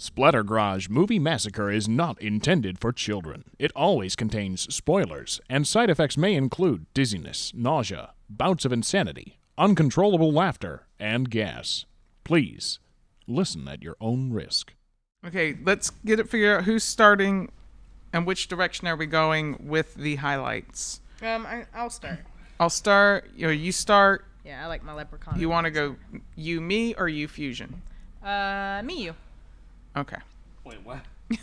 Splatter Garage Movie Massacre is not intended for children. It always contains spoilers, and side effects may include dizziness, nausea, bouts of insanity, uncontrollable laughter, and gas. Please, listen at your own risk. Okay, let's get it figured out who's starting and which direction are we going with the highlights. I'll start. I'll start, or you start. Yeah, I like my Leprechaun. You want to go you, me, or you, Fusion? Me, you. Okay. Wait, what? He's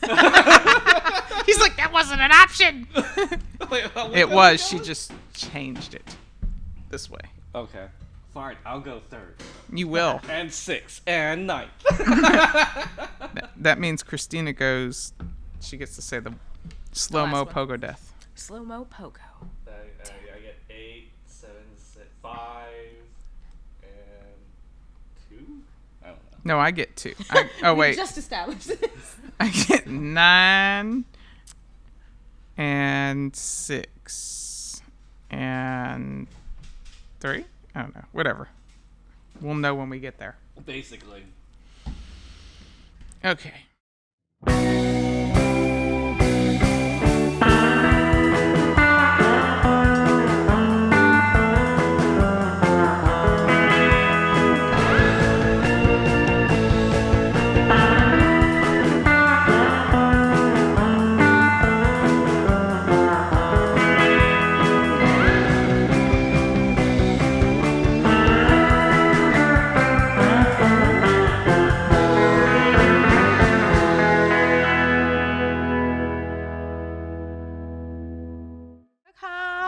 like, that wasn't an option. It was. She just changed it this way. Okay. Fine, I'll go third. You will. And sixth. And ninth. That means Christina goes. She gets to say the slow-mo last one. pogo death. Slow-mo pogo. I get 8, 7, 6, 5, and 2? I don't know. No, I get 2. Oh, wait. We just established this. I get 9 and 6 and 3. I don't know. Whatever. We'll know when we get there. Basically. Okay.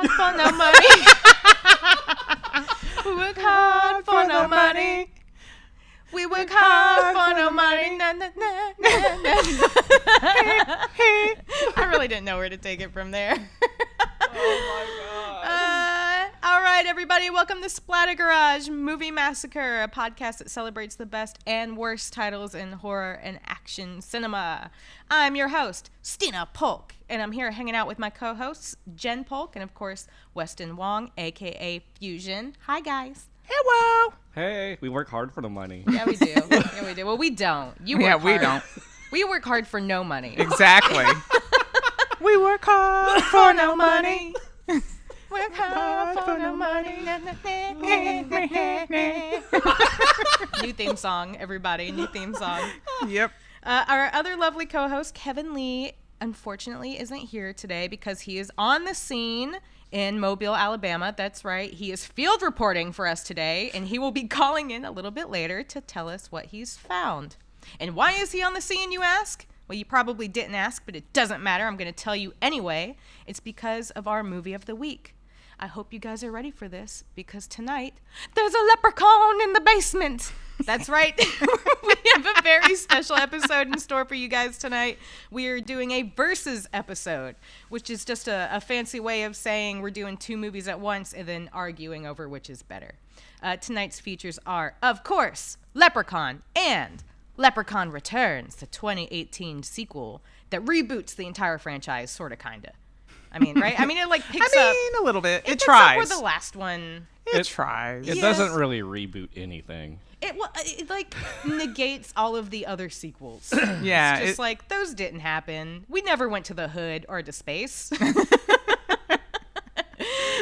For no money. We work hard for no money. We work hard for no money. Na, na, na, na, na. I really didn't know where to take it from there. Oh my god. All right, everybody, welcome to Splatter Garage Movie Massacre, a podcast that celebrates the best and worst titles in horror and action cinema. I'm your host, Stina Polk, and I'm here hanging out with my co-hosts, Jen Polk, and of course, Weston Wong, aka Fusion. Hi, guys. Hello. Hey, we work hard for the money. Yeah, we do. Yeah, we do. Well, we don't. You work hard. We don't. We work hard for no money. Exactly. We work hard for no money. Work hard for no money. New theme song, everybody. New theme song. Yep. Our other lovely co-host, Kevin Lee, unfortunately isn't here today because he is on the scene in Mobile, Alabama. That's right. He is field reporting for us today, and he will be calling in a little bit later to tell us what he's found. And why is he on the scene, you ask? Well, you probably didn't ask, but it doesn't matter. I'm going to tell you anyway. It's because of our movie of the week. I hope you guys are ready for this, because tonight, there's a leprechaun in the basement. That's right. We have a very special episode in store for you guys tonight. We are doing a versus episode, which is just a fancy way of saying we're doing 2 movies at once and then arguing over which is better. Tonight's features are, of course, Leprechaun and Leprechaun Returns, the 2018 sequel that reboots the entire franchise, sort of, kind of. I mean, right? I mean, it picks up. A little bit. It picks tries. up where the last one. It tries. It doesn't really reboot anything. It negates all of the other sequels. Yeah. It's just those didn't happen. We never went to the hood or to space.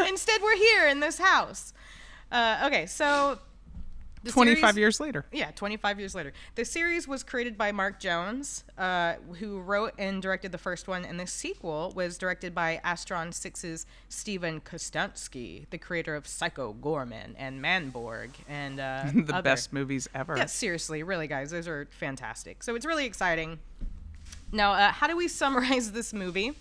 Instead, we're here in this house. Okay, so 25 years later. Yeah, 25 years later. The series was created by Mark Jones, who wrote and directed the first one, and the sequel was directed by Astron 6's Steven Kostansky, the creator of Psycho Gorman and Manborg and the best movies ever. Yeah, seriously, really, guys, those are fantastic. So it's really exciting. Now, how do we summarize this movie?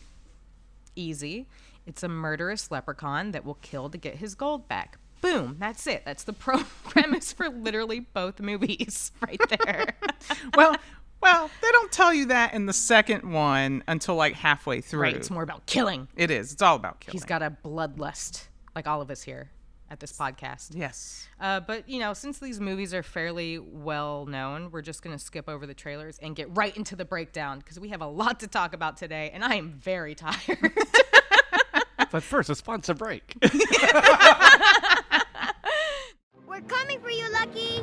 Easy. It's a murderous leprechaun that will kill to get his gold back. Boom, that's it. That's the premise for literally both movies right there. Well, they don't tell you that in the second one until halfway through. Right, it's more about killing. It is. It's all about killing. He's got a bloodlust, like all of us here at this podcast. Yes. But, since these movies are fairly well known, we're just going to skip over the trailers and get right into the breakdown because we have a lot to talk about today, and I am very tired. But first, a sponsor break. We're coming for you, Lucky.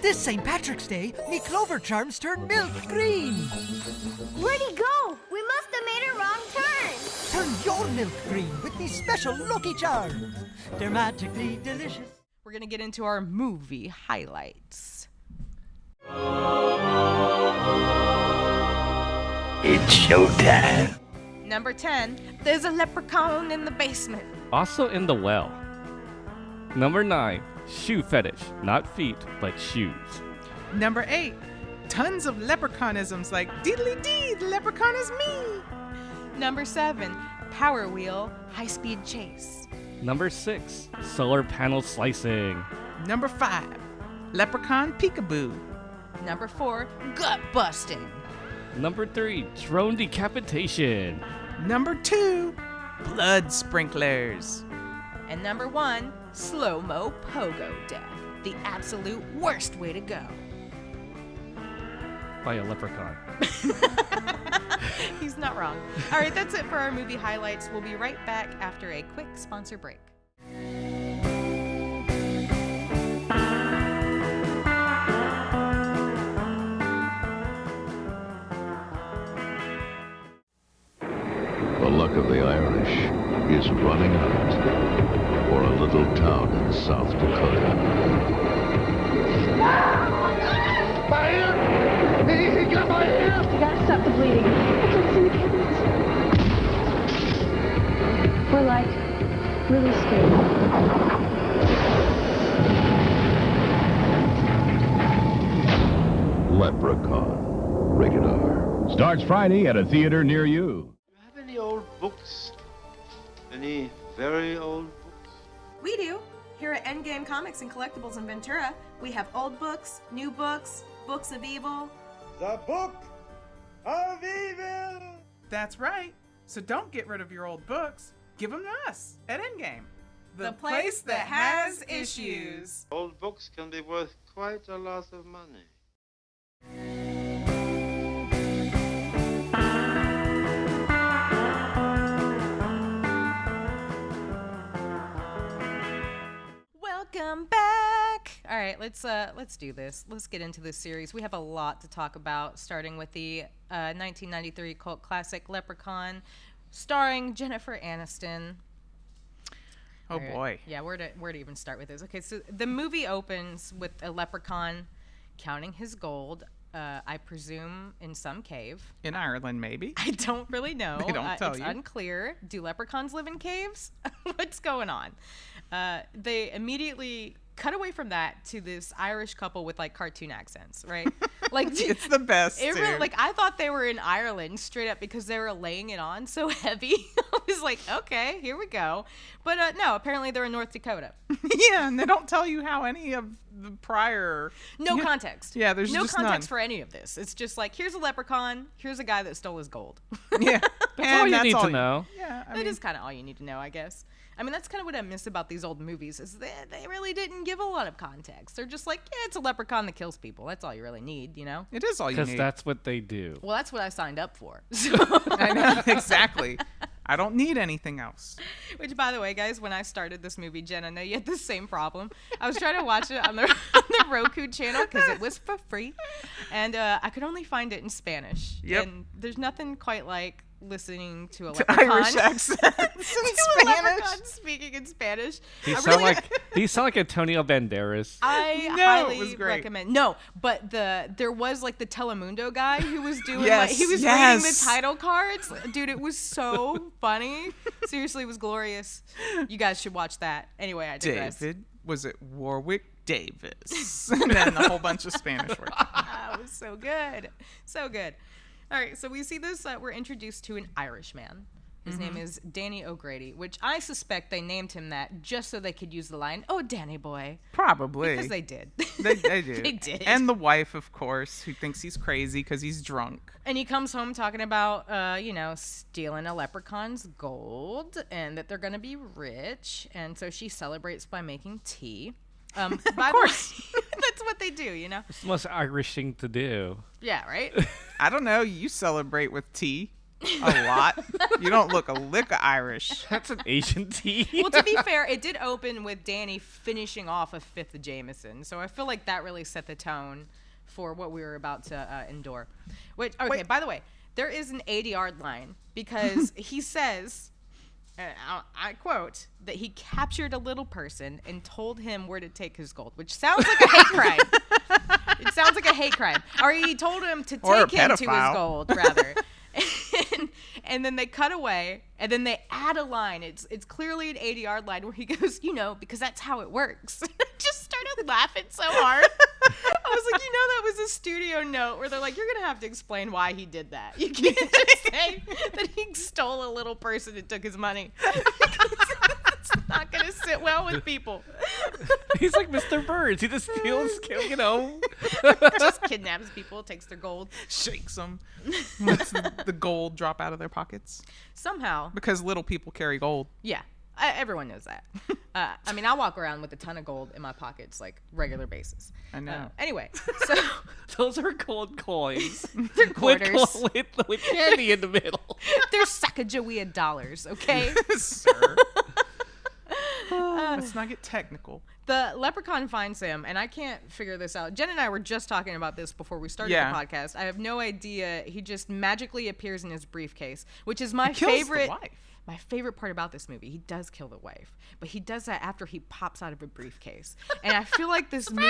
This St. Patrick's Day, me clover charms turn milk green. Where'd he go? We must have made a wrong turn. Turn your milk green with me special Lucky Charms. They're magically delicious. We're going to get into our movie highlights. It's showtime. Number 10, there's a leprechaun in the basement. Also in the well. Number 9, shoe fetish. Not feet, but shoes. Number 8, tons of leprechaunisms like diddly dee, the leprechaun is me. Number 7, Power Wheel, high-speed chase. Number 6, solar panel slicing. Number 5, leprechaun peekaboo. Number 4, gut busting. Number 3, drone decapitation. Number 2, blood sprinklers. And number 1, slow-mo pogo death. The absolute worst way to go. By a leprechaun. He's not wrong. All right, that's it for our movie highlights. We'll be right back after a quick sponsor break. The luck of the Irish is running out for a little town in South Dakota. My ear! He got my ear! You gotta stop the bleeding. I can't see the kittens. We're like really scared. Leprechaun. Rated R. Starts Friday at a theater near you. Do you have any old books? Any very old books? We do. Here at Endgame Comics and Collectibles in Ventura, we have old books, new books, books of evil. The Book of Evil! That's right. So don't get rid of your old books. Give them to us at Endgame. The place that has issues. Old books can be worth quite a lot of money. Welcome back. All right, let's do this. Let's get into this series. We have a lot to talk about, starting with the 1993 cult classic Leprechaun, starring Jennifer Aniston. Oh boy. Yeah, where to even start with this? Okay, so the movie opens with a leprechaun counting his gold. I presume in some cave. In Ireland, maybe. I don't really know. They don't tell it's you. unclear. Do leprechauns live in caves? What's going on? They immediately cut away from that to this Irish couple with like cartoon accents, right? Like it's the best. It really, like I thought they were in Ireland straight up because they were laying it on so heavy. I was like, okay, here we go. But no, apparently they're in North Dakota. Yeah, and they don't tell you how any of the prior context. Yeah, there's no just context none. for any of this. It's just like, here's a leprechaun, here's a guy that stole his gold. Yeah, That's all you need to know. Yeah, That is kind of all you need to know, I guess. I mean, that's kind of what I miss about these old movies is that they really didn't give a lot of context. They're just like, yeah, it's a leprechaun that kills people. That's all you really need, you know? It is all you need. Because that's what they do. Well, that's what I signed up for. So. I know, exactly. I don't need anything else. Which, by the way, guys, when I started this movie, Jen, I know you had the same problem. I was trying to watch it on the Roku channel because it was for free. And I could only find it in Spanish. Yep. And there's nothing quite like listening to a leprechaun. Irish accents in Spanish. Leprechaun speaking in Spanish. These sound like Antonio Banderas. I highly recommend. No, but there was like the Telemundo guy who was doing he was reading the title cards. Dude, it was so funny. Seriously, it was glorious. You guys should watch that. Anyway, I digress. David, was it Warwick Davis? And then a whole bunch of Spanish words. It was so good. So good. All right, so we see this. We're introduced to an Irishman. His name is Danny O'Grady, which I suspect they named him that just so they could use the line, "Oh, Danny boy." Probably. Because they did. They did. They did. And the wife, of course, who thinks he's crazy because he's drunk. And he comes home talking about, stealing a leprechaun's gold and that they're going to be rich. And so she celebrates by making tea. Of course. That's what they do, you know? It's the most Irish thing to do. Yeah, right? I don't know. You celebrate with tea. a lot. You don't look a lick of Irish. That's an Asian tea. Well, to be fair, it did open with Danny finishing off a fifth of Jameson, so I feel like that really set the tone for what we were about to endure. Wait, by the way, there is an 80-yard line because he says, I quote, that he captured a little person and told him where to take his gold, which sounds like a hate crime. It sounds like a hate crime. Or he told him to take him to his gold, rather. And then they cut away, and then they add a line. It's clearly an 80-yard line where he goes, because that's how it works. I just started laughing so hard. I was like, that was a studio note where they're like, you're going to have to explain why he did that. You can't just say that he stole a little person and took his money. It's not going to sit well with people. He's like Mr. Burns. He just steals, just kidnaps people, takes their gold. Shakes them. Lets the gold drop out of their pockets. Somehow. Because little people carry gold. Yeah. Everyone knows that. I walk around with a ton of gold in my pockets, like, regular basis. I know. Anyway, so... Those are gold coins. They're quarters. With candy in the middle. They're Sacagawea dollars, okay? Sir. Let's not get technical. The leprechaun finds him, and I can't figure this out. Jen and I were just talking about this before we started the podcast. I have no idea. He just magically appears in his briefcase, which is my favorite. My favorite part about this movie. He does kill the wife, but he does that after he pops out of a briefcase. And I feel like this movie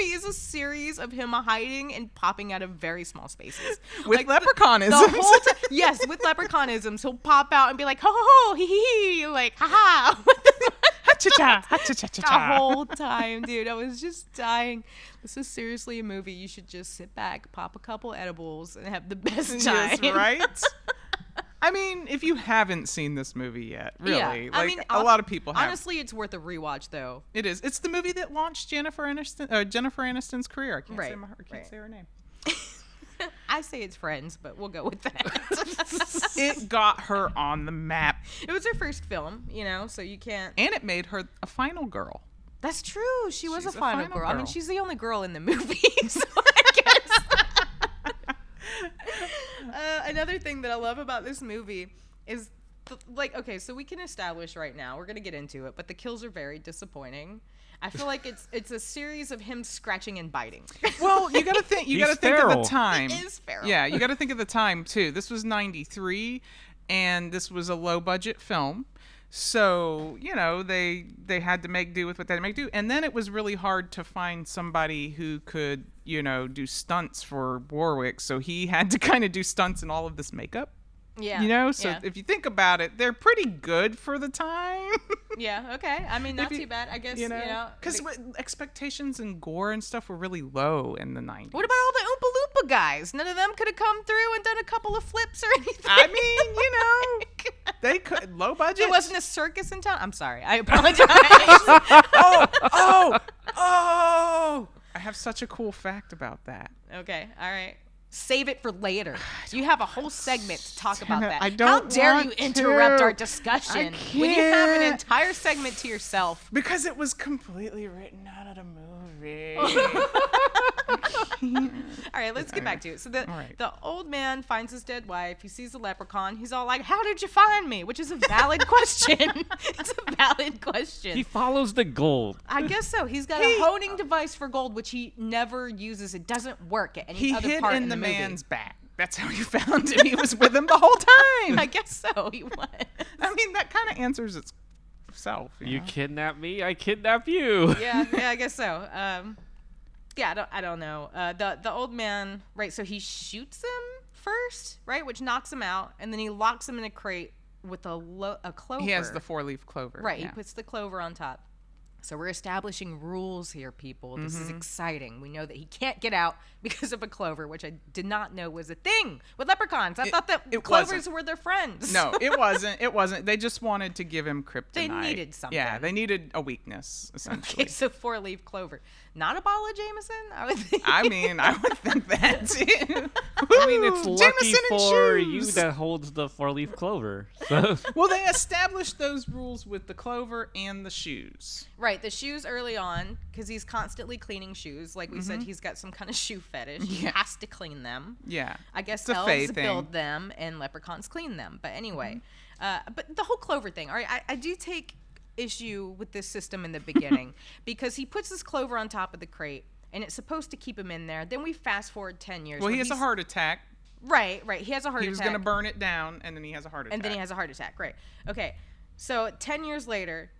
is a series of him hiding and popping out of very small spaces. With leprechanisms. Yes, with leprechanisms. He'll pop out and be like, ho, ho, ho, hee, hee, hee, like, ha, ha. Ha-cha-cha, ha-cha-cha-cha. The whole time, dude. I was just dying. This is seriously a movie. You should just sit back, pop a couple edibles, and have the best time. Yes, right? I mean, if you haven't seen this movie yet, really, a lot of people have. Honestly, it's worth a rewatch, though. It is. It's the movie that launched Jennifer Aniston's career. I can't say her name. I say it's Friends, but we'll go with that. It got her on the map. It was her first film, so you can't. And it made her a final girl. That's true. She's a final girl. I mean, she's the only girl in the movie, so I guess. Another thing that I love about this movie is, so we can establish right now, we're going to get into it, but the kills are very disappointing. I feel like it's a series of him scratching and biting. Well, you got to think of the time. He is feral. Yeah, you got to think of the time too. This was 93 and this was a low budget film. So, they had to make do with what they had to make do. And then it was really hard to find somebody who could, do stunts for Warwick. So he had to kind of do stunts in all of this makeup. Yeah. If you think about it, they're pretty good for the time. Yeah, okay. I mean, not too bad, I guess, Because expectations and gore and stuff were really low in the 90s. What about all the Oompa Loompa guys? None of them could have come through and done a couple of flips or anything. I mean, they could. Low budget. It wasn't a circus in town? I'm sorry. I apologize. Oh! I have such a cool fact about that. Okay, all right. Save it for later. You have a whole segment to talk about that. I don't How dare want you interrupt to. our discussion I when you have an can't. entire segment to yourself? Because it was completely written out of the movie. All right, let's get back to it. So the old man finds his dead wife. He sees the leprechaun. He's all like, "How did you find me?" Which is a valid question. It's a valid question. He follows the gold. I guess so. He's got a honing device for gold, which he never uses. It doesn't work at any other part in the movie. He hid in the man's back. That's how you found him. He was with him the whole time. I guess so. He was. I mean, that kind of answers itself. You kidnap me, I kidnap you. Yeah, I guess so. I don't know. The old man, right? So he shoots him first, right, which knocks him out, and then he locks him in a crate with a clover. He has the 4-leaf clover. Right. Yeah. He puts the clover on top. So we're establishing rules here, people. This is exciting. We know that he can't get out because of a clover, which I did not know was a thing with leprechauns. I thought that clovers were their friends. No, it wasn't. It wasn't. They just wanted to give him kryptonite. They needed something. Yeah, they needed a weakness, essentially. Okay, so 4-leaf clover. Not a bottle of Jameson? I would think. I mean, I would think that too. I mean, it's lucky Jameson and for you shoes. that holds the 4-leaf clover. So. Well, they established those rules with the clover and the shoes. Right, the shoes early on, because he's constantly cleaning shoes. Like we said, he's got some kind of shoe fetish. He has to clean them. Yeah. I guess It's a Fae elves thing. build them and leprechauns clean them. But anyway, but the whole clover thing. All right, I do take issue with this system in the beginning because he puts this clover on top of the crate and it's supposed to keep him in there. Then we fast forward 10 years. Well, he has a heart attack. Right. He has a heart attack. He was going to burn it down, and then he has a heart attack. And then he has a heart attack. Right. Okay. So 10 years later,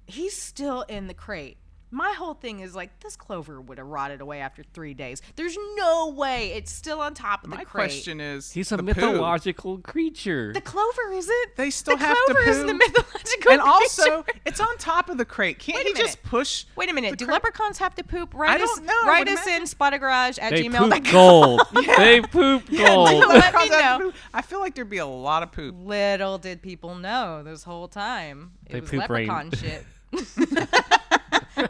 he's still in the crate. My whole thing is like, this clover would have rotted away after 3 days. There's no way it's still on top of the crate. My question is, he's a the mythological creature. The clover isn't. They still have to clover poo. is the mythological And creature. also, it's on top of the crate. Can't Wait a he just minute. push? Wait a minute. Do crate? leprechauns have to poop? I don't know. Write Would us imagine- in spottergarage They @gmail.com. poop gold. They poop gold. Let me Leprechauns have to know. poop. I feel like there'd be a lot of poop. Little did people know this whole time. It They was poop rain. leprechaun shit.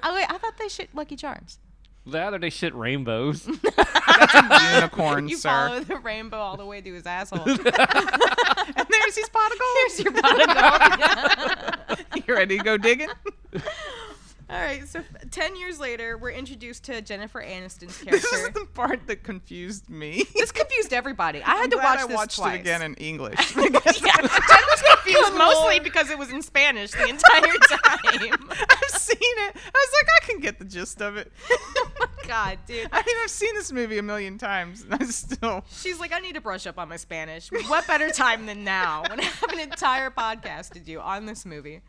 Oh, wait, I thought they shit Lucky Charms. That or they shit rainbows. That's a unicorn, You sir. follow the rainbow all the way to his asshole. And there's his pot of gold. Here's your pot of gold. You ready to go digging? All right, so 10 years later, we're introduced to Jennifer Aniston's This is character. the part that confused me. This confused everybody. I had I'm to glad watch I this watched twice. it again in English. Yeah, Jen was confused mostly because it was in Spanish the entire time. I've seen it. I was like, I can get the gist of it. Oh my God, dude. I mean, I've seen this movie a million times, and I still. She's like, I need to brush up on my Spanish. What better time than now when I have an entire podcast to do on this movie?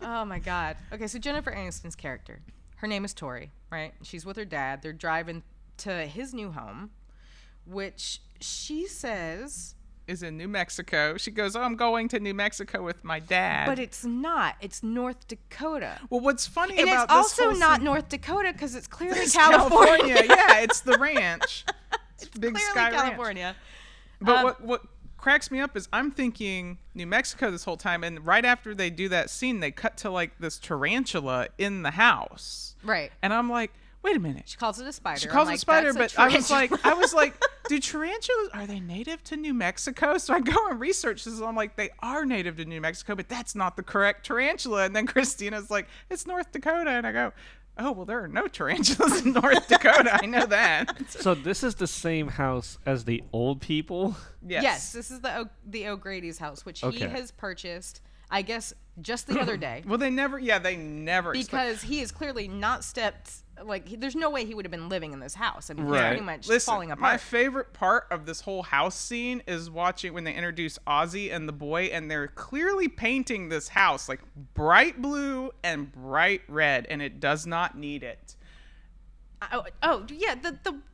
Oh my God. Okay, so Jennifer Aniston's character, her name is Tori, right? She's with her dad. They're driving to his new home, which she says Is in New Mexico. She goes, "Oh, I'm going to New Mexico with my dad." but it's not. It's North Dakota. Well, what's funny And about it's this also whole not scene- North Dakota because it's clearly It's California. Yeah, it's the ranch. It's Big Clearly Sky Ranch. California. But what cracks me up is I'm thinking New Mexico this whole time, and right after they do that scene, they cut to like this tarantula in the house. Right. And I'm like, wait a minute. She calls it a spider. She calls I'm it like, spider, "That's a but I tarantula." was like, do tarantulas, are they native to New Mexico? So I go and research this, and I'm like, they are native to New Mexico, but that's not the correct tarantula. And then Christina's like, it's North Dakota. And I go, oh, well, there are no tarantulas in North Dakota. I know that. So this is the same house as the old people? Yes, this is the O'Grady's house, which he Okay. has purchased, I guess, just the other day. Well, they never Because he is clearly not stepped, there's no way he would have been living in this house. I mean, he's Right. pretty much Listen, falling my apart. favorite part of this whole house scene is watching when they introduce Ozzy and the boy, and they're clearly painting this house like bright blue and bright red, and it does not need it. Yeah,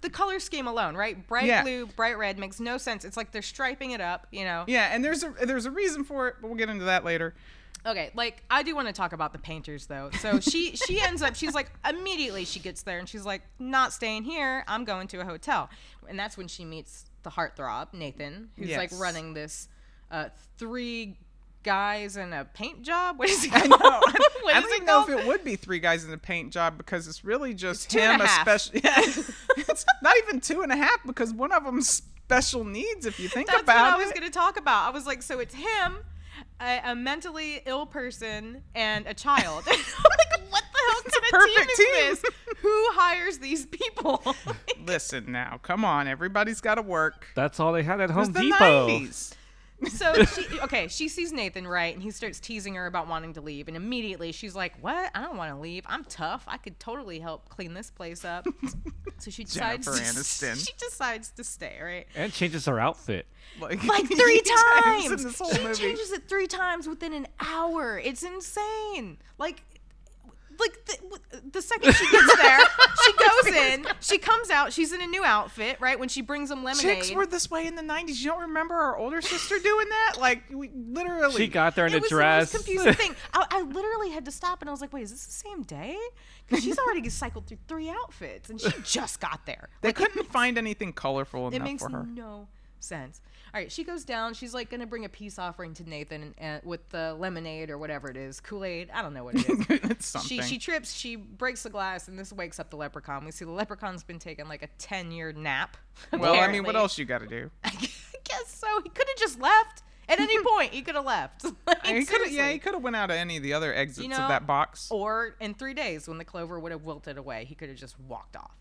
the color scheme alone, right? Bright Yeah. blue, bright red makes no sense. It's like they're striping it up, you know? Yeah, and there's a reason for it, but we'll get into that later. Okay, I do want to talk about the painters though. So she ends up, she's like, immediately she gets there and she's like, not staying here, I'm going to a hotel. And that's when she meets the heartthrob, Nathan, who's like Yes. running this 3 guys in a paint job. What is it I called? know. What I is don't it even know if called? it would be 3 guys in a paint job because it's really just It's 2.5. him, especially. Yeah, it's not even 2.5 because one of them's special needs. If you think That's about what I was it. going to talk about. I was like, so it's him, a mentally ill person, and a child. I'm like, what the hell kind of perfect team team. is this? Who hires these people? Listen now, come on, everybody's got to work. That's all they had at It was Home the Depot. 90s. So she sees Nathan, right, and he starts teasing her about wanting to leave, and immediately she's like, "What? I don't want to leave. I'm tough. I could totally help clean this place up." So she decides. Jennifer Aniston. She decides to stay, right? And changes her outfit. Like 3 times times. in this whole She movie. changes it 3 times within an hour. It's insane. Like the second she gets there, she goes in, she comes out, she's in a new outfit, right? When she brings them lemonade. Chicks were this way in the 90s. You don't remember our older sister doing that? Like, we literally. She got there in It a was dress. the most confusing thing. I literally had to stop and I was like, wait, is this the same day? Because she's already cycled through 3 outfits and she just got there. They couldn't find anything colorful It enough makes for her. no sense. All right, she goes down. She's like gonna bring a peace offering to Nathan and with the lemonade or whatever it is, Kool-Aid. I don't know what it is. It's something. She trips. She breaks the glass, and this wakes up the leprechaun. We see the leprechaun's been taking like a 10-year nap. Well, I apparently. mean, what else you got to do? I guess so. He could have just left at any point. He could have left. Like, He could seriously. have went out of any of the other exits of that box. Or in 3 days, when the clover would have wilted away, he could have just walked off.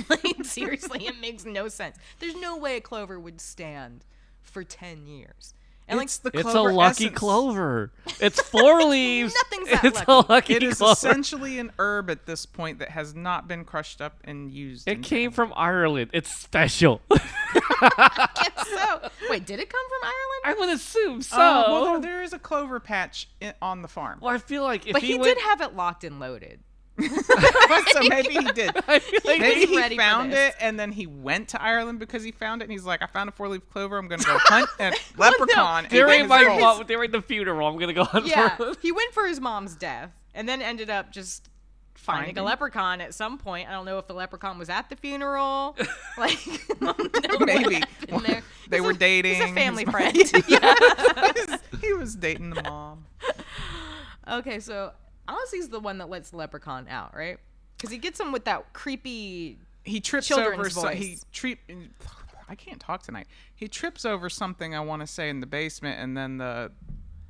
Like, seriously, it makes no sense. There's no way a clover would stand for 10 years. And It's the It's a clover lucky essence. clover. It's 4 leaves. Nothing's that It's lucky. a lucky It is clover. essentially an herb at this point that has not been crushed up and used. It came from Ireland. It's special. I guess so. Wait, did it come from Ireland? I would assume so. Well, there is a clover patch on the farm. Well, I feel like if But he went, did have it locked and loaded. So maybe he did. I feel like Maybe he's ready he for found this. it and then he went to Ireland because he found it and he's like, I found a 4-leaf clover. I'm going to go hunt a leprechaun. and during bring his gold." during the funeral, I'm gonna go on. Yeah, for he went for his mom's death and then ended up just finding a Finding? leprechaun at some point. I don't know if the leprechaun was at the funeral. Like, I don't know what Maybe. happened there. They were dating. He's a family His- friend. Yeah. He was dating the mom. Okay, so Ozzy's the one that lets the leprechaun out, right? Because he gets him with that creepy. He trips Children's over. voice. I can't talk tonight. He trips over something I want to say in the basement, and then the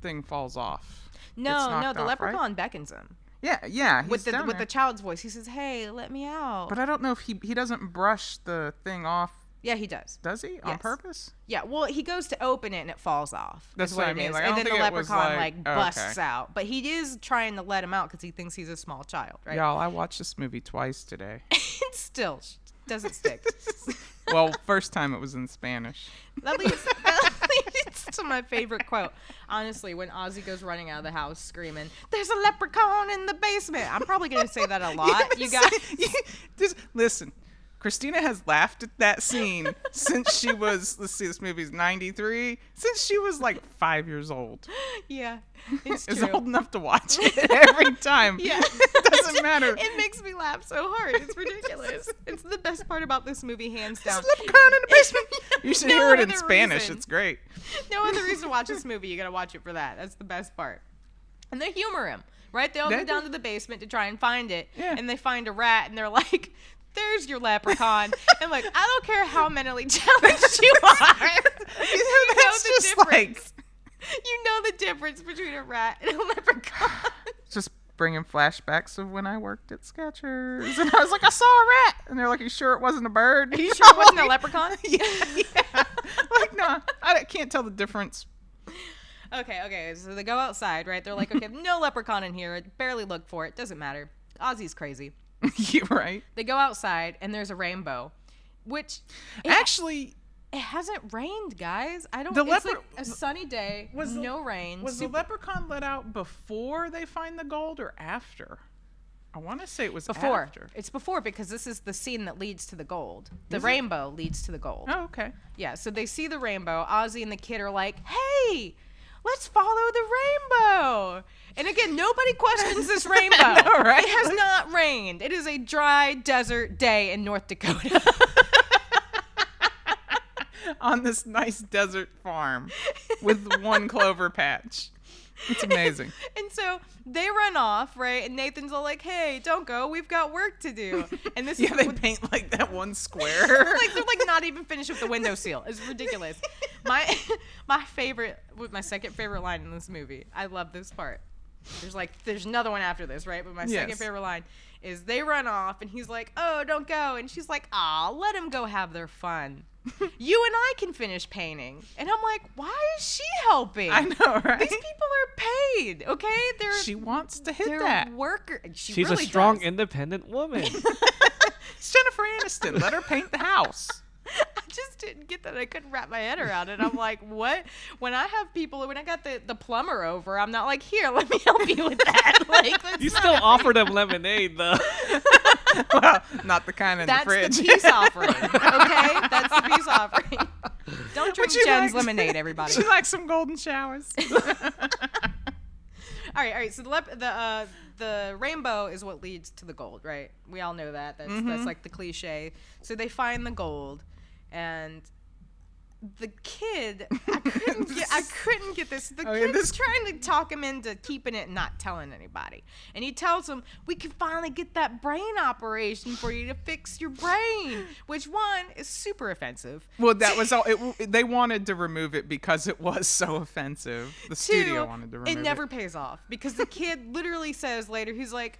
thing falls off. No, It's the knocked off, leprechaun right? beckons him Yeah. He's with down the there. child's voice. He says, "Hey, let me out." But I don't know if he doesn't brush the thing off. Yeah, he does. Does he on Yes. purpose? Yeah, well, he goes to open it and it falls off. That's is what what I it mean. is. Like, I And don't then the think it was leprechaun like- oh, busts okay. out. But he is trying to let him out because he thinks he's a small child, right? Y'all, I watched this movie twice today. It still doesn't stick. Well, first time it was in Spanish. That leads to my favorite quote. Honestly, when Ozzy goes running out of the house screaming, "There's a leprechaun in the basement." I'm probably going to say that a lot, you guys. Just listen. Christina has laughed at that scene since she was, let's see, this movie's 93, since she was like 5 years old. Yeah, it's Is true. old enough to watch it every time. Yeah. It doesn't matter. It makes me laugh so hard. It's ridiculous. It's the best part about this movie, hands down. There's a leprechaun in the basement. You should No hear it in other Spanish. reason. It's great. No other reason to watch this movie. You gotta watch it for that. That's the best part. And they humor him, right? They all go They down do. to the basement to try and find it. Yeah. And they find a rat, and they're like, "There's your leprechaun." And like, I don't care how mentally challenged you are. You know That's the just difference. You know the difference between a rat and a leprechaun. Just bringing flashbacks of when I worked at Skechers. And I was like, I saw a rat. And they're like, you sure it wasn't a bird? Are you sure it wasn't a leprechaun? Yeah. Like, no, I can't tell the difference. Okay. So they go outside, right? They're like, okay, no leprechaun in here. Barely look for it. Doesn't matter. Ozzy's crazy. You're right. They go outside, and there's a rainbow, which Actually, it hasn't rained, guys. I don't. The It's leper- like a sunny day, no rain. was the leprechaun let out before they find the gold or after? I want to say it was before? after. It's before because this is the scene that leads to the gold. The Is it? rainbow leads to the gold. Oh, okay. Yeah. So they see the rainbow. Ozzy and the kid are like, "Hey, let's follow the rainbow." And again, nobody questions this rainbow. know, right? It has not rained. It is a dry desert day in North Dakota. On this nice desert farm with one clover patch. It's amazing. And so they run off, right? And Nathan's all like, "Hey, don't go. We've got work to do." And this Yeah, is they paint like that one square. like they're like not even finished with the windowsill. It's ridiculous. My second favorite line in this movie. I love this part. There's another one after this, right? But my second Yes. favorite line is they run off and he's like, "Oh, don't go." And she's like, "Aw, let them go have their fun. You and I can finish painting." And I'm like, why is she helping? I know, right? These people are paid, okay? She wants to hit they're that. worker. She's She's really a strong, does. independent woman. It's Jennifer Aniston. Let her paint the house. I just didn't get that. I couldn't wrap my head around it. I'm like, what? When I have people, when I got the plumber over, I'm not like, "Here, let me help you with that." Like, that's You not still how offer them lemonade, though. Well, not the kind in That's the fridge. the peace offering, okay? That's the peace offering. Don't drink Would you Jen's like- lemonade, everybody. She likes some golden showers. All right. So the rainbow is what leads to the gold, right? We all know that. That's like the cliche. So they find the gold, and the kid, I couldn't get this. The Okay, kid's trying to talk him into keeping it and not telling anybody. And he tells him, we can finally get that brain operation for you to fix your brain. Which, one, is super offensive. Well, that was all. They wanted to remove it because it was so offensive. The studio wanted to remove it. It never pays off. Because the kid literally says later, he's like,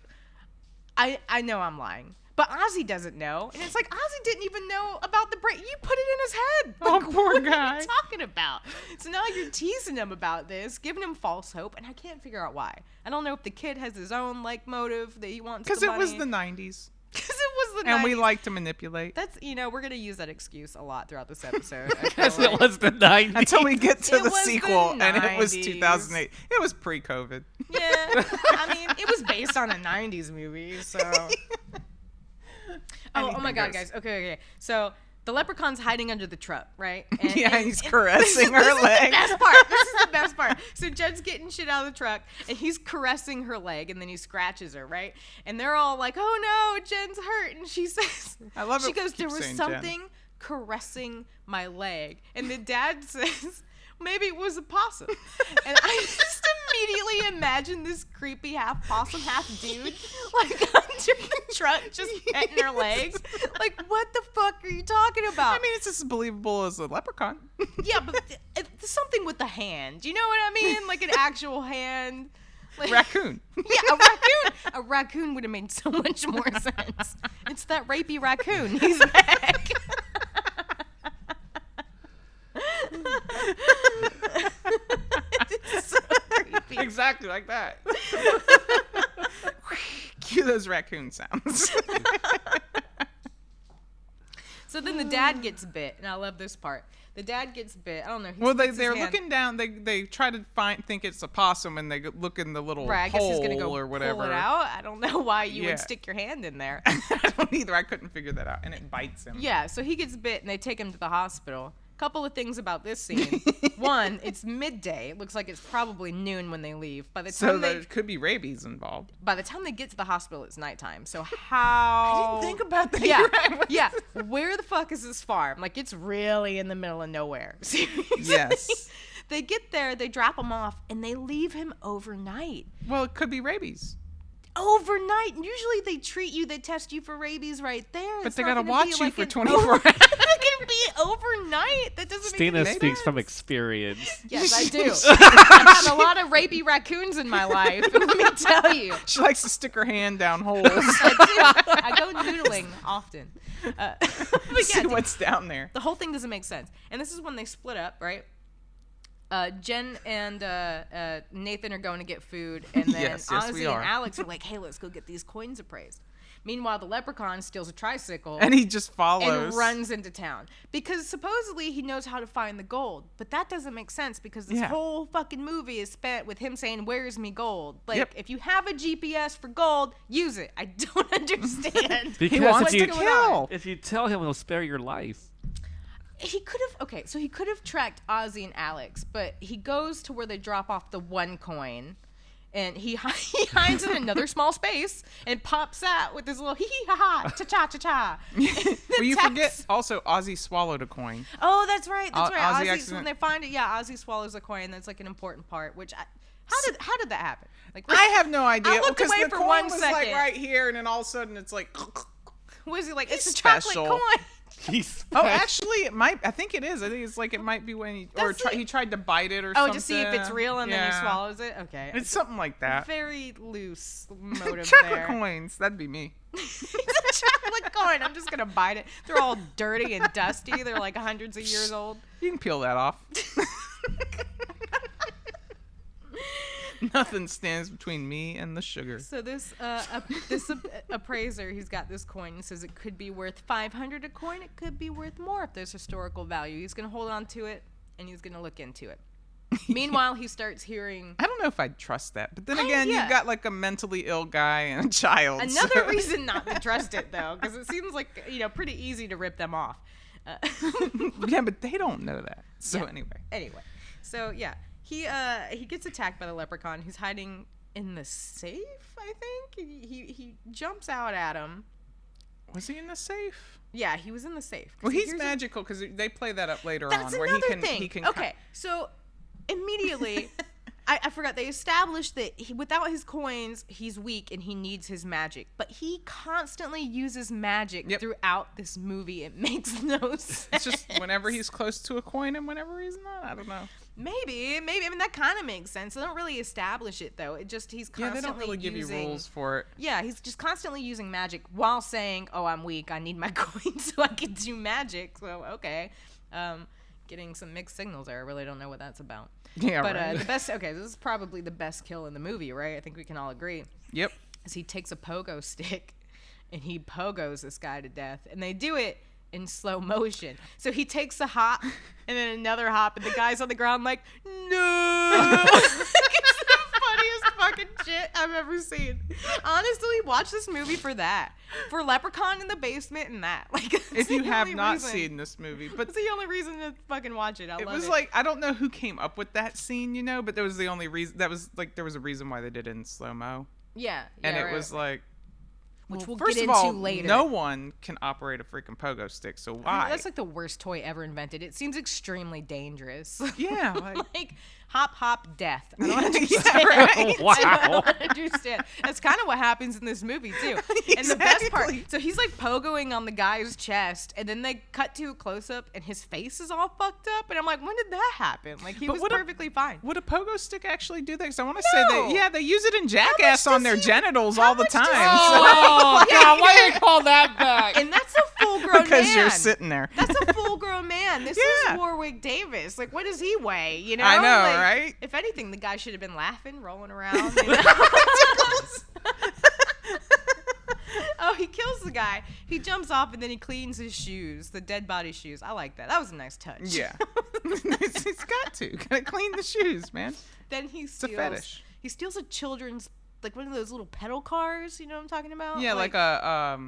I know I'm lying. But Ozzy doesn't know. And it's like, Ozzy didn't even know about the brain. You put it in his head. Like, Oh, poor guy. What are you talking about? So now you're teasing him about this, giving him false hope, and I can't figure out why. I don't know if the kid has his own, like, motive that he wants the money. Because it was the 90s. Because it was the 90s. And we like to manipulate. That's, we're going to use that excuse a lot throughout this episode. Because it was the 90s. Until we get to It the was the sequel, and it was 90s. 2008. It was pre-COVID. Yeah. I mean, it was based on a 90s movie, so... Oh my God, guys. Okay. So the leprechaun's hiding under the truck, right? And, he's caressing her leg. This is the best part. This is the best part. So Jed's getting shit out of the truck, and he's caressing her leg, and then he scratches her, right? And they're all like, "Oh no, Jen's hurt," and she says, I love it. She goes, Keep "There was saying something Jen. caressing my leg," and the dad says, "Maybe it was a possum." And I just immediately imagine this creepy half possum, half dude, like under the truck, just petting her legs. Like, what the fuck are you talking about? I mean, it's as believable as a leprechaun. Yeah, but it's something with the hand. Do you know what I mean? Like an actual hand. Like, Raccoon. Yeah, a raccoon. A raccoon would have made so much more sense. It's that rapey raccoon. He's back. It's so creepy. Exactly like that. Cue those raccoon sounds. So then the dad gets bit, and I love this part. The dad gets bit. I don't know. Well, they're looking down. They try to think it's a possum, and they look in the little I guess he's hole gonna go or whatever. pull it out. I don't know why you Yeah. would stick your hand in there. I don't either. I couldn't figure that out, and it bites him. Yeah, so he gets bit, and they take him to the hospital. Couple of things about this scene. One, it's midday. It looks like it's probably noon when they leave. By the time there could be rabies involved. By the time they get to the hospital, it's nighttime. So how? I didn't think about that. Yeah, Right. yeah. Where the fuck is this farm? Like, it's really in the middle of nowhere. Seriously. Yes. They get there, they drop him off, and they leave him overnight. Well, it could be rabies. Overnight. Usually they treat you, they test you for rabies right there. But It's they not gotta gonna watch be you like for an 24 hours. It's gonna be overnight. That doesn't make Stina any speaks sense. from experience. Yes, I do. I've had a lot of rapey raccoons in my life. Let me tell you. She likes to stick her hand down holes. I do. I go noodling often. But See yeah, what's down there. the whole thing doesn't make sense. And this is when they split up, right? Jen and Nathan are going to get food, and then Yes, we Ozzy are. and Alex are like, "Hey, let's go get these coins appraised." Meanwhile, the leprechaun steals a tricycle And he just follows. and runs into town because supposedly he knows how to find the gold, but that doesn't make sense because this Yeah. whole fucking movie is spent with him saying, "Where's me gold?" Like, Yep. if you have a GPS for gold, use it. I don't understand. Because wants if to you kill. if you tell him, he'll spare your life. He could have so he could have tracked Ozzy and Alex, but he goes to where they drop off the one coin, and he hides in another small space and pops out with his little hee hee ha ha cha cha cha cha. Well, you forget also Ozzy swallowed a coin. Oh, that's right. That's right. Ozzy Ozzy, accident- when they find it, yeah, Ozzy swallows a coin. That's like an important part. Which how did that happen? Like, I have no idea. I looked because away the for coin 1 was second. like right here, and then all of a sudden it's like. Was he like? It's a special. chocolate coin. He's Oh, actually, it might. I think it is. I think it's like it might be when he tried to bite it or something. Oh, to see if it's real, and then he swallows it. Okay, It's something like that. very loose motive Chocolate there. coins. That'd be me. It's a chocolate coin. I'm just gonna bite it. They're all dirty and dusty. They're like hundreds of years old. You can peel that off. Nothing stands between me and the sugar. So this appraiser, he's got this coin and says it could be worth 500 a coin. It could be worth more if there's historical value. He's gonna hold on to it and he's gonna look into it. Meanwhile, he starts hearing. I don't know if I'd trust that, but then again, yeah. you've got like a mentally ill guy and a child. Another so- reason not to trust it though, because it seems like pretty easy to rip them off. Yeah, but they don't know that. So Yeah. Anyway, so yeah. He gets attacked by the leprechaun. He's hiding in the safe, I think. He jumps out at him. Was he in the safe? Yeah, he was in the safe. Well, he's magical because they play that up later That's on, where another he can. thing. He can. Okay, so immediately. I forgot they established that without his coins, he's weak and he needs his magic. But he constantly uses magic throughout this movie. It makes no sense. It's just whenever he's close to a coin and whenever he's not. I don't know. Maybe. I mean, that kind of makes sense. They don't really establish it, though. It just, he's constantly they don't really give you rules for it. Yeah, he's just constantly using magic while saying, oh, I'm weak. I need my coins so I can do magic. So, okay. Getting some mixed signals there. I really don't know what that's about. Yeah, but right. This is probably the best kill in the movie, right? I think we can all agree. Yep. As he takes a pogo stick and he pogos this guy to death, and they do it in slow motion. So he takes a hop and then another hop, and the guy's on the ground like, no. It's the funniest fucking shit I've ever seen. Honestly, watch this movie for that. For Leprechaun in the basement and that. Like, if you have not seen this movie, but it's the only reason to fucking watch it. I love it. It was like, I don't know who came up with that scene, but there was the only reason there was a reason why they did it in slow mo. Yeah, and it was like, which we'll first get of all, into later. No one can operate a freaking pogo stick, so why? I mean, that's like the worst toy ever invented. It seems extremely dangerous. Yeah, like hop, hop, death. I don't understand. Yeah, right? Wow. I don't understand. That's kind of what happens in this movie too. Exactly. And the best part, so he's like pogoing on the guy's chest, and then they cut to a close up, and his face is all fucked up, and I'm like, when did that happen? Like he was perfectly fine. Would a pogo stick actually do that? Because I want to say that they use it in Jackass on their genitals all the time. Oh God, why do you call that back? And that's a full-grown man. Because you're sitting there. That's a full-grown man. This is Warwick Davis. Like, what does he weigh? You know? I know, like, right? If anything, the guy should have been laughing, rolling around. Oh, he kills the guy. He jumps off and then he cleans his shoes, the dead body shoes. I like that. That was a nice touch. Yeah. It's got to. Gotta clean the shoes, man. Then he steals. It's a fetish. He steals a children's, like one of those little pedal cars. You know what I'm talking about? Yeah, like a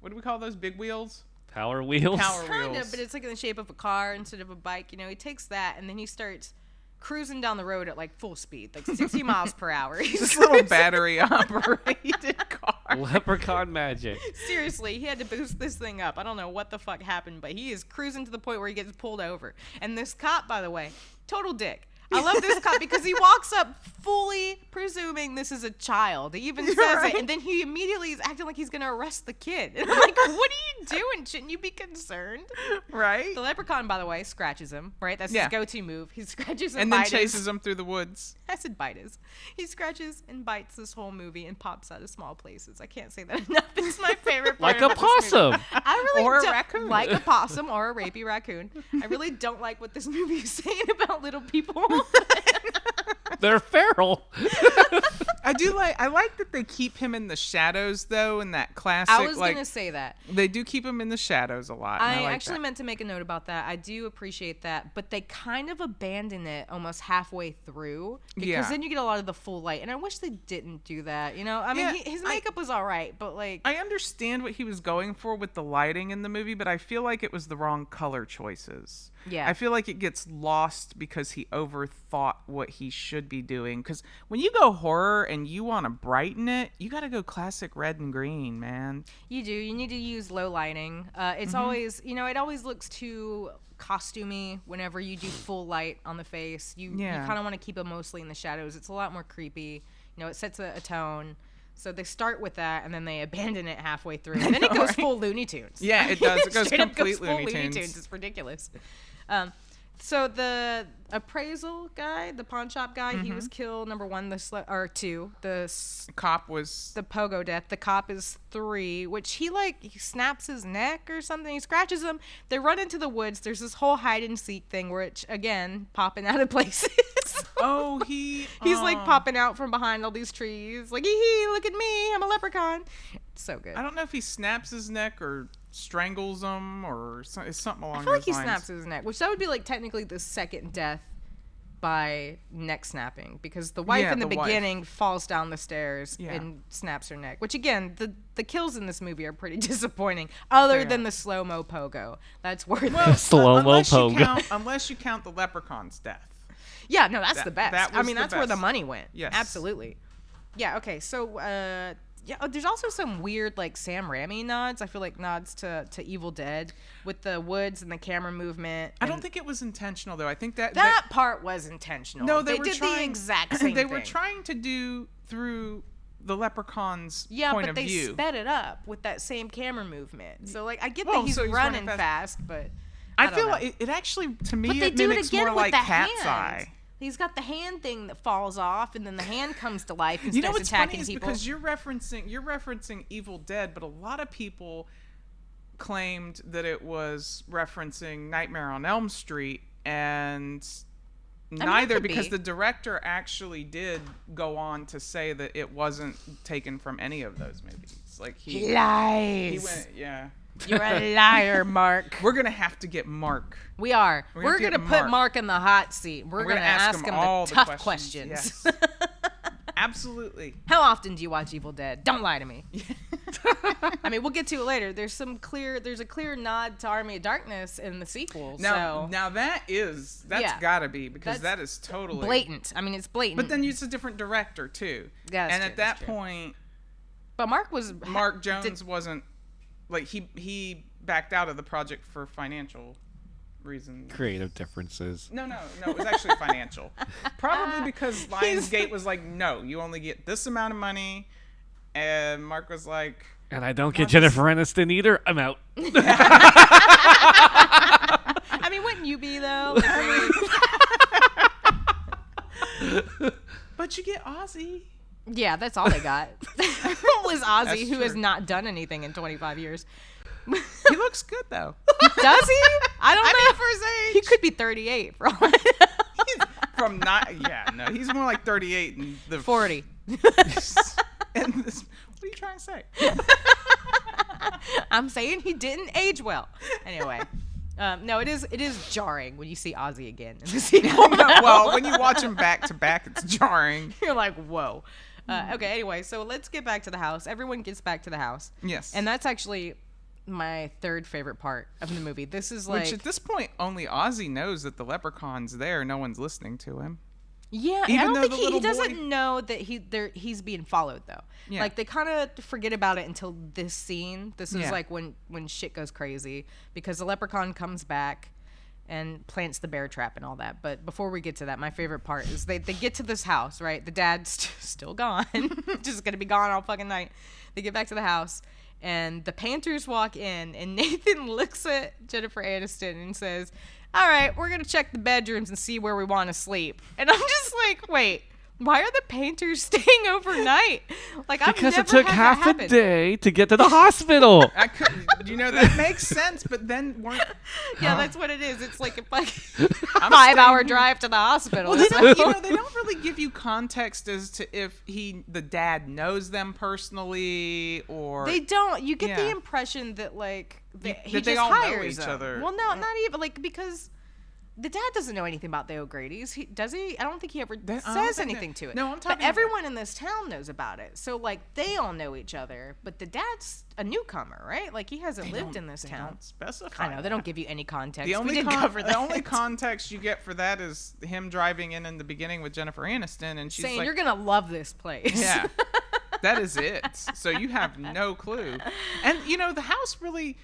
what do we call those big wheels? Power wheels. Kind of, but it's like in the shape of a car instead of a bike. He takes that and then he starts cruising down the road at like full speed, like 60 miles per hour. This little battery operated car. Leprechaun magic. Seriously, he had to boost this thing up. I don't know what the fuck happened, but he is cruising to the point where he gets pulled over. And this cop, by the way, total dick. I love this cop because he walks up fully presuming this is a child. He even says it, and then he immediately is acting like he's going to arrest the kid. And I'm like, what are you doing? Shouldn't you be concerned? Right? The leprechaun, by the way, scratches him, right? That's his go-to move. He scratches and then chases him through the woods. I said bites. He scratches and bites this whole movie and pops out of small places. I can't say that enough. It's my favorite part. Like a possum. I really or don't a raccoon. Like a possum or a rapey raccoon. I really don't like what this movie is saying about little people. They're feral. I like that they keep him in the shadows though, in that classic. I was gonna say that they do keep him in the shadows a lot. I like actually meant to make a note about that. I do appreciate that, but they kind of abandon it almost halfway through because then you get a lot of the full light, and I wish they didn't do that. I mean, his makeup was all right, but like I understand what he was going for with the lighting in the movie, but I feel like it was the wrong color choices. Yeah, I feel like it gets lost because he overthought what he should be doing. Because when you go horror and you want to brighten it, you got to go classic red and green, man. You do. You need to use low lighting. It's always, it always looks too costumey whenever you do full light on the face. You kind of want to keep it mostly in the shadows. It's a lot more creepy. It sets a tone. So they start with that, and then they abandon it halfway through. And then it goes full Looney Tunes. Yeah, it does. It goes Straight complete up goes full Looney Tunes. It's ridiculous. So the appraisal guy, the pawn shop guy, he was killed. Number 1, or 2. The cop was the pogo death. The cop is 3, which he snaps his neck or something. He scratches him. They run into the woods. There's this whole hide and seek thing, which again popping out of places. Oh, he's like popping out from behind all these trees. Like, hee, look at me, I'm a leprechaun. It's so good. I don't know if he snaps his neck or strangles him or something along those lines. I feel like he snaps his neck, which that would be like technically the second death by neck snapping, because the wife in the beginning falls down the stairs and snaps her neck, which again, the kills in this movie are pretty disappointing other than the slow-mo pogo. That's worth it. Slow-mo pogo. Unless you count the leprechaun's death. Yeah, no, that's the best. That was that's where the money went. Yes. Absolutely. Yeah, okay, so Yeah, there's also some weird like Sam Raimi nods. I feel like nods to Evil Dead with the woods and the camera movement. I don't think it was intentional though. I think that part was intentional. No, they did the exact same they thing. were trying to do through the Leprechaun's point of view. Yeah, but they sped it up with that same camera movement. So like I get that he's running fast, but I feel like it actually to me but they it do mimics it again more with like the Cat's hand. Eye. He's got the hand thing that falls off, and then the hand comes to life and You know starts what's attacking funny is people. because you're referencing Evil Dead, but a lot of people claimed that it was referencing Nightmare on Elm Street, and neither, because the director actually did go on to say that it wasn't taken from any of those movies. Like he lies. He went, yeah. You're a liar, Mark. We're gonna have to get Mark. We are. We're gonna put Mark. Mark in the hot seat. We're gonna ask him all the tough questions. Yes. Absolutely. How often do you watch Evil Dead? Don't lie to me. I mean, we'll get to it later. There's a clear nod to Army of Darkness in the sequel. Now that's gotta be, because that is totally blatant. I mean, it's blatant. But then it's a different director too. Yeah, and at that point, but Mark Jones wasn't like he backed out of the project for financial reasons. Creative differences. No, it was actually financial. Probably because Lionsgate was like, no, you only get this amount of money, and Mark was like, and I don't get Jennifer Aniston either. I'm out. I mean, wouldn't you be though? But you get Ozzy. Yeah, that's all they got. Was Ozzy, who has not done anything in 25 years. He looks good though. Does he? I don't know. For his age, he could be 38 for all I know. He's more like 38 and the 40. And what are you trying to say? I'm saying he didn't age well. Anyway. No, it is jarring when you see Ozzy again in the sequel. Well, when you watch him back to back, it's jarring. You're like, whoa. Okay, anyway, so let's get back to the house. Everyone gets back to the house. Yes. And that's actually my third favorite part of the movie. This is like... Which at this point, only Ozzy knows that the leprechaun's there. No one's listening to him. Yeah, even I don't though think he doesn't know that he's being followed, though. Yeah. Like, they kind of forget about it until this scene. This is like when shit goes crazy, because the leprechaun comes back and plants the bear trap and all that. But before we get to that, my favorite part is they get to this house, right? The dad's still gone. Just gonna be gone all fucking night. They get back to the house, and the Panthers walk in, and Nathan looks at Jennifer Aniston and says, all right, we're going to check the bedrooms and see where we want to sleep. And I'm just like, wait, why are the Painters staying overnight? Like, because it took half a day to get to the hospital. I couldn't, that makes sense, but then yeah, that's what it is. It's like a 5-hour drive to the hospital. Well, they don't really give you context as to if the dad knows them personally, or they don't. You get the impression that he just all hires know each them. other. Well, no, not even because the dad doesn't know anything about the O'Grady's. Does he? I don't think he ever says anything to it. No, I'm talking. But everyone in this town knows about it. So they all know each other. But the dad's a newcomer, right? Like he hasn't lived in this town. Don't specify. I know they don't give you any context. The only the only context you get for that is him driving in the beginning with Jennifer Aniston, and she's saying, like, "You're gonna love this place." Yeah, that is it. So you have no clue, and the house really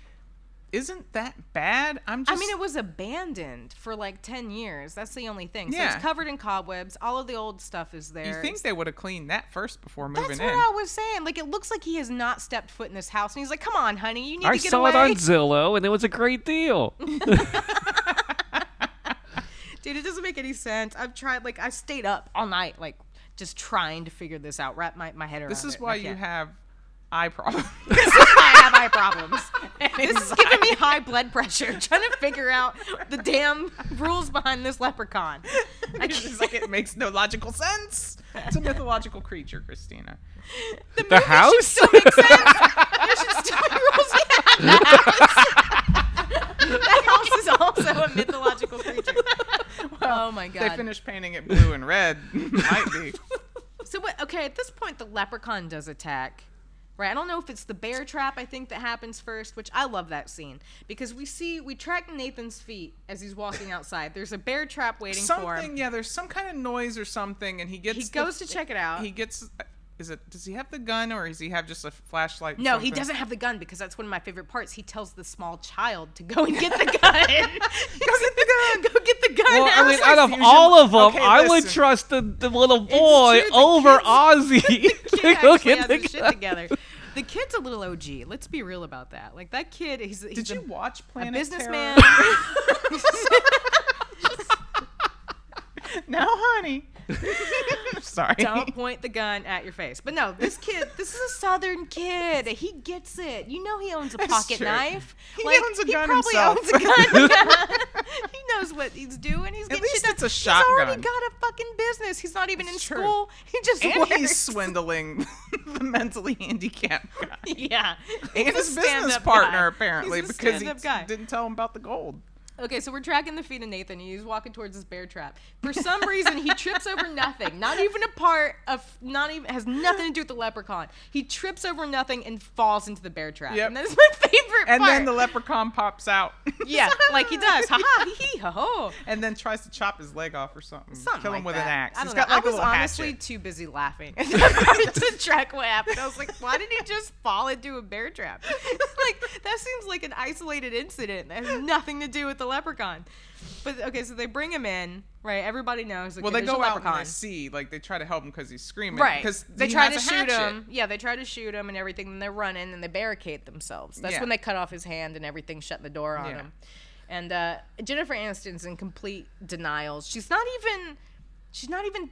isn't that bad. I mean, it was abandoned for 10 years. That's the only thing. So Yeah. it's covered in cobwebs. All of the old stuff is there. You think they would have cleaned that first before moving in? That's what I was saying. It looks like he has not stepped foot in this house. And he's like, come on, honey, you need to get away. I saw it on Zillow, and it was a great deal. Dude, it doesn't make any sense. I've tried, I stayed up all night, just trying to figure this out, wrap my head around it. This is why you have eye problems. This is why I have eye problems. This is giving me high blood pressure, trying to figure out the damn rules behind this leprechaun. It makes no logical sense. It's a mythological creature, Christina. The house? Should still make sense. There should still be rules. Yeah, the house is also a mythological creature. Well, oh my god. They finished painting it blue and red. Might be. So, at this point, the leprechaun does attack. Right, I don't know if it's the bear trap, I think, that happens first, which I love that scene. Because we track Nathan's feet as he's walking outside. There's a bear trap waiting for him. Yeah, there's some kind of noise or something, and he goes to check it out. He gets does he have the gun or does he have just a flashlight? No, he doesn't have the gun because that's one of my favorite parts. He tells the small child to go and get the gun. Go get the gun. Go get the gun. Well, I mean, out of all of them, I would trust the little boy over Ozzy to go get the gun. Shit together. The kid's a little OG. Let's be real about that. Like that kid, he's Did you watch Planet businessman. No, honey. Sorry. Don't point the gun at your face. But no, this is a Southern kid. He gets it. You know he owns a pocket knife. He owns a gun probably himself. owns a gun. Yeah. He knows what he's doing. He's At getting least shit done. it's a shotgun. He's already got a fucking business. He's not even in school. He just and works. he's swindling the mentally handicapped guy. Yeah. And He's his a business stand-up partner, guy. apparently, He's a because he stand-up guy. didn't tell him about the gold. Okay, so we're tracking the feet of Nathan. He's walking towards his bear trap. For some reason, he trips over nothing. Not even a part of, has nothing to do with the leprechaun. He trips over nothing and falls into the bear trap. Yep. And that's my favorite And part. then the leprechaun pops out. Yeah, like he does. Ha ha, hee hee, ho ho. And then tries to chop his leg off or something. Something Kill like him with that. an axe. I He's don't got know. like I was a little honestly hatchet. too busy laughing to track what happened. I was like, why did he just fall into a bear trap? Like, that seems like an isolated incident that has nothing to do with the leprechaun. But okay, so they bring him in, right? Everybody knows. Okay, Well, they there's go a out leprechaun. and they see, like, they try to help him because he's screaming. Right. Because they he try has to a shoot hatchet. him. Yeah, they try to shoot him and everything. And they run in and they barricade themselves. That's Yeah. when they cut off his hand and everything, shut the door on him. And Jennifer Aniston's in complete denial. She's not even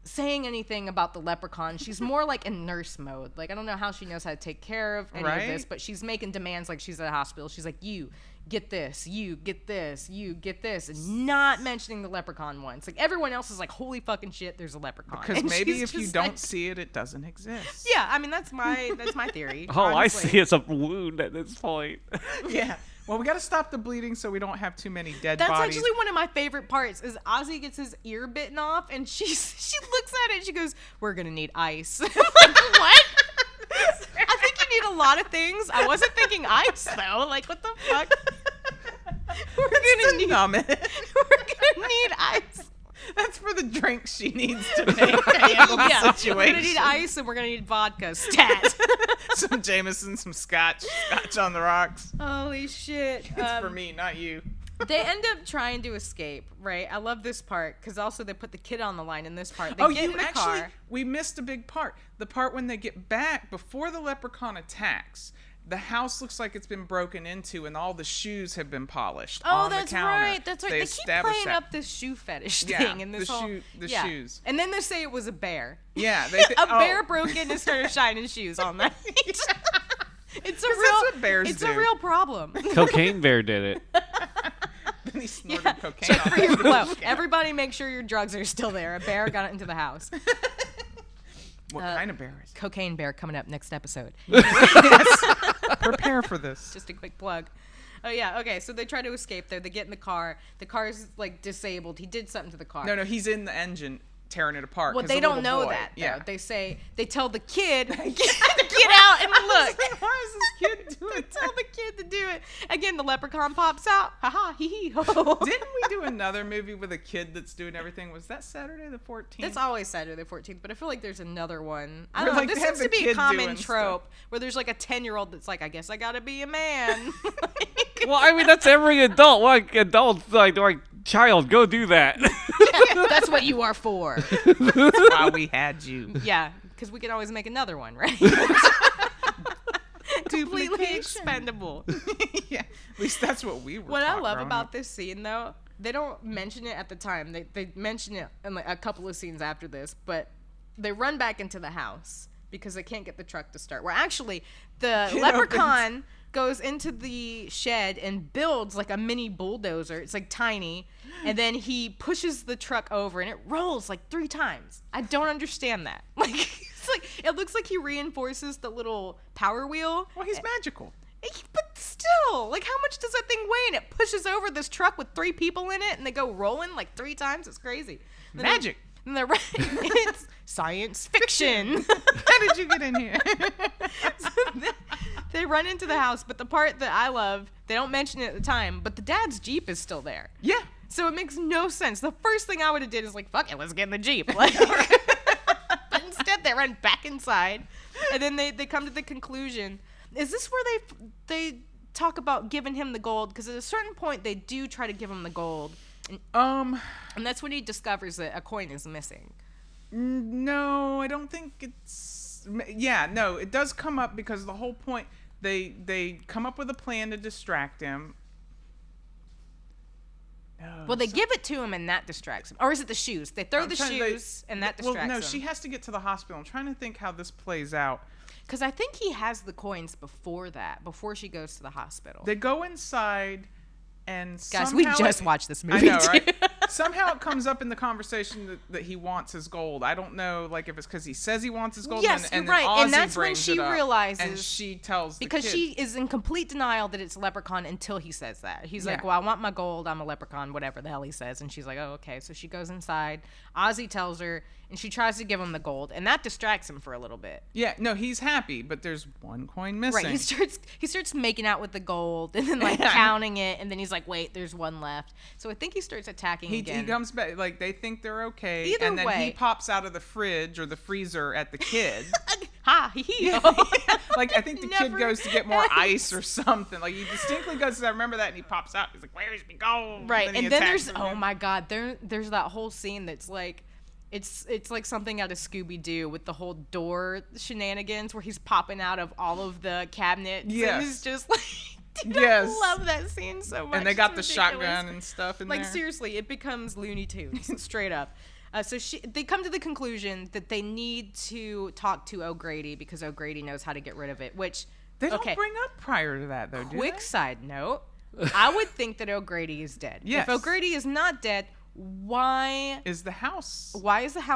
saying anything about the leprechaun. She's more like in nurse mode. Like, I don't know how she knows how to take care of any of this, but she's making demands like she's at a hospital. She's like, you get this, you get this, you get this, and not mentioning the leprechaun once. Like, everyone else is like, holy fucking shit, there's a leprechaun. Because And maybe she's if you just don't like, see it, it doesn't exist. yeah, I mean, that's my theory. All honestly. I see is a wound at this point. Yeah. Well, we got to stop the bleeding so we don't have too many dead That's bodies. actually one of my favorite parts is Ozzy gets his ear bitten off and she looks at it and she goes, we're going to need ice. I'm like, what? I think you need a lot of things. I wasn't thinking ice though. Like, what the fuck? We're going to numb it. We're going to need ice. That's for the drink she needs to make to handle the situation. We're going to need ice and we're going to need vodka. Stat. Some Jameson, some scotch on the rocks. Holy shit. It's for me, not you. They end up trying to escape, right? I love this part because also they put the kid on the line in this part. They get in the car. We missed a big part. The part when they get back before the leprechaun attacks. The house looks like it's been broken into and all the shoes have been polished on the counter. Right. That's right. They keep playing up this shoe fetish thing in this shoes. And then they say it was a bear. Yeah. A bear broke in and started shining shoes on that. It's a real. That's what bears it's do. a real problem. Cocaine Bear did it. Then he snorted cocaine Check on for your it. blow. Everybody make sure your drugs are still there. A bear got into the house. What kind of bear is it? Cocaine Bear coming up next episode. Prepare for this. Just a quick plug. Oh yeah, okay. So they try to escape there. They get in the car. The car's like disabled. He did something to the car. No, he's in the engine tearing it apart. Well, 'cause they the don't little know boy- that. Though. Yeah. They tell the kid get out and look. Why is this kid doing They tell the kid to do it. Again, the leprechaun pops out. Ha ha, hee hee, ho. Didn't we do another movie with a kid that's doing everything? Was that Saturday the 14th? That's always Saturday the 14th, but I feel like there's another one. I Where, don't know. like, This they have seems to the be a kid common doing trope where there's like a 10-year-old that's like, I guess I gotta be a man. Well, I mean, that's every adult. Like, adults, like child, go do that. That's what you are for. That's why we had you. Yeah, because we can always make another one, right? Completely expendable. Yeah, at least that's what we were. What I taught love growing about up. this scene, though, they don't mention it at the time. They mention it in like a couple of scenes after this, but they run back into the house because they can't get the truck to start. Where actually, the leprechaun goes into the shed and builds like a mini bulldozer. It's like tiny, and then he pushes the truck over and it rolls like 3 times. I don't understand that. Like, it's like it looks like he reinforces the little power wheel. Well, he's magical. But still, like, how much does that thing weigh? And it pushes over this truck with 3 people in it, and they go rolling like 3 times. It's crazy. Magic. And they're it's science fiction. How did you get in here? So they run into the house, but the part that I love, they don't mention it at the time, but the dad's Jeep is still there. Yeah. So it makes no sense. The first thing I would have did is like, fuck it, let's get in the Jeep. Like, but instead they run back inside, and then they come to the conclusion. Is this where they talk about giving him the gold? Because at a certain point, they do try to give him the gold. And that's when he discovers that a coin is missing. No, I don't think it's... Yeah, no, it does come up because the whole point... They come up with a plan to distract him. No, well, they give it to him and that distracts him. Or is it the shoes? They throw the shoes and that distracts him. Well, no, she has to get to the hospital. I'm trying to think how this plays out. Because I think he has the coins before she goes to the hospital. They go inside and guys, we just watched this movie. I know, right? Somehow it comes up in the conversation that he wants his gold. I don't know, like if it's because he says he wants his gold. Yes, and you're right. Ozzy And that's when she up, realizes. And she tells the because kid. she is in complete denial that it's a leprechaun until he says that. He's like, well, I want my gold. I'm a leprechaun, whatever the hell he says. And she's like, oh, okay. So she goes inside. Ozzy tells her, and she tries to give him the gold. And that distracts him for a little bit. Yeah, no, he's happy, but there's one coin missing. Right, he starts making out with the gold and then like counting it. And then he's like, wait, there's one left. So I think he starts attacking again. He comes back, like they think they're okay. Either and then way. he pops out of the fridge or the freezer at the kid. Ha, he. Like I think the kid goes to get more ice or something. Like he distinctly goes, I remember that, and he pops out. He's like, "Where's my gold?" Right, and then there's him. my god, there's that whole scene that's like, it's like something out of Scooby-Doo with the whole door shenanigans where he's popping out of all of the cabinets. Yes, and it's just like. Dude, yes. I love that scene so much. And they got the ridiculous. shotgun and stuff in like, there. Seriously, it becomes Looney Tunes, straight up. So they come to the conclusion that they need to talk to O'Grady because O'Grady knows how to get rid of it, which... They don't bring up prior to that, though, do they? Quick side note, I would think that O'Grady is dead. Yes. If O'Grady is not dead, why... is the house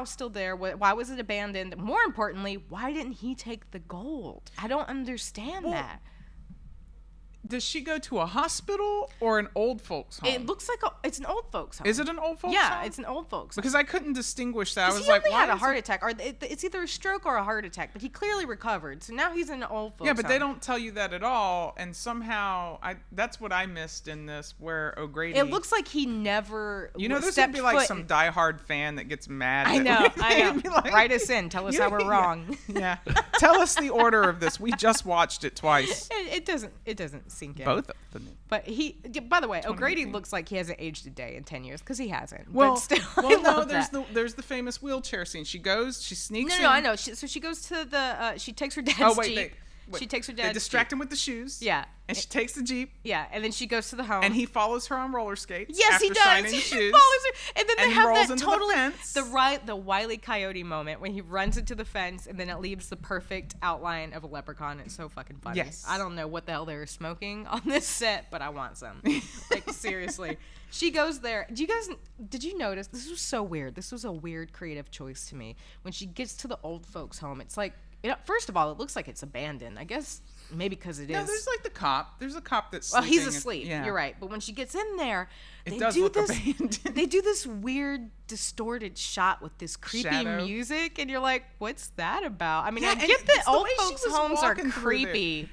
still there? Why was it abandoned? More importantly, why didn't he take the gold? I don't understand that. Does she go to a hospital or an old folks home? It looks like it's an old folks home. Is it an old folks home? Yeah, it's an old folks home. Because I couldn't distinguish that. I was he like, only why had a heart attack, or it's either a stroke or a heart attack, but he clearly recovered. So now he's in an old folks home. Yeah, but they don't tell you that at all, and somehow that's what I missed in this, where O'Grady... It looks like he never there's going to be like some diehard fan that gets mad. I know. Like, write us in. Tell us how we're wrong. Yeah. Tell us the order of this. We just watched it twice. It doesn't sink in. Both of them. But by the way, O'Grady looks like he hasn't aged a day in 10 years because he hasn't. Well, but still, there's the famous wheelchair scene. She sneaks in. No, I know. So she goes to the, she takes her dad's Jeep. She takes her dad's They distract Jeep. him with the shoes. Yeah. And she takes the Jeep. Yeah, and then she goes to the home. And he follows her on roller skates. Yes, after he does. Signing the He shoes, follows her. And then they have rolls that into totally the Wile E. Coyote moment when he runs into the fence and then it leaves the perfect outline of a leprechaun. It's so fucking funny. Yes. I don't know what the hell they were smoking on this set, but I want some. Like, seriously. She goes there. Did you notice? This was so weird. This was a weird creative choice to me. When she gets to the old folks' home, it's like, first of all, it looks like it's abandoned. I guess maybe because it is. No, there's like the cop. There's a cop that's Well, sleeping. he's asleep. Yeah. You're right. But when she gets in there, it does look abandoned. They do this weird, distorted shot with this creepy Shadow. music, and you're like, "What's that about?" I mean, Yeah, I and get that it's the old way she folks' was homes are walking through creepy.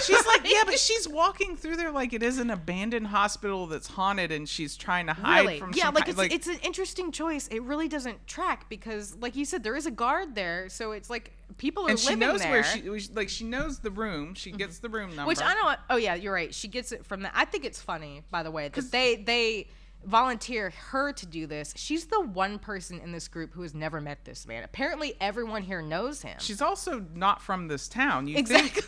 She's like, yeah, but she's walking through there like it is an abandoned hospital that's haunted, and she's trying to hide from. Yeah, some like kind, it's an interesting choice. It really doesn't track because, like you said, there is a guard there, so it's like people are and she living knows there. where she knows the room. She gets the room number. Which I know. Oh yeah, you're right. She gets it from that. I think it's funny, by the way, that they volunteer her to do this. She's the one person in this group who has never met this man. Apparently, everyone here knows him. She's also not from this town. Exactly.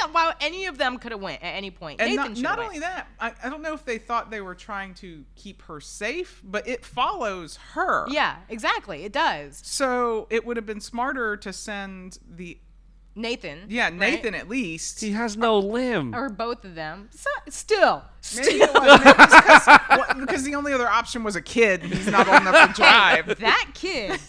Yeah, wow, any of them could have went at any point. And Nathan not only that, I don't know if they thought they were trying to keep her safe, but it follows her. Yeah, exactly. It does. So it would have been smarter to send Nathan. Yeah, Nathan right? at least. He has no limb. Or both of them. So, still. Maybe it was because the only other option was a kid, and he's not old enough to drive. Hey, that kid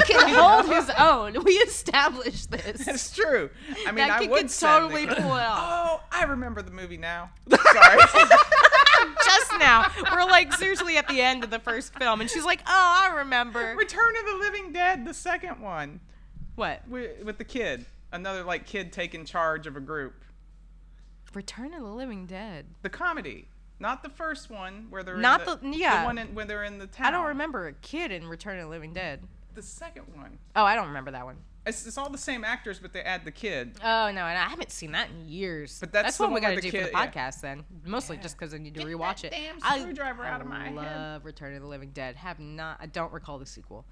can hold his own. We established this. That's true. I mean, that kid could totally pull it off. Oh, I remember the movie now. Sorry. Just now. We're like seriously at the end of the first film, and she's like, "Oh, I remember." Return of the Living Dead, the second one. What? With the kid. Another like kid taking charge of a group. Return of the Living Dead. The comedy, not the first one where they're not the one when they're in the town. I don't remember a kid in Return of the Living Dead. The second one. Oh, I don't remember that one. It's all the same actors, but they add the kid. Oh no, and I haven't seen that in years. But that's what the we one got to with do the for the kid, podcast then. Mostly just because I need to rewatch it. Damn I screwdriver out of my head. love Return of the Living Dead. I don't recall the sequel,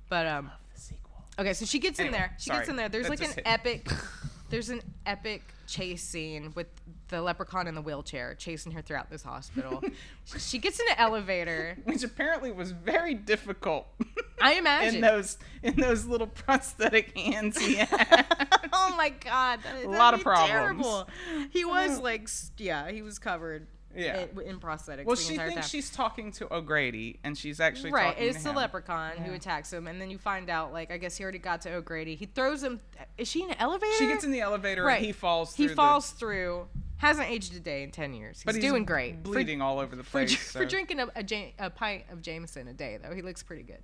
but I love the sequel. Okay, so she gets in Anyway, there. She gets sorry. in there. There's That like just an hit me. epic. There's an epic chase scene with the leprechaun in the wheelchair chasing her throughout this hospital. She gets in an elevator, Which apparently was very difficult. I imagine. in those little prosthetic hands he had. Oh my god, A lot of problems. Terrible. He was like, he was covered. Yeah. In prosthetics. Well, the she entire thinks time. she's talking to O'Grady, and she's actually Right, talking it's to the him. leprechaun who attacks him, and then you find out, like, I guess he already got to O'Grady. He throws him. Is she in an elevator? She gets in the elevator, Right. and he falls through. He falls through. Hasn't aged a day in 10 years. But He's he's doing great. bleeding all over the place. For drinking a pint of Jameson a day, though, he looks pretty good.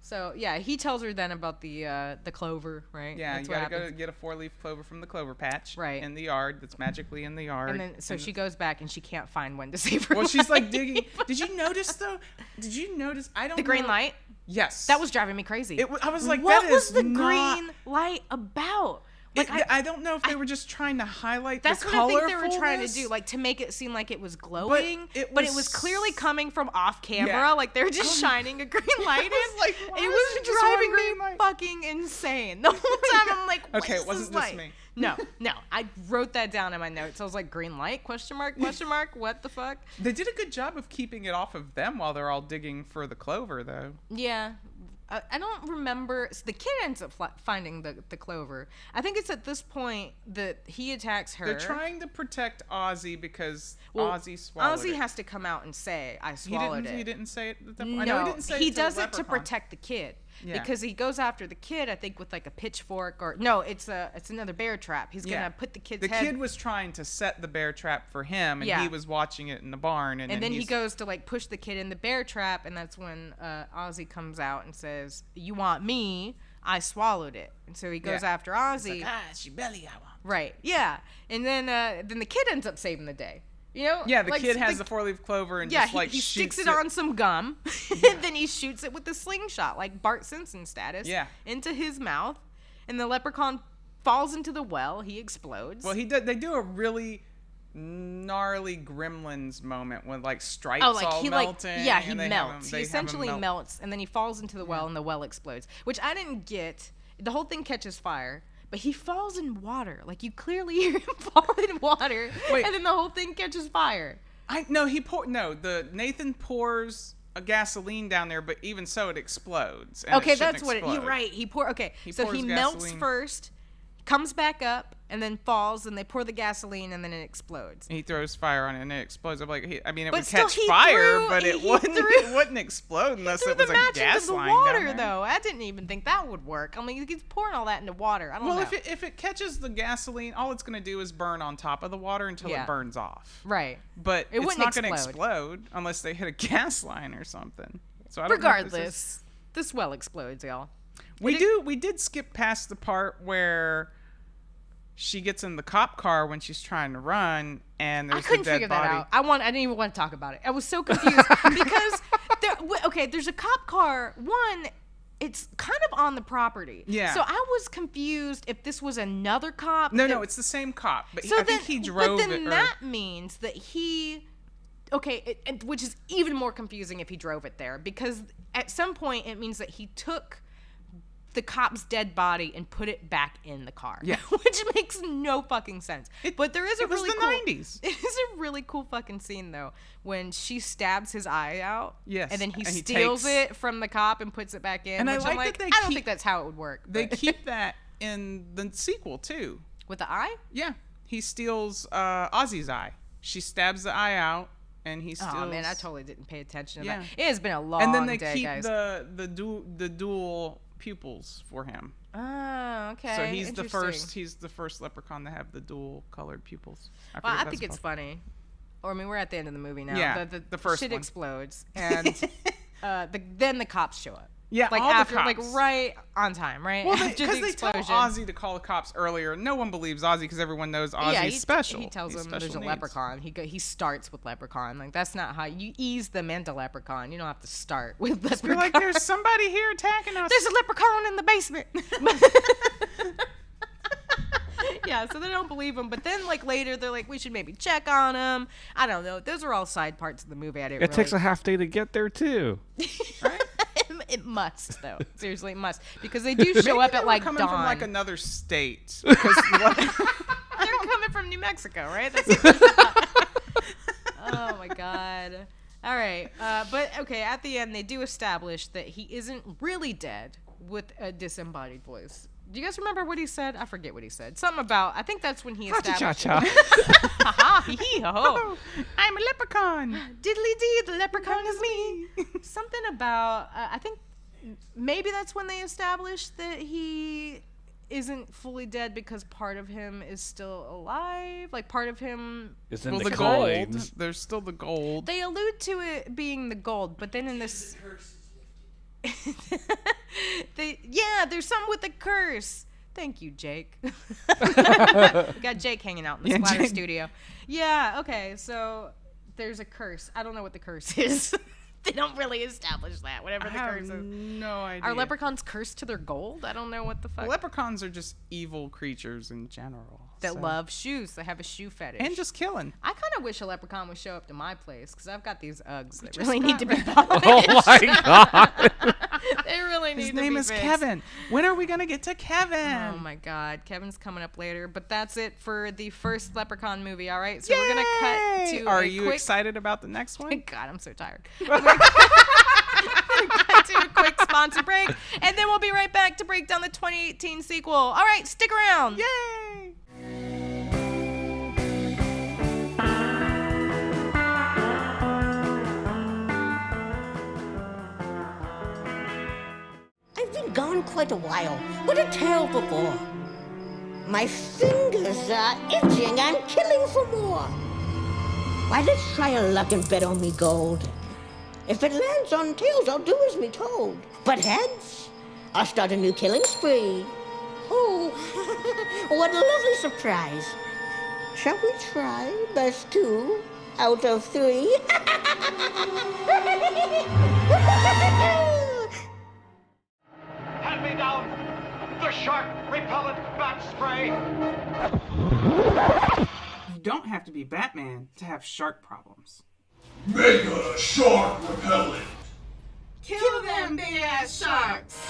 So yeah, he tells her then about the clover, right? Yeah, That's you what gotta go happens. get a 4-leaf clover from the clover patch, Right. in the yard. That's magically in the yard. And then so she goes back and she can't find when to save her. Well, she's like life. digging. Did you notice though? Did you notice? I don't. The green know- light. Yes. That was driving me crazy. I was like, what that was is the not- green light about? Like I don't know if they were just trying to highlight That's the what I think they were trying to colorfulness. do, like to make it seem like it was glowing, it but it was- was clearly coming from off camera. Yeah. Like they were just shining a green light in. like, why it is was it just one driving green me light? fucking insane. The whole time I'm like, what Okay, is it wasn't this just light? me. No. I wrote that down in my notes. I was like, green light? Question mark? Question mark? What the fuck? They did a good job of keeping it off of them while they're all digging for the clover, though. Yeah. I don't remember. So the kid ends up finding the clover. I think it's at this point that he attacks her. They're trying to protect Ozzy because Ozzy swallowed Ozzy it. has to come out and say, I swallowed it. He didn't say it at that No, point. I know he didn't say it to the does it to leprechaun. protect the kid. Yeah. Because he goes after the kid, I think, with like a pitchfork or no, it's another bear trap. He's gonna put the kid's The head. kid was trying to set the bear trap for him, and Yeah. he was watching it in the barn. And then he he's- goes to like push the kid in the bear trap, and that's when Ozzy comes out and says, "You want me? I swallowed it." And so he goes after Ozzy. It's like, she belly, I want. Right. Yeah. And then the kid ends up saving the day. You know? Yeah, the Like, kid has the 4-leaf clover and just like he sticks shoots it on some gum, and then he shoots it with the slingshot, like Bart Simpson status, into his mouth, and the leprechaun falls into the well. He explodes. Well, they do a really gnarly Gremlins moment when like stripes Oh, like all he melting. he and they have melts. him- He they have him essentially melt. melts, and then he falls into the well, and the well explodes. Which I didn't get. The whole thing catches fire, but he falls in water. Like you clearly hear him fall in water, and then the whole thing catches fire. Nathan pours a gasoline down there, but even so, it explodes. And Okay, it shouldn't that's what explode. you're right. He pours pours melts gasoline. first, comes back up, and then falls, and they pour the gasoline, and then it explodes. He throws fire on it and it explodes. I'm like, it But would still, catch he fire, threw- but it he wouldn't. threw- It wouldn't explode unless Threw it was the a match gas into the line water, down there. though. I didn't even think that would work. I mean, he's pouring all that into water. I don't know. If it catches the gasoline, all it's going to do is burn on top of the water until Yeah. it burns off. Right. But It it's wouldn't not going to explode. explode unless they hit a gas line or something. So I don't know if Regardless, this well explodes, y'all. We did skip past the part where she gets in the cop car when she's trying to run, and there's I couldn't the dead figure body. that out. I didn't even want to talk about it. I was so confused because there's a cop car. One, it's kind of on the property. Yeah. So I was confused if this was another cop. No, it's the same cop, but I think he drove But then it. Or, that means that he. Okay, which is even more confusing if he drove it there, because at some point it means that he took the cop's dead body and put it back in the car. Yeah. Which makes no fucking sense. But there is a it was really the cool 90s. It is a really cool fucking scene though, when she stabs his eye out. Yes, And then he and he steals takes- it from the cop and puts it back in. And I which like I'm that like, they I don't keep- think that's how it would work. They but- keep that in the sequel too. with the eye? Yeah, he steals Ozzy's eye. She stabs the eye out, and he steals. Oh man, I totally didn't pay attention to Yeah. that. It has been a long And then they day, keep guys. the dual pupils for him. Oh, okay. So he's Interesting. the first leprechaun to have the dual colored pupils. Well, I forget think what it's that's called. funny. Or I mean, we're at the end of the movie now. Yeah, the first shit one. explodes, and then the cops show up. Yeah, like all the after, like cops. right on time, right? Well, after because the they tell explosion. Ozzy to call the cops earlier. No one believes Ozzy because everyone knows Ozzy's yeah, special. He tells He's them there's special a needs. leprechaun. He starts with leprechaun. Like that's not how you ease them into leprechaun. You don't have to start with leprechaun. You're like, there's somebody here attacking us. There's a leprechaun in the basement. Yeah, so they don't believe him. But then, like, later, they're like, we should maybe check on him. I don't know. Those are all side parts of the movie. It takes a half day to get there, too. Right? It must, though. Seriously, it must. Because they do show up at, like, dawn. Coming from, like, another state. Because they're coming from New Mexico, right? Oh, my God. All right. But, okay, at the end, they do establish that he isn't really dead with a disembodied voice. Do you guys remember what he said? I forget what he said. Something about, I think that's when he established. Ha-ha, hee-hee, ho-ho. I'm a leprechaun. Diddly-dee, the leprechaun is me. Something about, I think maybe that's when they established that he isn't fully dead because part of him is still alive. Like, part of him is in the gold. There's still the gold. They allude to it being the gold, but then in this... there's something with the curse. Thank you, Jake. We got Jake hanging out in the splatter studio. Yeah, okay, so there's a curse. I don't know what the curse is. They don't really establish that, whatever the curse is. No idea. Are leprechauns cursed to their gold? I don't know what the fuck. Leprechauns are just evil creatures in general. That love shoes. They have a shoe fetish. And just killing. I kind of wish a leprechaun would show up to my place because I've got these Uggs that really need to be polished. Oh my God. They really need to be His name is fixed. Kevin. When are we going to get to Kevin? Oh my God. Kevin's coming up later. But that's it for the first Leprechaun movie, all right? So we're going to cut to Are you excited about the next one? God, I'm so tired. We're going to cut to a quick sponsor break, and then we'll be right back to break down the 2018 sequel. All right, stick around. Yay! I've been gone quite a while. What a tale before. My fingers are itching. I'm killing for more. Why, let's try a luck and bet on me gold. If it lands on tails, I'll do as me told. But heads, I'll start a new killing spree. Oh, what a lovely surprise. Shall we try best 2 out of 3? Hand me down the shark repellent bat spray. You don't have to be Batman to have shark problems. Mega Shark Repellent. Kill them big ass sharks.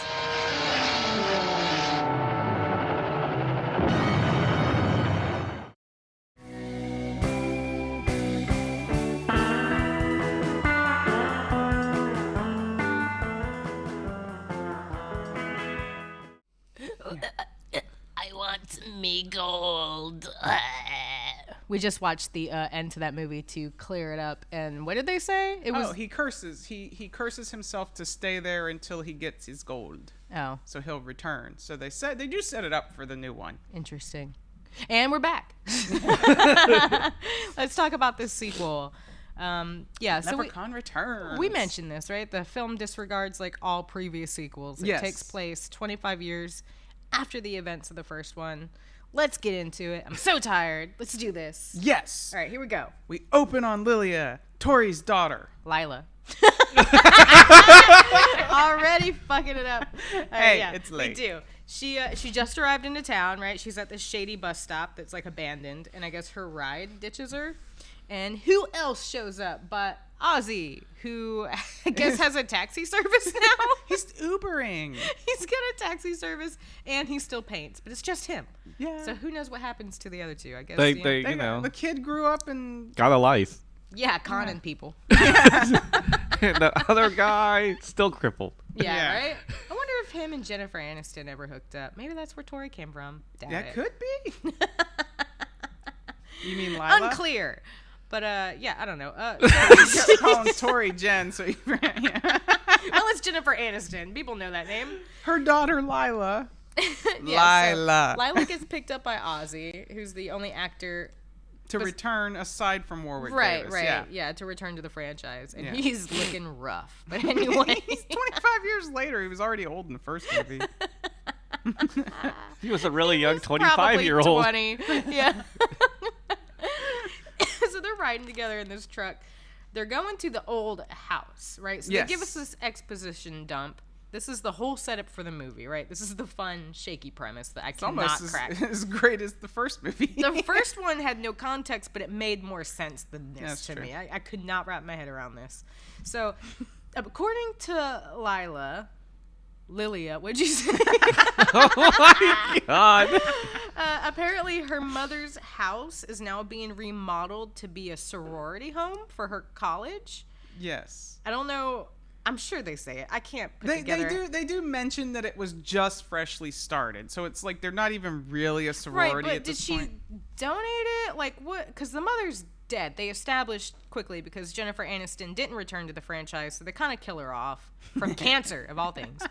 I want me gold. We just watched the end to that movie to clear it up, and what did they say? It was he curses. He curses himself to stay there until he gets his gold. Oh, so he'll return. So they do set it up for the new one. Interesting. And we're back. Let's talk about this sequel. Leprechaun Returns. We mentioned this, right? The film disregards like all previous sequels. It takes place 25 years after the events of the first one. Let's get into it. I'm so tired. Let's do this. Yes. All right, here we go. We open on Lilia, Tori's daughter. Lila. Already fucking it up. Hey, it's late. We do. She just arrived into town, right? She's at this shady bus stop that's like abandoned, and I guess her ride ditches her. And who else shows up but Ozzy, who I guess has a taxi service now? He's Ubering. He's got a taxi service, and he still paints, but it's just him. Yeah. So who knows what happens to the other two? I guess they you know, the kid grew up and got a life. Yeah, conning people. And the other guy still crippled. Yeah, right? I wonder if him and Jennifer Aniston ever hooked up. Maybe that's where Tori came from. That could be. You mean Lila? Unclear. But, yeah, I don't know. You're calling Tori Jen, so well, it's Jennifer Aniston. People know that name. Her daughter, Lila. Lila. So Lila gets picked up by Ozzy, who's the only actor to return aside from Warwick Davis. Right, yeah, to return to the franchise. And he's looking rough. But anyway. He's 25 years later. He was already old in the first movie. He was a really young 25-year-old. 20. Yeah. So they're riding together in this truck. They're going to the old house, right? So they give us this exposition dump This is the whole setup for the movie, right? This is the fun, shaky premise that I It's cannot almost crack. as great as the first movie. The first one had no context, but it made more sense than this That's to true. me. I could not wrap my head around this. So, according to Lilia, what'd you say? Oh my god. Apparently, her mother's house is now being remodeled to be a sorority home for her college. Yes. I don't know. I'm sure they say it. I can't put together. They do mention that it was just freshly started, so it's like they're not even really a sorority right, but at this did point. she donate it? Like what? Because the mother's dead. They established quickly because Jennifer Aniston didn't return to the franchise, so they kind of kill her off from cancer of all things.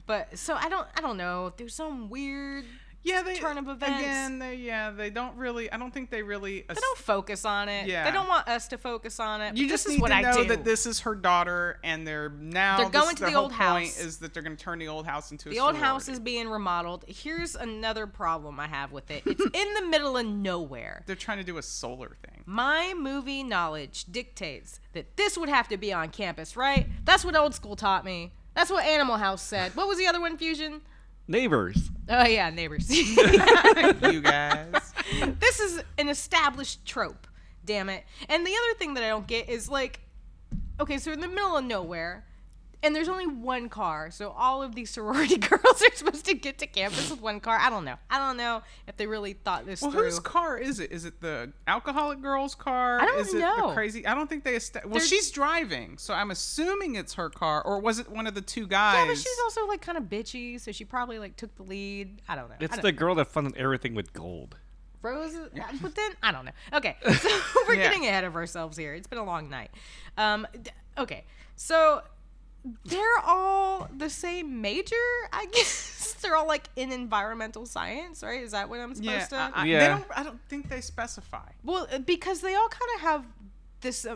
But so I don't know. There's some weird turn of events. Again, they don't really. I don't think they really. They don't focus on it. Yeah. They don't want us to focus on it. You but just this need is what to I know do. that this is her daughter, and they're going to their the whole old point house. is that they're going to turn the old house into The a old sorority. house is being remodeled. Here's another problem I have with it. It's in the middle of nowhere. They're trying to do a solar thing. My movie knowledge dictates that this would have to be on campus, right? That's what old school taught me. That's what Animal House said. What was the other one, Fusion? Neighbors. Oh, yeah, Neighbors. You guys. This is an established trope, damn it. And the other thing that I don't get is like, okay, so in the middle of nowhere, and there's only one car, so all of these sorority girls are supposed to get to campus with one car. I don't know if they really thought this through. Whose car is it? Is it the alcoholic girl's car? I don't is it know. The crazy? I don't think they. Well, she's driving, so I'm assuming it's her car, or was it one of the two guys? Yeah, but she's also like kind of bitchy, so she probably like took the lead. I don't know. It's the girl that funded everything with gold. Rose, but then I don't know. Okay, so we're getting ahead of ourselves here. It's been a long night. Okay, so they're all the same major, I guess. They're all like in environmental science, right? Is that what I'm supposed to? I don't think they specify. Well, because they all kind of have this.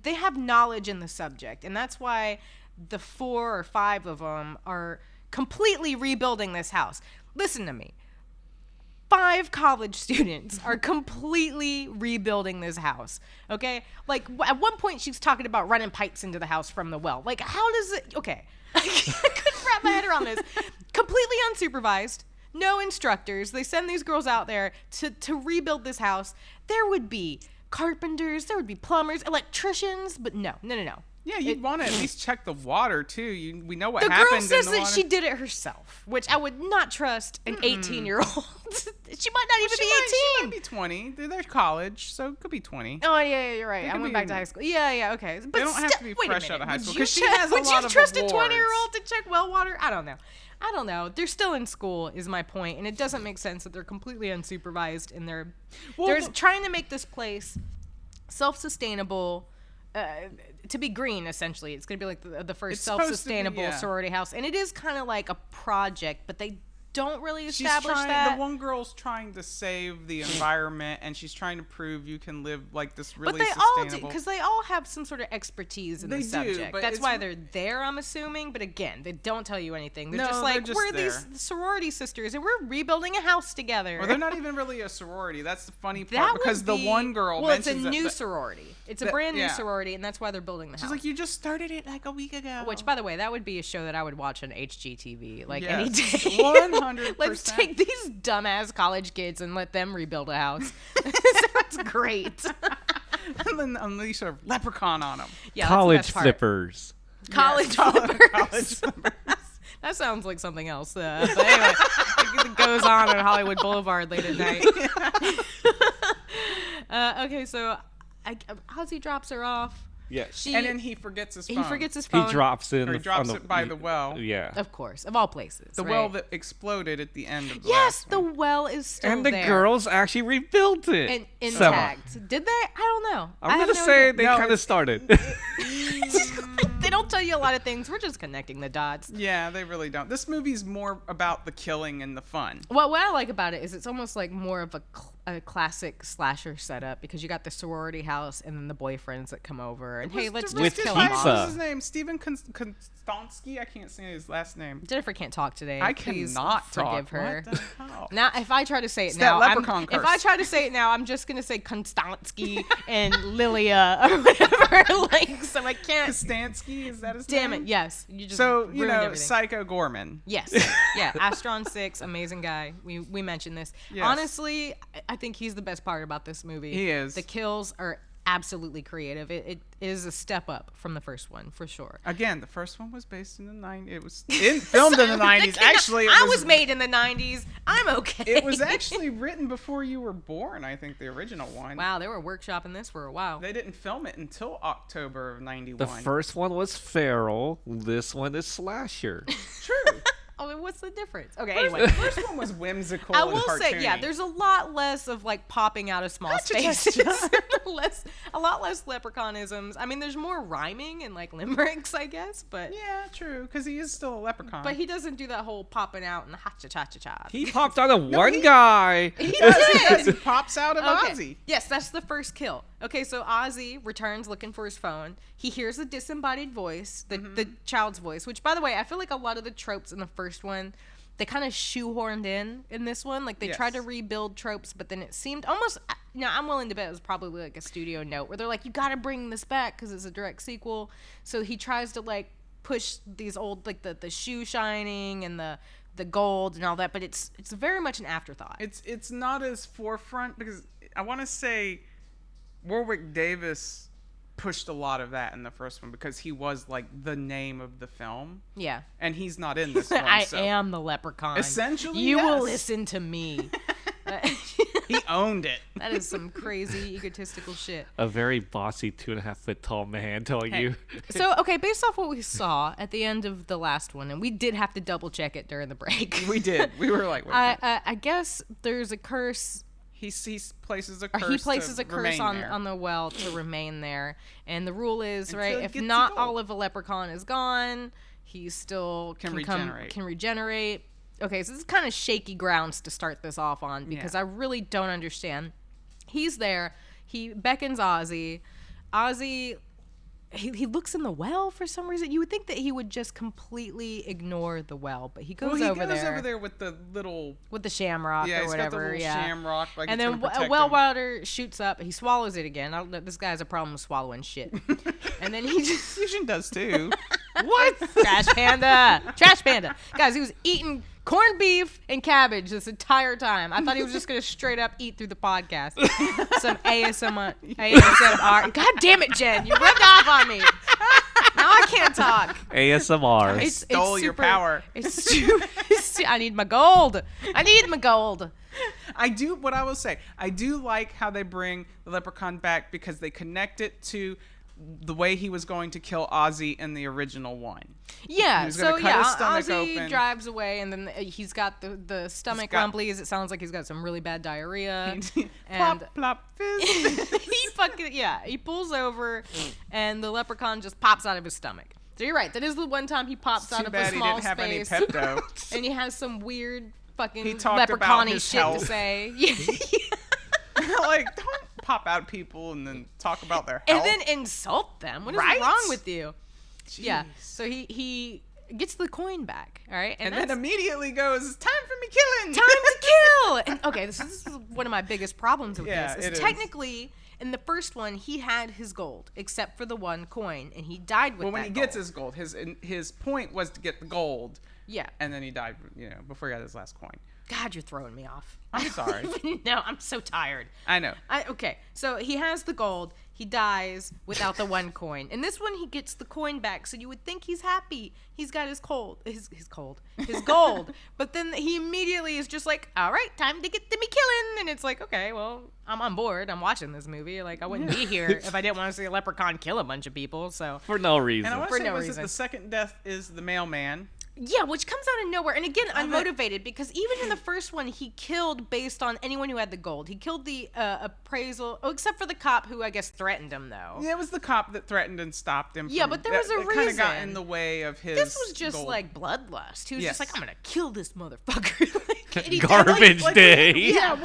They have knowledge in the subject, and that's why the 4 or 5 of them are completely rebuilding this house. Listen to me. 5 college students are completely rebuilding this house. Okay? Like, at one point, she's talking about running pipes into the house from the well. Like, how does it... Okay. I couldn't wrap my head around this. Completely unsupervised. No instructors. They send these girls out there to rebuild this house. There would be carpenters. There would be plumbers, electricians. But no. Yeah, you'd want to at least check the water, too. We know what the happened girl in says the that water. she did it herself, which I would not trust an 18-year-old. She might not even be 18. She might be 20. They're college, so it could be 20. Oh, yeah, you're right. They I could went be back to high school. Yeah, okay. But They don't have to be wait a fresh minute. out of high Would school, you 'cause she check- has a would lot you of trust awards. a 20-year-old to check well water? I don't know. They're still in school, is my point, and it doesn't make sense that they're completely unsupervised and they're trying to make this place self-sustainable. To be green, essentially. It's going to be like the first self-sustainable sorority house. And it is kind of like a project, but they don't really establish that. The one girl's trying to save the environment, and she's trying to prove you can live like this really sustainable. But they all do, because they all have some sort of expertise in the subject. but That's it's why they're there, I'm assuming. But again, they don't tell you anything. They're No, just like, they're just we're there. these sorority sisters, and we're rebuilding a house together. Well, they're not even really a sorority. That's the funny part, That because would the be- one girl Well, it's a mentions new that, sorority. It's a that- brand new yeah. sorority, and that's why they're building the house. She's like, you just started it like a week ago. Which, by the way, that would be a show that I would watch on HGTV like any Yes, day. 100%. Let's take these dumbass college kids and let them rebuild a house. Sounds great. And then unleash a leprechaun on them. Yeah, college that's the best part. flippers. College flippers. That sounds like something else. But anyway, it goes on Hollywood Boulevard late at night. Okay, so Ozzy drops her off. Yes. And then he forgets his phone. He forgets his phone. He drops it. Or he drops it by the well. Yeah. Of course, of all places. The right? well that exploded at the end of the Yes, last the one. well is still And the there. girls actually rebuilt it. And Somehow. intact. Did they? I don't know. I'm I have gonna no say idea. they kind of started. They don't tell you a lot of things. We're just connecting the dots. Yeah, they really don't. This movie's more about the killing and the fun. Well, what I like about it is it's almost like more of a a classic slasher setup because you got the sorority house and then the boyfriends that come over and hey, let's just kill him off. What's his name? Stephen Konstanski? I can't say his last name. Jennifer can't talk today. I Please cannot forgive talk. her. What the hell? Now, if I try to say it It's now, that leprechaun curse. if I try to say it now, I'm just gonna say Konstanski and Lilia or whatever. Like, so I can't. Konstanski, is that his Damn name? it! Yes, you just So you ruined know, everything. Psycho Gorman. Yes, yeah, Astron 6, amazing guy. We mentioned this. Yes. Honestly, I think he's the best part about this movie. He is. The kills are absolutely creative. It is a step up from the first one for sure. Again, the first one was based in the 90s. It was filmed in the 90s. Actually, I was made in the 90s. I'm okay. It was actually written before you were born, I think, the original one. Wow, they were workshopping this for a while. They didn't film it until October of 91. The first one was feral. This one is slasher. True. Oh, what's the difference? Okay, First- anyway. The first one was whimsical I and will say, yeah, cartoony. there's a lot less of like popping out of small spaces. A lot less leprechaunisms. I mean, there's more rhyming and like limericks, I guess, but Yeah, true, because he is still a leprechaun. but he doesn't do that whole popping out and ha cha cha cha cha. He popped out of one guy. He does. did. He pops out of Okay. Ozzy. Yes, that's the first kill. Okay, so Ozzy returns looking for his phone. He hears a disembodied voice, the child's voice, which, by the way, I feel like a lot of the tropes in the first one, they kind of shoehorned in this one. Like, they tried to rebuild tropes, but then it seemed almost, I'm willing to bet it was probably like a studio note where they're like, you got to bring this back because it's a direct sequel. So he tries to, like, push these old, like, the shoe shining and the gold and all that, but it's very much an afterthought. It's not as forefront because I want to say Warwick Davis pushed a lot of that in the first one because he was like the name of the film. Yeah. And he's not in this one. I so. am the leprechaun. Essentially, you yes. will listen to me. He owned it. That is some crazy egotistical shit. A very bossy 2.5 foot tall man telling you. So, okay, based off what we saw at the end of the last one, and we did have to double check it during the break. We did. We were like, wait, I guess there's a curse. He places a curse. He places to a curse remain on, there. on the well to remain there. And the rule is, Until right, it if gets not gold. all of a leprechaun is gone, he still Can can regenerate. regenerate. Okay, so this is kind of shaky grounds to start this off on because Yeah. I really don't understand. He's there. He beckons Ozzy. Ozzy, he looks in the well for some reason. You would think that he would just completely ignore the well, but he goes he over goes there. over there with the little With the shamrock Yeah, or he's got the whatever. little Yeah. shamrock, like and it's then gonna protect well him. water shoots up. He swallows it again. I don't know, this guy has a problem with swallowing shit. And then he just Fusion does too. what? Trash panda. Trash panda. Guys, he was eating corned beef and cabbage this entire time. I thought he was just gonna straight up eat through the podcast. Some ASMR. God damn it, Jen! You rubbed off on me. Now I can't talk. ASMR. It's Stole your super- power. I need my gold. I need my gold. What I will say, I do like how they bring the leprechaun back because they connect it to the way he was going to kill Ozzy in the original one. Yeah, He was gonna so cut yeah, his stomach Ozzy open. drives away, and then he's got the stomach rumblies. It sounds like he's got some really bad diarrhea. And Plop, plop, fizz. he pulls over, and the leprechaun just pops out of his stomach. So you're right. That is the one time he pops It's out too of bad a he small didn't have any space, Pepto. and he has some weird fucking He talked about leprechaun-y his shit health. to say. Like, don't pop out people and then talk about their And health. then insult them. What is Right? wrong with you? Yeah. So he gets the coin back. All right. And then immediately goes, "It's time for me killing. Time to kill. And okay, this is one of my biggest problems with Yeah, this. it is. Technically, in the first one, he had his gold except for the one coin, and he died with Well, when that he gets gold. his gold, his point was to get the gold. Yeah. And then he died, before he got his last coin. God, you're throwing me off. I'm sorry. No, I'm so tired. I know. Okay, so he has the gold. He dies without the one coin. And this one, he gets the coin back. So you would think he's happy. He's got his gold. But then he immediately is just like, all right, time to get to me killing. And it's like, okay, well, I'm on board. I'm watching this movie. Like, I wouldn't be here if I didn't want to see a leprechaun kill a bunch of people. So For no reason. And I want For to say, no was it reason. the second death is the mailman? Yeah, which comes out of nowhere. And again, unmotivated, because even in the first one, he killed based on anyone who had the gold. He killed the appraisal, except for the cop who I guess threatened him, though. Yeah, it was the cop that threatened and stopped him. Yeah, but there was a It kind of got reason. in the way of his This was just gold. like bloodlust. He was Yes. just like, I'm gonna kill this motherfucker. Like, Garbage day. Yeah,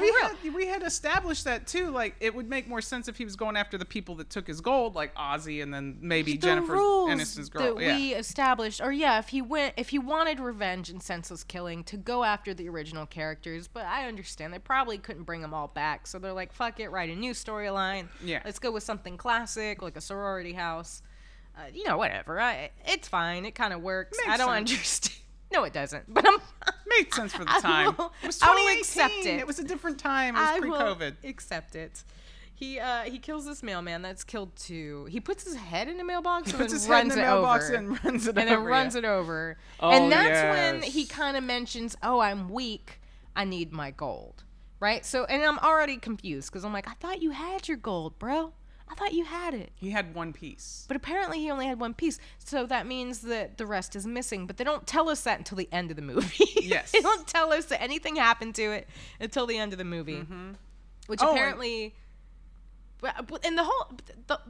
we had established that too. Like, it would make more sense if he was going after the people that took his gold, like Ozzy, and then maybe Jennifer Aniston's girl. That we established, or if he wanted revenge and senseless killing, to go after the original characters. But I understand they probably couldn't bring them all back, so they're like, fuck it, write a new storyline. Yeah, let's go with something classic, like a sorority house. Whatever. It's fine. It kind of works. I don't understand. No, it doesn't. But made sense for the time. It was 2018. I will accept it. It was a different time. It was pre-COVID. Accept it. He kills this mailman that's killed too. He puts his head in a mailbox and runs it over. Oh, and that's when he kind of mentions, "Oh, I'm weak. I need my gold." Right? So, and I'm already confused because I'm like, I thought you had your gold, bro. I thought you had it. He had one piece. But apparently he only had one piece. So that means that the rest is missing. But they don't tell us that until the end of the movie. Yes. They don't tell us that anything happened to it until the end of the movie. Mm-hmm. Which apparently... And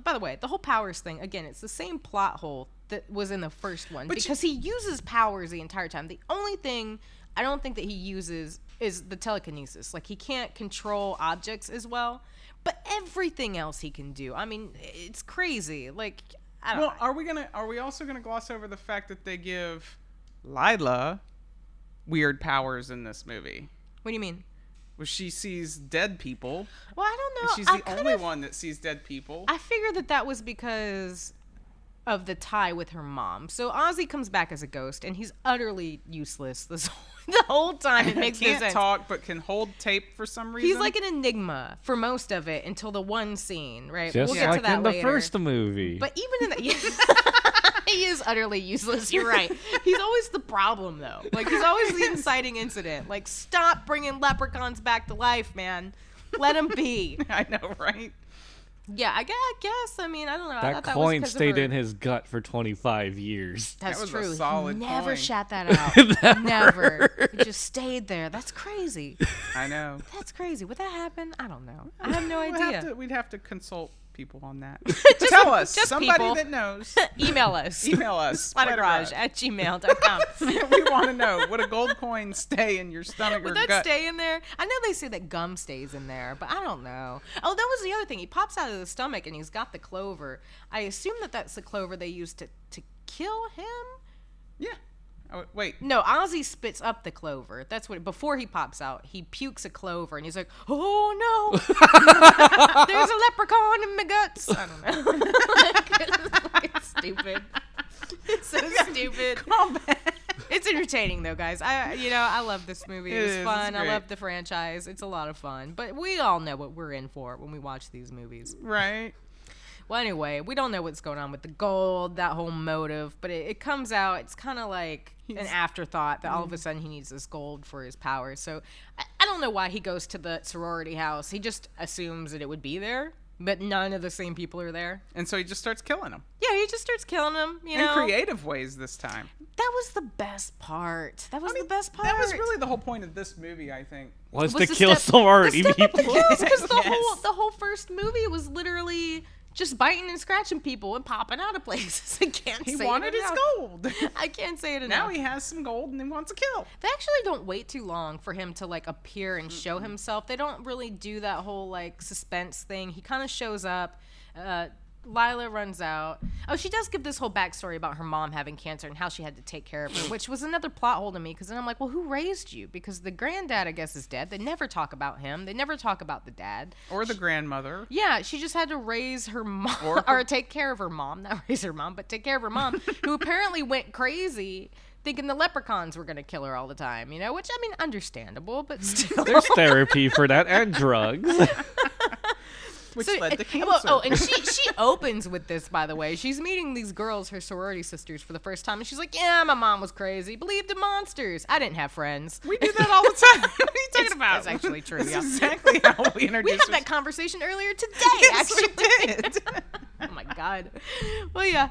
by the way, the whole powers thing, again, it's the same plot hole that was in the first one. Because he uses powers the entire time. The only thing I don't think that he uses is the telekinesis. Like, he can't control objects as well. But everything else he can do. I mean, it's crazy. Like, I don't know. Are we also gonna gloss over the fact that they give Lila weird powers in this movie? What do you mean? Well, she sees dead people. Well, I don't know. And she's the only one that sees dead people. I figured that was because of the tie with her mom. So Ozzy comes back as a ghost, and he's utterly useless the whole time. It makes no sense. Can't talk, but can hold tape for some reason. He's like an enigma for most of it until the one scene, right? Just we'll get like to that in the later. first movie. But even in the... He is utterly useless. You're right. He's always the problem, though. Like, he's always the inciting incident. Like, stop bringing leprechauns back to life, man. Let them be. I know, right? Yeah, I guess. I mean, I don't know. That coin stayed in his gut for 25 years. That's that was true. A solid he never coin. shat that out. Never. It just stayed there. That's crazy. I know. That's crazy. Would that happen? I don't know. I have no idea. We'd have to consult people on that. Tell us. Somebody people. that knows. Email us. Email us. splattergarage@gmail.com. We want to know, would a gold coin stay in your stomach or gut? Would that stay in there? I know they say that gum stays in there, but I don't know. Oh, that was the other thing. He pops out of the stomach and he's got the clover. I assume that that's the clover they used to kill him? Yeah. Oh, wait. No, Ozzy spits up the clover. That's what. Before he pops out, he pukes a clover, and he's like, "Oh no, there's a leprechaun in my guts." I don't know. It's stupid. It's so stupid. It's entertaining though, guys. I love this movie. It was fun. I love the franchise. It's a lot of fun. But we all know what we're in for when we watch these movies, right? Well, anyway, we don't know what's going on with the gold, that whole motive, but it comes out, it's kind of like an afterthought that all of a sudden he needs this gold for his powers. So I don't know why he goes to the sorority house. He just assumes that it would be there, but none of the same people are there. And so he just starts killing them. Yeah, he just starts killing them, in creative ways this time. That was the best part. That was the best part. That was really the whole point of this movie, I think. Was to kill sorority people. Because the whole first movie was literally... just biting and scratching people and popping out of places. I can't say it enough. He wanted his gold. I can't say it enough. Now he has some gold and he wants to kill. They actually don't wait too long for him to, like, appear and show himself. They don't really do that whole, like, suspense thing. He kind of shows up. Lila runs out. Oh, she does give this whole backstory about her mom having cancer and how she had to take care of her, which was another plot hole to me, because then I'm like, well, who raised you? Because the granddad, I guess, is dead. They never talk about him. They never talk about the dad. Or the grandmother. Yeah, she just had to raise her mom, or take care of her mom. Not raise her mom, but take care of her mom, who apparently went crazy thinking the leprechauns were going to kill her all the time, which, I mean, understandable, but still. There's therapy for that and drugs. Which led to cancer. And she opens with this, by the way. She's meeting these girls, her sorority sisters, for the first time, and she's like, yeah, my mom was crazy. Believed in monsters. I didn't have friends. We do that all the time. What are you talking about? That's actually true. That's exactly how we introduce We had that conversation earlier today, actually. We did. Oh, my God. Well, yeah.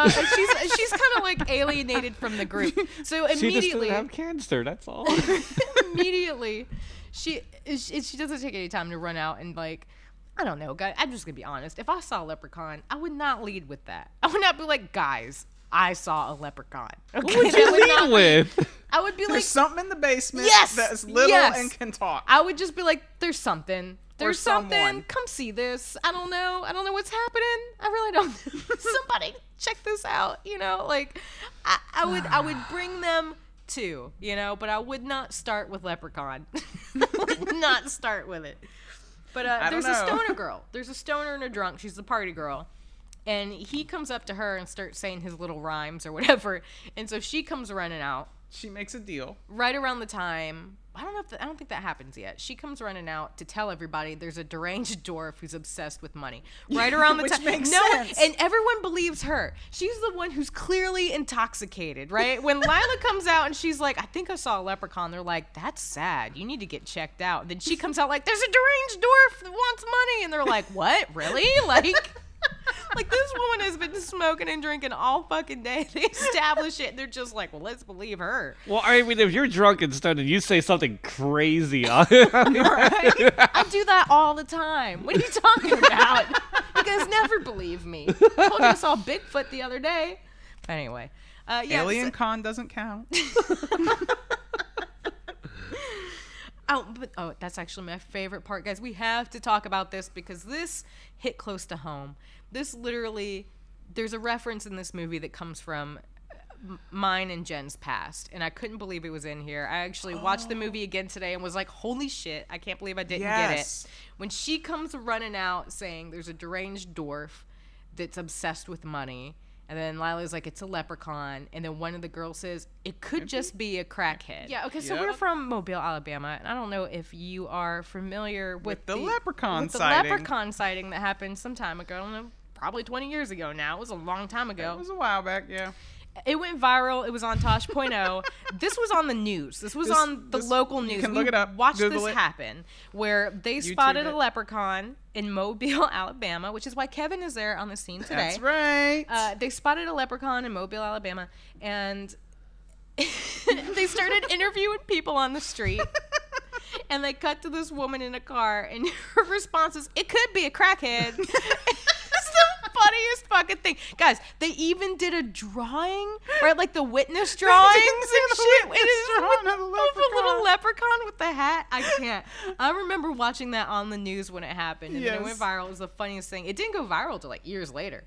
She's kind of, like, alienated from the group. So immediately... She just didn't have cancer, that's all. Immediately, she doesn't take any time to run out and, like... I don't know, guys. I'm just going to be honest. If I saw a leprechaun, I would not lead with that. I would not be like, guys, I saw a leprechaun. Okay? What would you lead with? I would be There's something in the basement Yes! that's little Yes! and can talk. I would just be like, there's something. There's something. someone. Come see this. I don't know what's happening. I really don't. Somebody check this out. Like I would bring them too. But I would not start with Leprechaun. I would not start with it. But there's a stoner girl. There's a stoner and a drunk. She's the party girl. And he comes up to her and starts saying his little rhymes or whatever. And so she comes running out. She makes a deal. Right around the time, I don't think that happens yet. She comes running out to tell everybody there's a deranged dwarf who's obsessed with money. Right around the time. Makes sense. And everyone believes her. She's the one who's clearly intoxicated, right? When Lila comes out and she's like, I think I saw a leprechaun, they're like, that's sad. You need to get checked out. And then she comes out like, there's a deranged dwarf that wants money. And they're like, what? Really? Like this woman has been smoking and drinking all fucking day. They establish it and they're just like, well, let's believe her. Well, I mean, if you're drunk and stoned and you say something crazy Right? I do that all the time. What are you talking about? You guys never believe me. I told you I saw Bigfoot the other day. But anyway. Alien Con doesn't count. That's actually my favorite part, guys. We have to talk about this because this hit close to home. This literally, there's a reference in this movie that comes from mine and Jen's past, and I couldn't believe it was in here. I actually watched the movie again today and was like, holy shit, I can't believe I didn't get it. When she comes running out saying there's a deranged dwarf that's obsessed with money, and then Lila's like, it's a leprechaun. And then one of the girls says, it could just be a crackhead. Yeah, okay, so we're from Mobile, Alabama. And I don't know if you are familiar with the leprechaun sighting. The leprechaun sighting that happened some time ago. I don't know, probably 20 years ago now. It was a long time ago. It was a while back, yeah. It went viral. It was on Tosh.0. This was on the news. This was on the local news. You can look it up. Watch Google this it. happen, where they spotted a leprechaun in Mobile, Alabama, which is why Kevin is there on the scene today. That's right. They spotted a leprechaun in Mobile, Alabama, and they started interviewing people on the street. And they cut to this woman in a car, and her response is, "It could be a crackhead." Funniest fucking thing, guys. They even did a drawing, right? Like the witness drawings and shit. It is with a little leprechaun with the hat. I can't. I remember watching that on the news when it happened, and then it went viral. It was the funniest thing. It didn't go viral till like years later,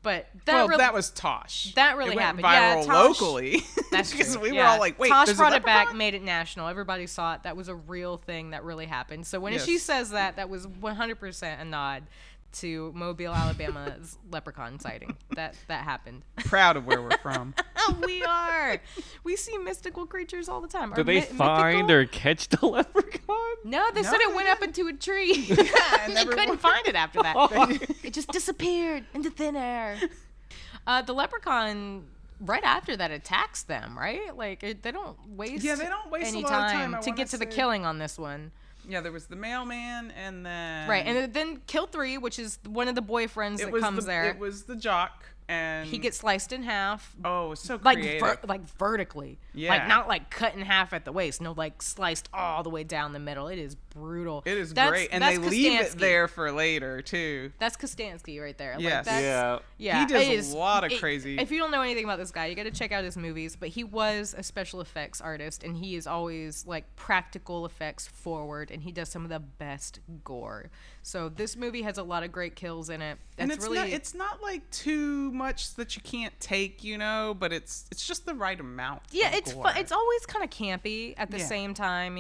but that was Tosh. That really it went happened. Viral Tosh, locally. That's because true. we were all like, "Wait, Tosh there's brought a it back, leprechaun?" made it national. Everybody saw it. That was a real thing that really happened. So when she says that was 100% a nod to Mobile, Alabama's leprechaun sighting. That happened. Proud of where we're from. We are. We see mystical creatures all the time. Did they find or catch the leprechaun? No, they said it went up into a tree. And they couldn't find it after that. It just disappeared into thin air. The leprechaun right after that attacks them, right? Like they don't waste any a lot of time to get to the killing on this one. Yeah, there was the mailman, and then... Right, and then Kill 3, which is one of the boyfriends that comes there. It was the jock, and... He gets sliced in half. Oh, it's so creative. Like vertically. Yeah. Like, not like cut in half at the waist. No, like sliced all the way down the middle. It is brutal. It is great, and they leave it there for later, too. That's Kostansky right there. Yes. Like, yeah. He does a lot of crazy... If you don't know anything about this guy, you got to check out his movies, but he was a special effects artist, and he is always, like, practical effects forward, and he does some of the best gore. So this movie has a lot of great kills in it. And it's not like too much that you can't take, but it's just the right amount. Yeah, it's fun. It's always kind of campy at the same time,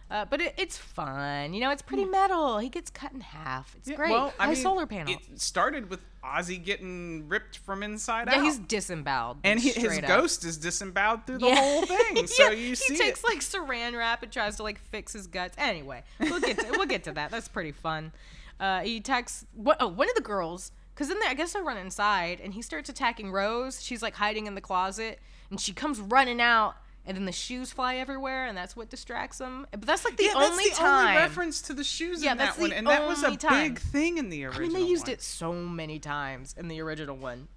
but it's fun. It's pretty metal. He gets cut in half. It's great. Well, I mean, solar panel. It started with Ozzy getting ripped from inside out. Yeah, he's disemboweled. And his ghost is disemboweled through the whole thing. So you see he takes like saran wrap and tries to like fix his guts. Anyway, we'll get to that. That's pretty fun. He attacks one of the girls, because then I guess they run inside, and he starts attacking Rose. She's like hiding in the closet, and she comes running out. And then the shoes fly everywhere, and that's what distracts them. But that's like the only that's the time. only reference to the shoes in that one, and that was a big thing in the original. I mean, they used it so many times in the original one.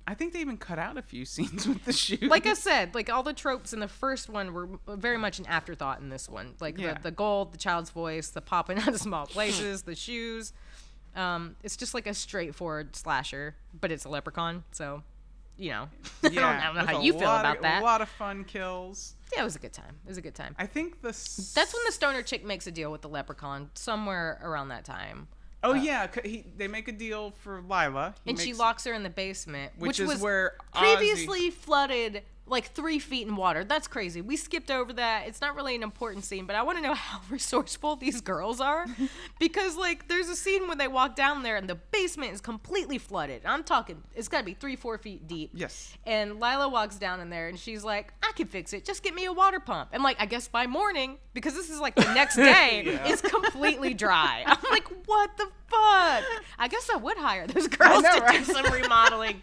I think they even cut out a few scenes with the shoes. Like I said, like all the tropes in the first one were very much an afterthought in this one. Like the gold, the child's voice, the popping out of small places, the shoes. It's just like a straightforward slasher, but it's a leprechaun, so. I don't know how you feel about that. A lot of fun kills. Yeah, it was a good time. It was a good time. I think that's when the stoner chick makes a deal with the leprechaun, somewhere around that time. Oh, yeah. They make a deal for Lila. She locks her in the basement, which was where previously flooded like 3 feet in water. That's crazy. We skipped over that. It's not really an important scene, but I want to know how resourceful these girls are. Because, like, there's a scene where they walk down there and the basement is completely flooded. I'm talking, it's got to be 3-4 feet deep. Yes. And Lila walks down in there and she's like, I can fix it. Just get me a water pump. And, like, I guess by morning, because this is like the next day, it's completely dry. I'm like, what the fuck? I guess I would hire those girls to do some remodeling.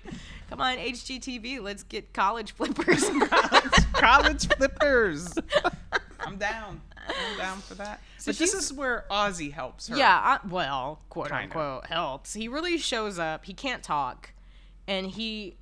Come on, HGTV, let's get college flippers. college flippers. I'm down for that. So this is where Ozzy helps her. Yeah, quote unquote helps. He really shows up. He can't talk, and he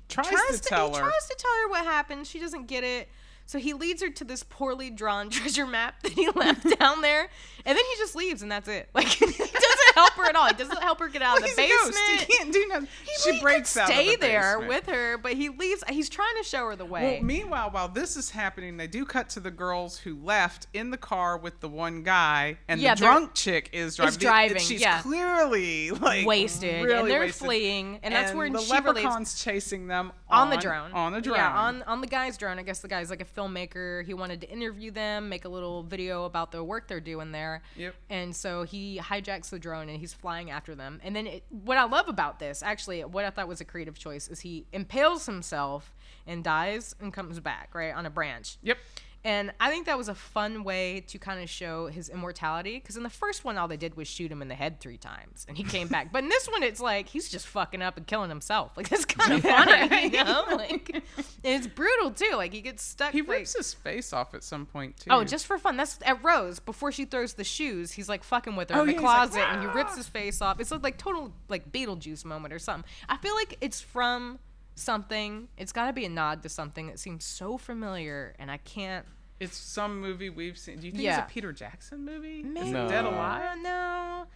tries to tell her what happened. She doesn't get it. So he leads her to this poorly drawn treasure map that he left down there, and then he just leaves, and that's it. Like, he doesn't help her at all. He doesn't help her get out of the basement. He can't do nothing. She breaks out of the basement. Stay there with her, but he leaves. He's trying to show her the way. Well, meanwhile, while this is happening, they do cut to the girls who left in the car with the one guy, and the drunk chick is driving. She's clearly like wasted, really and they're wasted. fleeing, and that's where the she leprechaun's chasing them on the drone. On the drone. Yeah, on the guy's drone. I guess the guy's like a filmmaker. He wanted to interview them, make a little video about the work they're doing there. Yep. And so he hijacks the drone and he's flying after them. And then what I love about this, actually, what I thought was a creative choice, is he impales himself and dies and comes back, right, on a branch. Yep. And I think that was a fun way to kind of show his immortality, because in the first one, all they did was shoot him in the head 3 times, and he came back. But in this one, it's like he's just fucking up and killing himself. Like, it's kind of funny, you know? Like, and it's brutal too. Like, he gets stuck. He rips his face off at some point too. Oh, just for fun. That's at Rose before she throws the shoes. He's like fucking with her in the closet, and he rips his face off. It's like total like Beetlejuice moment or something. I feel like it's from something. It's got to be a nod to something that seems so familiar, and I can't. It's some movie we've seen. Do you think it's a Peter Jackson movie? Maybe. Is it Dead Alive? No.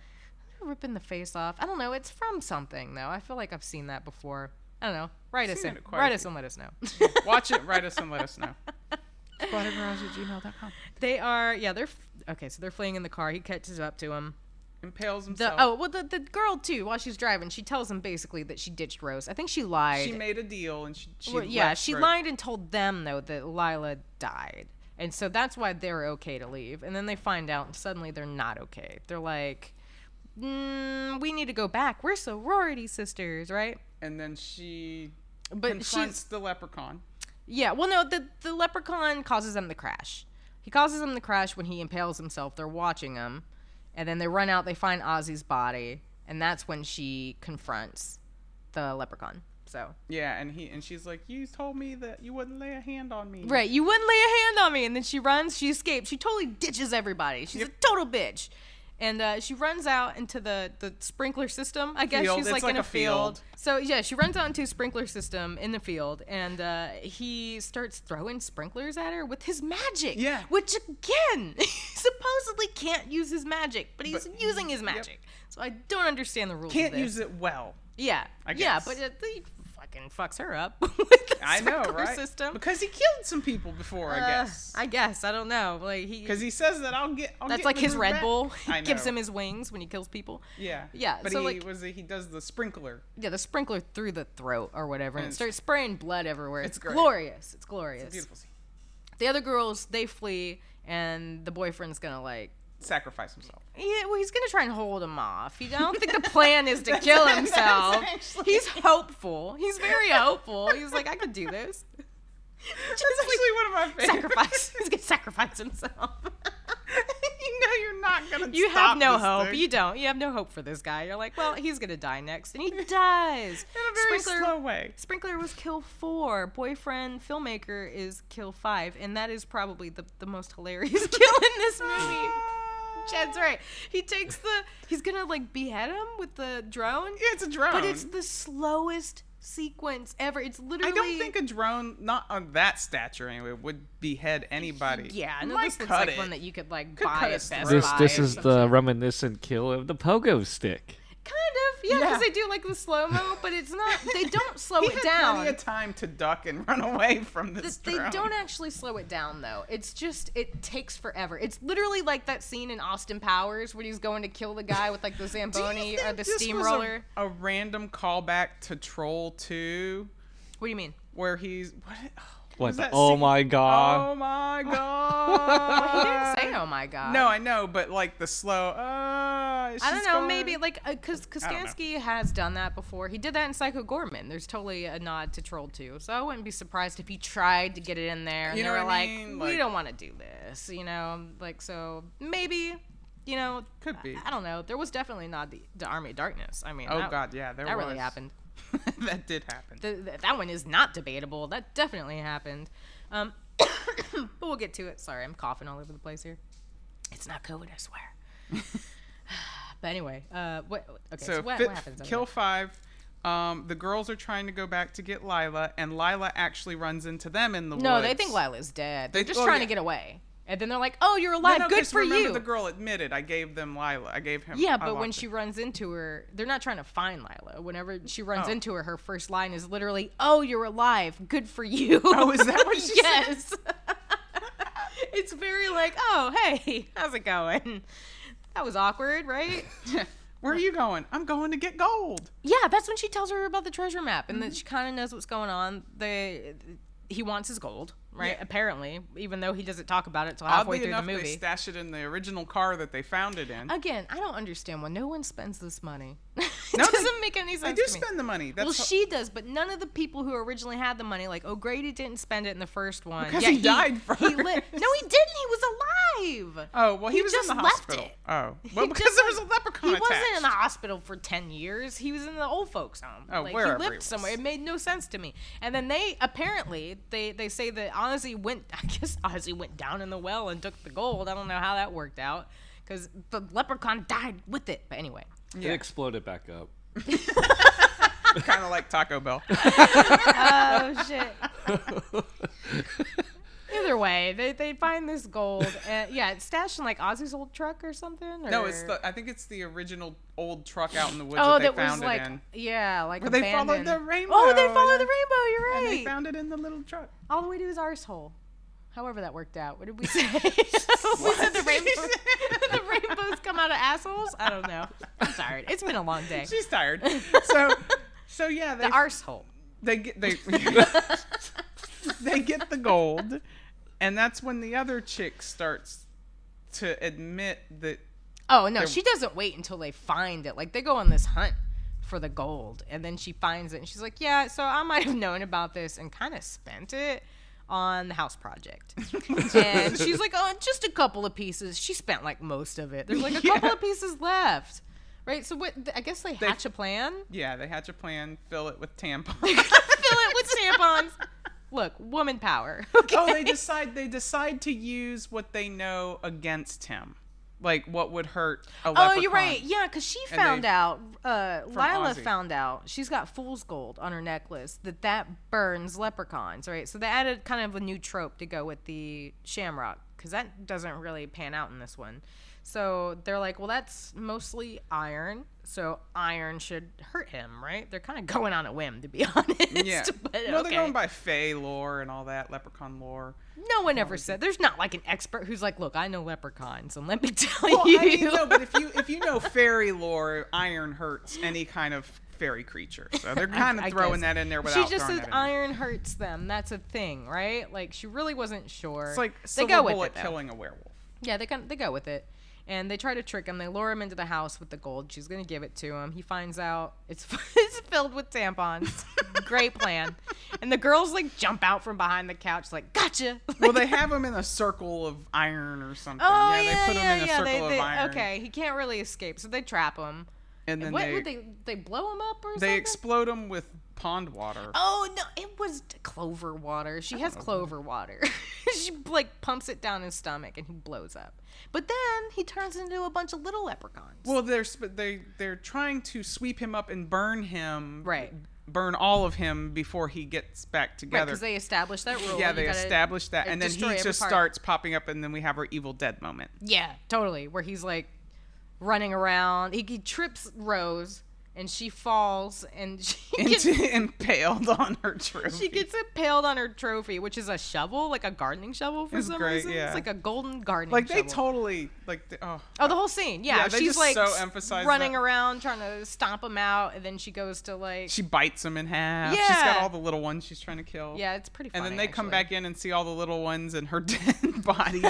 Ripping the face off. I don't know. It's from something, though. I feel like I've seen that before. I don't know. Write us and let us know. Watch it, write us and let us know. squattergarage@gmail.com. They're fleeing in the car. He catches up to him. Impales himself. The girl, too, while she's driving, she tells him basically that she ditched Rose. I think she lied. She made a deal, and she lied and told them, though, that Lila died. And so that's why they're okay to leave. And then they find out, and suddenly they're not okay. They're like, we need to go back. We're sorority sisters, right? And then she confronts the leprechaun. Yeah, well, no, the leprechaun causes them to crash. He causes them to crash when he impales himself. They're watching him. And then they run out, they find Ozzy's body. And that's when she confronts the leprechaun. So. Yeah, and she's like, you told me that you wouldn't lay a hand on me. Right, you wouldn't lay a hand on me. And then she runs, she escapes. She totally ditches everybody. She's a total bitch. And she runs out into the sprinkler system. I guess she's like in a field. So, yeah, she runs out into a sprinkler system in the field. And he starts throwing sprinklers at her with his magic. Yeah. Which, again, he supposedly can't use his magic. But he's using his magic. Yep. So I don't understand the rules of this. Can't use it well. Yeah. I guess. Yeah, but he fucking fucks her up with the sprinkler system. Because he killed some people before, I guess. I don't know. Like because he says that I'll get that's like his Red Bull. He gives him his wings when he kills people. Yeah. Yeah. But so he does the sprinkler. Yeah, the sprinkler through the throat or whatever, and it starts spraying blood everywhere. It's great. Glorious. It's glorious. It's a beautiful scene. The other girls, they flee, and the boyfriend's gonna like sacrifice himself. Yeah, well, he's gonna try and hold him off. I don't think the plan is to kill himself. He's hopeful. He's very hopeful. He's like, I could do this. That's actually one of my favorites. He's gonna sacrifice himself. You know you're not gonna. You have no hope. Thing. You don't. You have no hope for this guy. You're like, well, he's gonna die next, and he does in a very slow way. Sprinkler was kill 4. Boyfriend filmmaker is kill 5, and that is probably the most hilarious kill in this movie. Chad's right. He's gonna like behead him with the drone. Yeah, it's a drone. But it's the slowest sequence ever. It's literally. I don't think a drone, not on that stature anyway, would behead anybody. Yeah, no, this looks like one that you could like buy at Best Buy. This is the reminiscent kill of the pogo stick. Kind of, yeah, because they do like the slow mo, but it's not. They don't slow it down. Plenty of time to duck and run away from this They drone. don't actually slow it down though. It's just it takes forever. It's literally like that scene in Austin Powers when he's going to kill the guy with like the Zamboni or the steamroller. A random callback to Troll 2. What do you mean? Where he's What? Oh my god. Oh my god. Well, he didn't say oh my god. No, I know, but like the slow. I don't know. Maybe like because Kostansky has done that before. He did that in Psycho Gorman. There's totally a nod to Troll 2. So I wouldn't be surprised if he tried to get it in there and they were like, we don't want to do this, like so maybe. Could be. I don't know. There was definitely not the Army of Darkness. I mean, God, yeah, that really happened. That did happen. That one is not debatable. That definitely happened. But we'll get to it. Sorry, I'm coughing all over the place here. It's not COVID, I swear. But anyway, what happens? Kill 5. The girls are trying to go back to get Lila, and Lila actually runs into them in the woods. No, they think Lila's dead. They're just trying to get away. And then they're like, "Oh, you're alive. No, good for remember you." The girl admitted I gave them Lila. I gave him. Yeah, but when she runs into her, they're not trying to find Lila. Whenever she runs into her first line is literally, "Oh, you're alive. Good for you." Oh, is that what she yes. said? It's very like, "Oh, hey, how's it going?" That was awkward, right? Where are you going? I'm going to get gold. Yeah, that's when she tells her about the treasure map, and that she kind of knows what's going on. He wants his gold, right? Yeah. Apparently, even though he doesn't talk about it until halfway through the movie. They stash it in the original car that they found it in. Again, I don't understand why no one spends this money. It doesn't make any sense. They do to me. spend the money. She does, but none of the people who originally had the money, like O'Grady, didn't spend it in the first one. Because he died first. No, he didn't. He was alive. Oh, well, he was just in the left hospital. It. Oh, well, because there was a leprechaun He attached. wasn't in the hospital for 10 years. He was in the old folks' home. Oh, like, wherever he lived somewhere. It made no sense to me. And then they say that Ozzy went down in the well and took the gold. I don't know how that worked out because the leprechaun died with it. But anyway, it exploded back up. Kind of like Taco Bell. Oh shit. Either way, they find this gold. It's stashed in like Ozzy's old truck or something. Or... No, I think it's the original old truck out in the woods that they found was it in. Yeah, like where they followed the rainbow. Oh, they followed the rainbow. You're right. And they found it in the little truck. All the way to his arsehole. However that worked out. What did we say? We said the rainbows come out of assholes? I don't know. I'm tired. It's been a long day. She's tired. So yeah, the arsehole. They get they get the gold, and that's when the other chick starts to admit that. Oh no, she doesn't wait until they find it. Like they go on this hunt for the gold, and then she finds it, and she's like, "Yeah, so I might have known about this and kind of spent it on the house project." And she's like, "Oh, just a couple of pieces." She spent like most of it. There's like a couple of pieces left. Right, so what? I guess they hatch a plan. Yeah, they hatch a plan. Fill it with tampons. Fill it with tampons. Look, woman power. Okay? Oh, they decide to use what they know against him, like what would hurt a leprechaun. Oh, you're right. Yeah, because she found out. Lila found out she's got fool's gold on her necklace. That burns leprechauns. Right, so they added kind of a new trope to go with the shamrock because that doesn't really pan out in this one. So they're like, well, that's mostly iron, so iron should hurt him, right? They're kind of going on a whim, to be honest. Yeah. But, they're going by Fae lore and all that, leprechaun lore. No one ever said. There's not like an expert who's like, look, I know leprechauns, and let me tell you. I mean, no, but if you know fairy lore, iron hurts any kind of fairy creature. So they're kind of throwing that in there without. She just says iron hurts them. That's a thing, right? Like she really wasn't sure. It's like they go with it, killing a werewolf. Yeah, they go with it. And they try to trick him. They lure him into the house with the gold. She's going to give it to him. He finds out it's filled with tampons. Great plan. And the girls, like, jump out from behind the couch like, gotcha. Well, they have him in a circle of iron or something. Oh, they put him in a circle of iron. Okay, he can't really escape. So they trap him. And then they blow him up or something? They explode him with pond water. Oh, no, it was clover water. She has clover water. She, like, pumps it down his stomach and he blows up. But then he turns into a bunch of little leprechauns. Well, they're trying to sweep him up and burn him. Right. Burn all of him before he gets back together. Right, because they established that rule. Yeah, they established that. And then he just starts popping up, and then we have our Evil Dead moment. Yeah, totally. Where he's like running around. He trips Rose, and she falls, and she gets impaled on her trophy. She gets impaled on her trophy, which is a shovel, like a gardening shovel for some reason. Yeah. It's like a golden gardening shovel. They totally the whole scene. Yeah, she's like running around trying to stomp him out, and then she goes to she bites him in half. Yeah. She's got all the little ones she's trying to kill. Yeah, it's pretty funny. And then they come back in and see all the little ones in her dead body.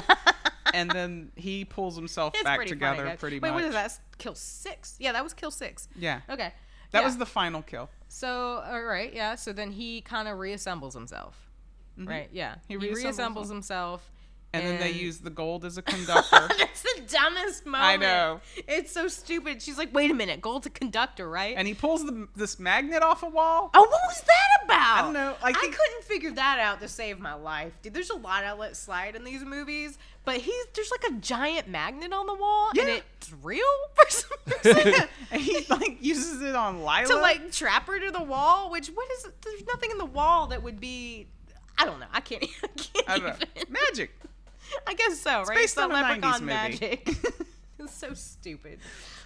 And then he pulls himself back together pretty much. Wait, what is that? Kill 6? Yeah, that was kill 6. Yeah. Okay. That was the final kill. So, all right, yeah. So then he kind of reassembles himself. Mm-hmm. Right? Yeah. He reassembles himself. And then they use the gold as a conductor. That's the dumbest moment. I know. It's so stupid. She's like, wait a minute, gold's a conductor, right? And he pulls this magnet off a wall. Oh, what was that about? I don't know. I couldn't figure that out to save my life. Dude, there's a lot I let slide in these movies, but there's like a giant magnet on the wall, and it's real for some reason. And he uses it on Lila. To trap her to the wall, which, there's nothing in the wall that would be, I don't know. I can't I don't know. Magic. I guess so, it's right? Based on Leprechaun magic. It's so stupid.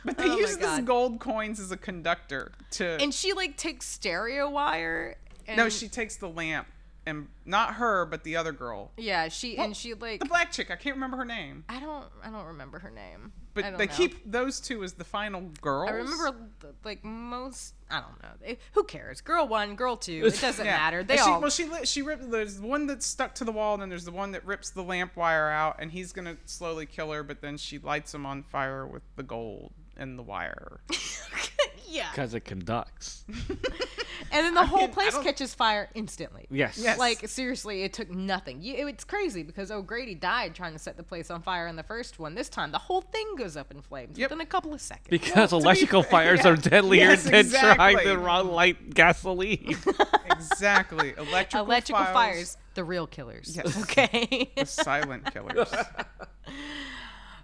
But they use these gold coins as a conductor And she takes stereo wire. No, she takes the lamp, and not her, but the other girl. Yeah, the black chick. I can't remember her name. I don't remember her name. But they keep those two as the final girls. I remember most. I don't know. Who cares? Girl 1, girl 2. It doesn't matter. She ripped. There's one that's stuck to the wall, and then there's the one that rips the lamp wire out, and he's gonna slowly kill her. But then she lights him on fire with the gold and the wire. Yeah. Because it conducts. And then the whole place catches fire instantly. Yes. Seriously, it took nothing. It's crazy because O'Grady died trying to set the place on fire in the first one. This time, the whole thing goes up in flames within a couple of seconds. Because electrical fires are deadlier than trying to light gasoline. Exactly. Electrical fires, the real killers. Yes. Okay. The silent killers.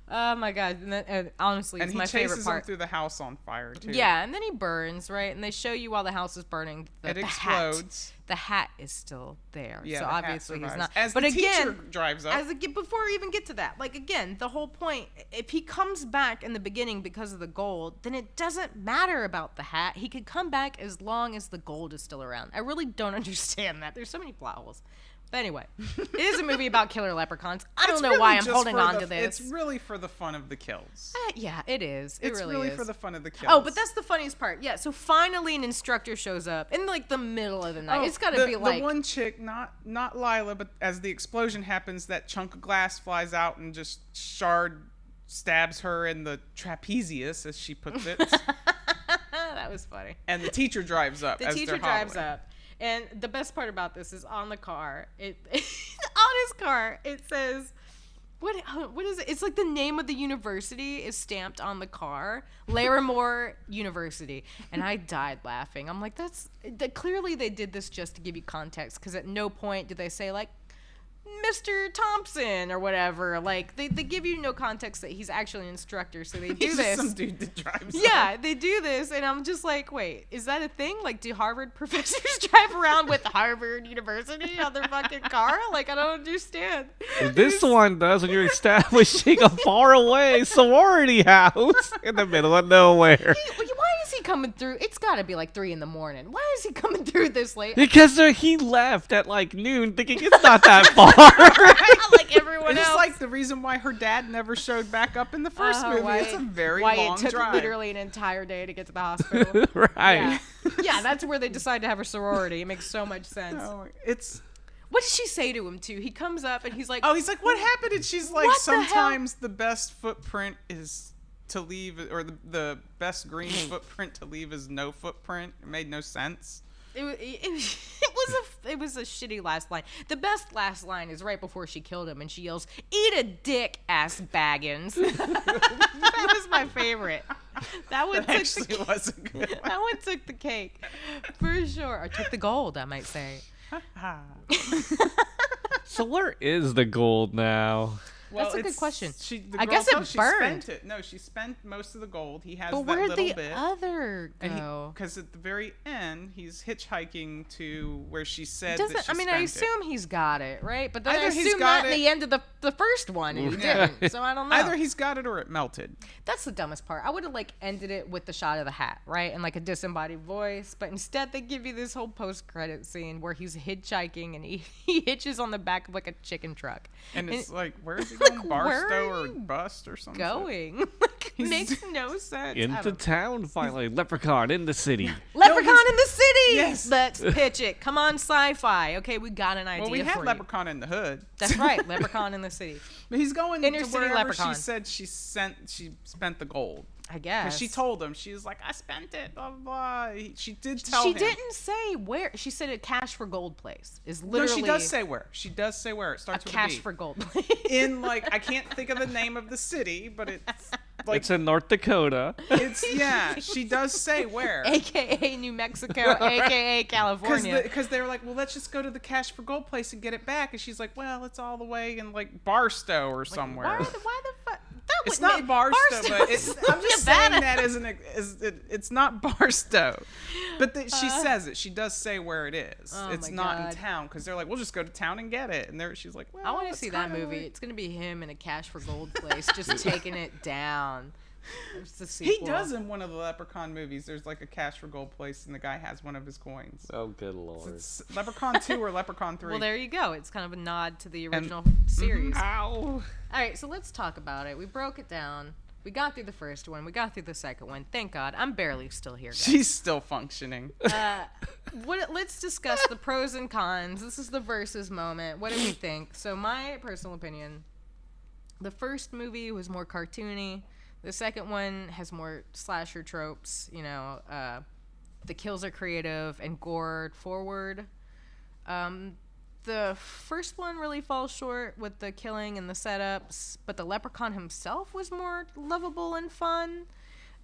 Oh my god! And honestly, it's my favorite part. And he chases him through the house on fire too. Yeah, and then he burns, right? And they show you while the house is burning. It explodes. The hat is still there, yeah, so obviously he's not. As the teacher drives up. Before we even get to that, again, the whole point: if he comes back in the beginning because of the gold, then it doesn't matter about the hat. He could come back as long as the gold is still around. I really don't understand that. There's so many plot holes. But anyway, it is a movie about killer leprechauns. I don't know why I'm holding on to this. It's really for the fun of the kills. Yeah, it is. It's really is. For the fun of the kills. Oh, but that's the funniest part. Yeah, so finally an instructor shows up in the middle of the night. It's got to be the one chick, not Lila, but as the explosion happens, that chunk of glass flies out and just stabs her in the trapezius, as she puts it. That was funny. And the teacher drives up. The teacher drives up. And the best part about this is on the car. On his car, it says, what is it? It's like the name of the university is stamped on the car, Larimore University. And I died laughing. I'm like, clearly they did this just to give you context, because at no point did they say Mr. Thompson or whatever. They give you no context that he's actually an instructor, so they do this. Some dude that drives. Yeah, they do this, and I'm just like, wait, is that a thing? Do Harvard professors drive around with Harvard University on their fucking car? I don't understand. This one does when you're establishing a faraway sorority house in the middle of nowhere. Why is he coming through? It's got to be 3 a.m. Why is he coming through this late? Because he left at noon thinking it's not that far. Like everyone else. It's the reason why her dad never showed back up in the first movie. It's a very long drive. It took literally an entire day to get to the hospital. Right. Yeah, that's where they decide to have a sorority. It makes so much sense. What does she say to him, too? He comes up and he's like... Oh, he's like, what happened? And she's like, sometimes the best footprint is to leave, or the best green footprint to leave is no footprint. It made no sense. It was a shitty last line. The best last line is right before she killed him, and she yells, "Eat a dick, ass Baggins." That was my favorite. That one wasn't good. That one took the cake, for sure. Or took the gold, I might say. So where is the gold now? Well, That's a good question. The I girl guess it tells she burned. spent it. No, she spent most of the gold. He has But that where'd little the bit. other go? Because at the very end, he's hitchhiking to where she said Doesn't, that she I mean, spent I assume he's got it, right? But then I Either he's assume got that in it- the end of the first one, and he didn't. So I don't know. Either he's got it or it melted. That's the dumbest part. I would have like ended it with the shot of the hat, right, and like a disembodied voice. But instead, they give you this whole post-credit scene where he's hitchhiking and he hitches on the back of like a chicken truck. And it's like, where is he going? where Barstow are or bust or something? Going? Like, makes no sense. I Into don't- town, finally. Leprechaun in the city. Leprechaun in the city. Yes. Let's pitch it. Come on, sci-fi. Okay, we got an idea. Well, we for had you. Leprechaun in the Hood. That's right, Leprechaun in the city. But he's going Inner to city wherever Leprechaun. she said she spent the gold. I guess. Because she told him, she was like, I spent it, blah, blah, blah. She did tell She him. didn't say where. She said a cash for gold place is No, literally. she does say where. She does say where. It a starts with a cash B. for gold place. In, like, I can't think of the name of the city, but it's like... It's in North Dakota. Yeah, she does say where. AKA New Mexico, AKA California. Because they were like, well, let's just go to the cash for gold place and get it back. And she's like, well, it's all the way in, like, Barstow or somewhere. Why the fuck? It's not Barstow, but I'm just saying Nevada. that it's not Barstow. But she says it. She does say where it is. Oh It's my not God. in town because they're like, we'll just go to town and get it. And she's like, well, I want to it's see that kinda movie. like- It's gonna be him in a cash for gold place, just taking it down. It's the He sequel. does in one of the Leprechaun movies. There's like a cash for gold place, and the guy has one of his coins. Oh, good lord. It's Leprechaun 2 or Leprechaun 3. Well, there you go. It's kind of a nod to the And- original series. Ow. All right, so let's talk about it. We broke it down. We got through the first one. We got through the second one. Thank God. I'm barely still here, guys. She's still functioning. Let's discuss the pros and cons. This is the versus moment. What do we think? So, my personal opinion, the first movie was more cartoony. The second one has more slasher tropes. You know, the kills are creative and gore forward. The first one really falls short with the killing and the setups, but the Leprechaun himself was more lovable and fun.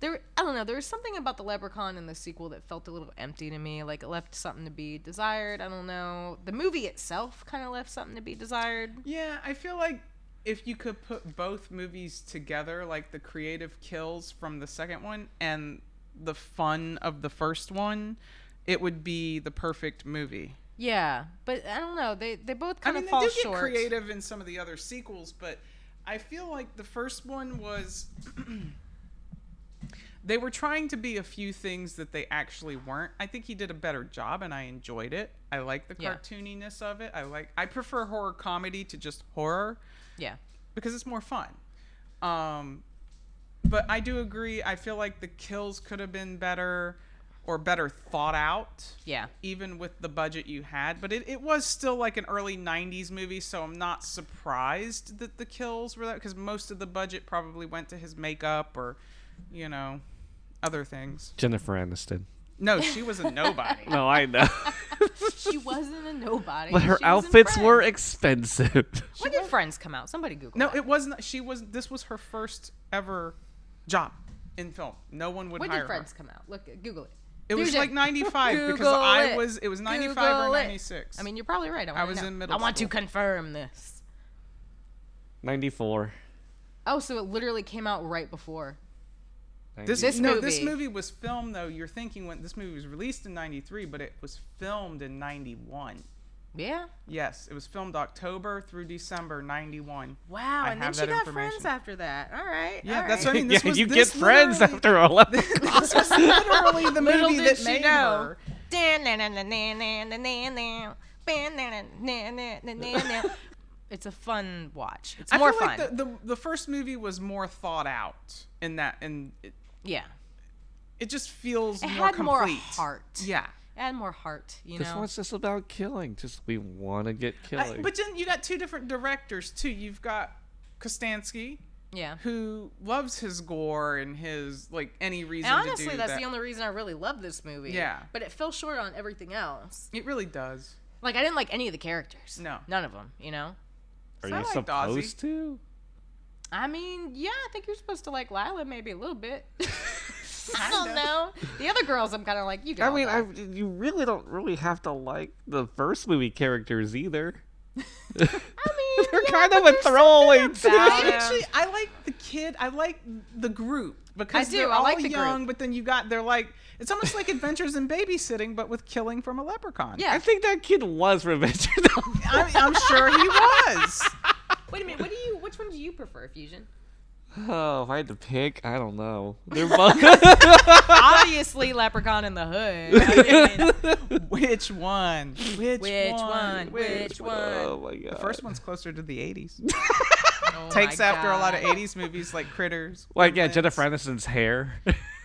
I don't know, there was something about the Leprechaun in the sequel that felt a little empty to me, like it left something to be desired. I don't know. The movie itself kind of left something to be desired. Yeah, I feel like if you could put both movies together, like the creative kills from the second one and the fun of the first one, it would be the perfect movie. Yeah, but I don't know. They both kind of they fall do short. get creative in some of the other sequels, but I feel like the first one was they were trying to be a few things that they actually weren't. I think he did a better job, and I enjoyed it. I like the cartooniness of it. I prefer horror comedy to just horror. Yeah, because it's more fun. But I do agree. I feel like the kills could have been better or better thought out. Yeah. Even with the budget you had. But it was still like an early 90s movie, so I'm not surprised that the kills were that, because most of the budget probably went to his makeup or, you know, other things. Jennifer Aniston. No, she was a nobody. No, I know. She wasn't a nobody. But her She was in outfits Friends. were expensive. When did Friends come out? Somebody Google No, that. it wasn't. This was her first ever job in film. No one would When hire did Friends her. come out? Look, Google it. It was Fusion. like 95 because Google it was 95 Google or it. 96. I mean, you're probably right. I was in middle I want to school. confirm this. 94. Oh, so it literally came out right before. This movie was filmed though. You're thinking when this movie was released in 93, but it was filmed in 91. Yeah. Yes, it was filmed October through December 91. Wow, I and then have she that got information. Friends after that. All right. Yeah, all that's right. what I mean. This Yeah, was you this get friends literally- after a Leprechaun. This was literally the Little movie did that she made know. her. It's a fun watch. It's I more feel fun. like the first movie was more thought out in that, and yeah, it just feels it more had complete. more heart. Yeah. It had more heart. You This know. one's just about killing. Just we want to get killing. But then you got two different directors too. You've got Kostansky, Yeah. who loves his gore and his like any reason And to honestly, do that's that. the only reason I really love this movie. Yeah. But it fell short on everything else. It really does. Like I didn't like any of the characters. No. None of them. You know. Are So I you liked supposed Ozzy. to? I mean, yeah, I think you're supposed to like Lila maybe a little bit. I don't know. The other girls, I'm kind of like, you can. I mean, you really don't really have to like the first movie characters either. I mean, They're yeah, kind of a throwaway too. Actually, I like the kid. I like the group because I do. they're I all like the young. group. But then they're like, it's almost like Adventures in Babysitting, but with killing from a leprechaun. Yeah. I think that kid was Revenge. I'm sure he was. Wait a minute. Which one do you prefer, Fusion? Oh, if I had to pick, I don't know. They're both Obviously, Leprechaun in the Hood. I mean, Which one? Which one? Oh my god. The first one's closer to the 80s. oh Takes my after a lot of God. 80s movies like Critters. Like Gremlins. Jennifer Aniston's hair.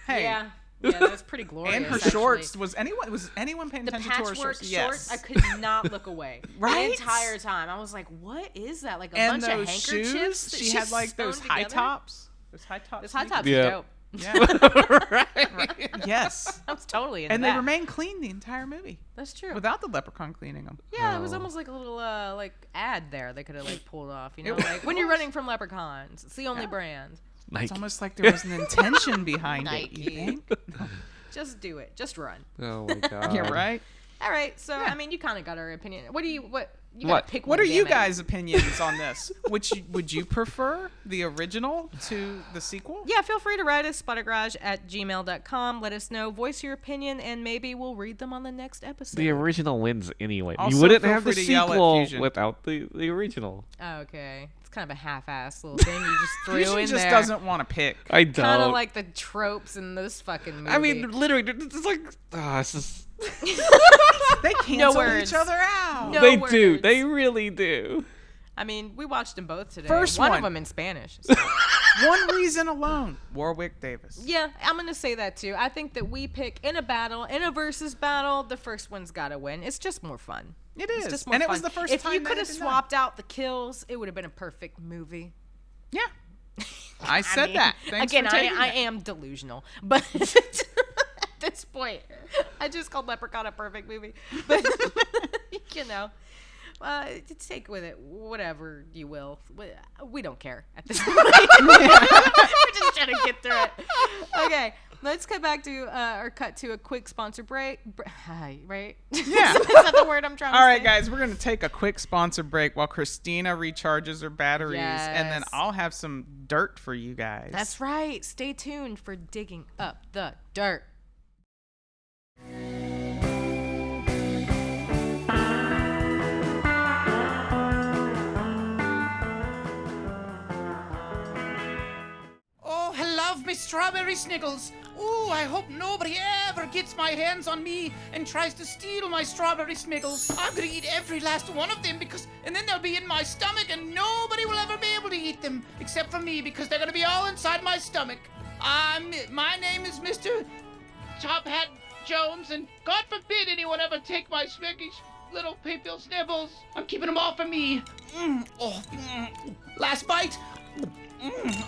Hey. Yeah, that was pretty glorious. And her actually. shorts. Was anyone paying The attention to her patchwork shorts? shorts, Yes. I could not look away. Right? The entire time. I was like, what is that? Like a And bunch of those handkerchiefs? shoes, that she she's had like those sewn high together? tops. Those high tops. Those high tops Yeah. are dope. Yeah. Right. Yes. I was totally into And that. they remain clean the entire movie That's true. without the leprechaun cleaning them. Yeah, it was almost like a little like ad there they could have like pulled off. You know, It like when you're running from leprechauns, it's the only Yeah. brand. It's almost like there was an intention behind it. You Nike. think? Just do it. Just run. Oh my god. You're right. All right. So I mean, you kind of got our opinion. What? You gotta What? pick What one, are you damn it. guys' opinions on this? Would you prefer the original to the sequel? Yeah, feel free to write us, spottergarage@gmail.com. Let us know, voice your opinion, and maybe we'll read them on the next episode. The original wins anyway. Also, you wouldn't feel have the free to yell at sequel Fusion. without the original. Oh, okay. It's kind of a half-assed little thing you just threw Fusion in just there. doesn't want to pick. I don't. Kind of like the tropes in this fucking movie. I mean, literally, it's like, it's just. They cancel words. each other out. No They words. do. They really do. I mean, we watched them both today. First one one. of them in Spanish. So. One reason alone, Warwick Davis. Yeah, I'm gonna say that too. I think that we pick in a versus battle, the first one's gotta win. It's just more fun. It It's is. just more And it fun. was the first if time you that could it have had been swapped out the kills, it would have been a perfect movie. Yeah. I said mean, that. Thanks again, for taking I it. am delusional, but at this point, I just called Leprechaun a perfect movie. But you know, take with it whatever you will. We don't care at this point. We're just trying to get through it. Okay, let's cut back to cut to a quick sponsor break. Right? Yeah. Is that the word I'm trying to say? All right, guys, we're going to take a quick sponsor break while Christina recharges her batteries, and then Yes. I'll have some dirt for you guys. That's right. Stay tuned for digging up the dirt. Oh, I love me strawberry snickles. Ooh, I hope nobody ever gets my hands on me and tries to steal my strawberry snickles. I'm gonna eat every last one of them and then they'll be in my stomach and nobody will ever be able to eat them except for me because they're gonna be all inside my stomach. My name is Mr. Top Hat Jones, and God forbid anyone ever take my smiggy little people snibbles. I'm keeping them all for me. Last bite.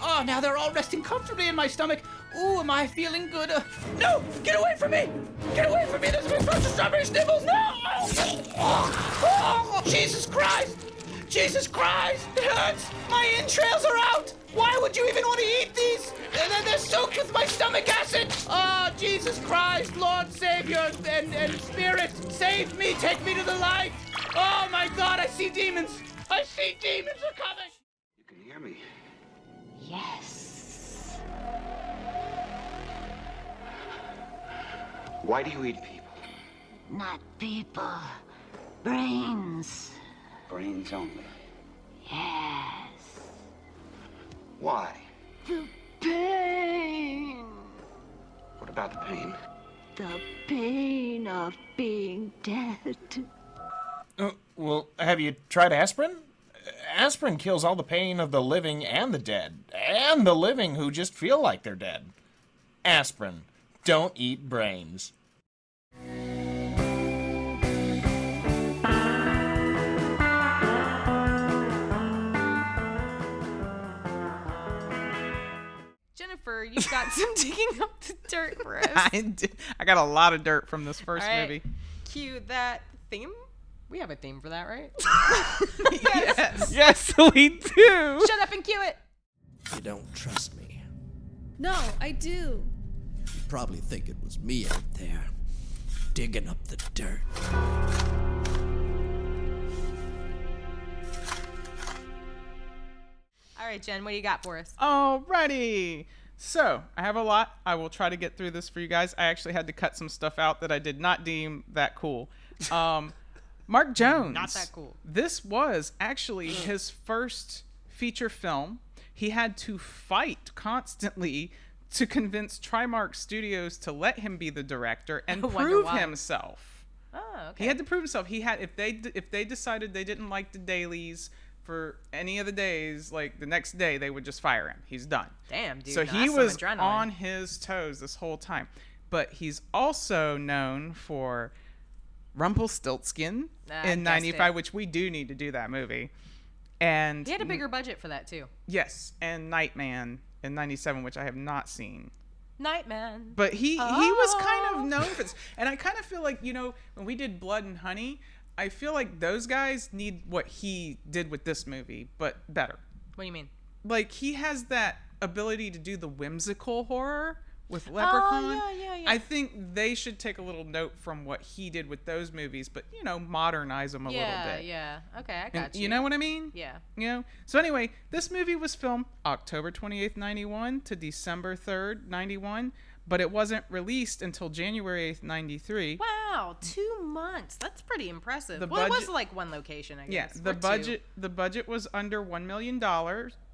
Oh, now they're all resting comfortably in my stomach. Ooh, am I feeling good? No! Get away from me! Get away from me! There's a big bunch of strawberry snibbles! No! Oh, Jesus Christ! Jesus Christ! It hurts! My entrails are out! Why would you even want to eat these? And then they're soaked with my stomach acid! Oh, Jesus Christ! Lord Savior and Spirit, save me! Take me to the light! Oh my God, I see demons! I see demons are coming! You can hear me. Yes. Why do you eat people? Not people. Brains. Brains only. Yes. Why? The pain. What about the pain? The pain of being dead. Well, have you tried aspirin? Aspirin kills all the pain of the living and the dead, and the living who just feel like they're dead. Aspirin. Don't eat brains. Jennifer, you've got some digging up the dirt for us. I got a lot of dirt from this first All right. movie. Cue that theme. We have a theme for that, right? Yes. Yes, we do. Shut up and cue it. You don't trust me. No, I do. You probably think it was me out there, digging up the dirt. right, Jen, what do you got for us? Alrighty. So, I have a lot. I will try to get through this for you guys. I actually had to cut some stuff out that I did not deem that cool. Mark Jones. Not that cool. This was actually his first feature film. He had to fight constantly to convince Trimark Studios to let him be the director and prove himself. Oh, okay. He had to prove himself. He had if they decided they didn't like the dailies for any of the days, like the next day they would just fire him. He's done. Damn, dude. So no, he that's was some adrenaline. on his toes this whole time. But he's also known for Rumpelstiltskin in '95, which we do need to do that movie. And he had a bigger budget for that too. Yes, and Nightman in '97, which I have not seen. Nightman. But he was kind of known for this. And I kind of feel like, you know, when we did Blood and Honey, I feel like those guys need what he did with this movie, but better. What do you mean? Like, he has that ability to do the whimsical horror with Leprechaun. Oh, yeah. I think they should take a little note from what he did with those movies, but, you know, modernize them a little bit. Yeah. Okay, I got you. You know what I mean? Yeah. You know? So anyway, this movie was filmed October 28th, 91 to December 3rd, 91, but it wasn't released until January 8th, 93. Wow, 2 months. That's pretty impressive. The It was budget- like one location, I guess. Yeah, the budget was under $1 million,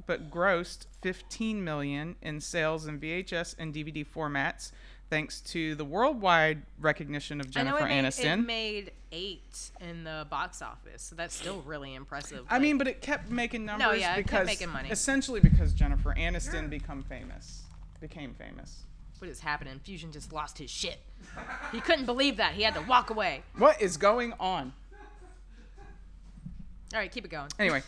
but grossed $15 million in sales in VHS and DVD formats, thanks to the worldwide recognition of Jennifer Aniston. It made 8 in the box office, so that's still really impressive. I mean, but it kept making numbers it because kept making money. Essentially because Jennifer Aniston became famous. What is happening? Fusion just lost his shit. He couldn't believe that. He had to walk away. What is going on? All right, keep it going. Anyway,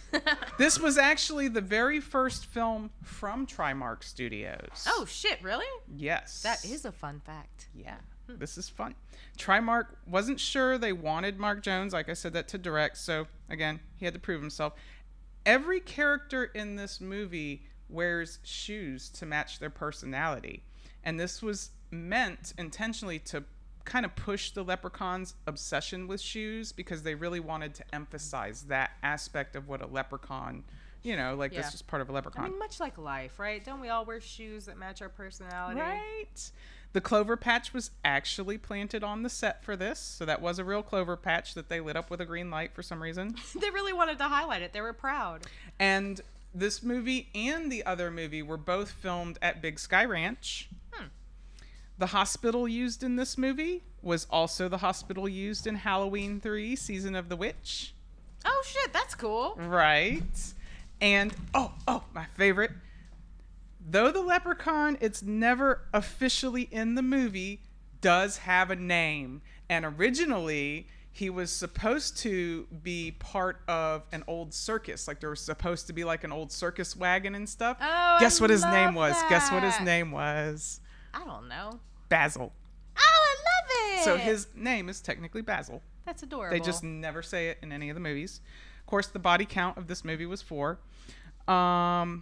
this was actually the very first film from Trimark Studios. Oh, shit, really? Yes. That is a fun fact. Yeah, this is fun. Trimark wasn't sure they wanted Mark Jones, like I said, that to direct, so again, he had to prove himself. Every character in this movie wears shoes to match their personality, and this was meant intentionally to kind of push the Leprechaun's obsession with shoes because they really wanted to emphasize that aspect of what a leprechaun, you know, like this is part of a leprechaun. I mean, much like life, right? Don't we all wear shoes that match our personality? Right. The clover patch was actually planted on the set for this, so that was a real clover patch that they lit up with a green light for some reason. They really wanted to highlight it. They were proud. And this movie and the other movie were both filmed at Big Sky Ranch. The hospital used in this movie was also the hospital used in Halloween 3, Season of the Witch. Oh, shit, that's cool. Right. And, my favorite. Though the leprechaun, it's never officially in the movie, does have a name. And originally, he was supposed to be part of an old circus. Like, there was supposed to be, like, an old circus wagon and stuff. Oh, Guess what his name love was? that. Guess what his name was? I don't know. Basil. Oh, I love it. So his name is technically Basil. That's adorable. They just never say it in any of the movies. Of course, the body count of this movie was 4. The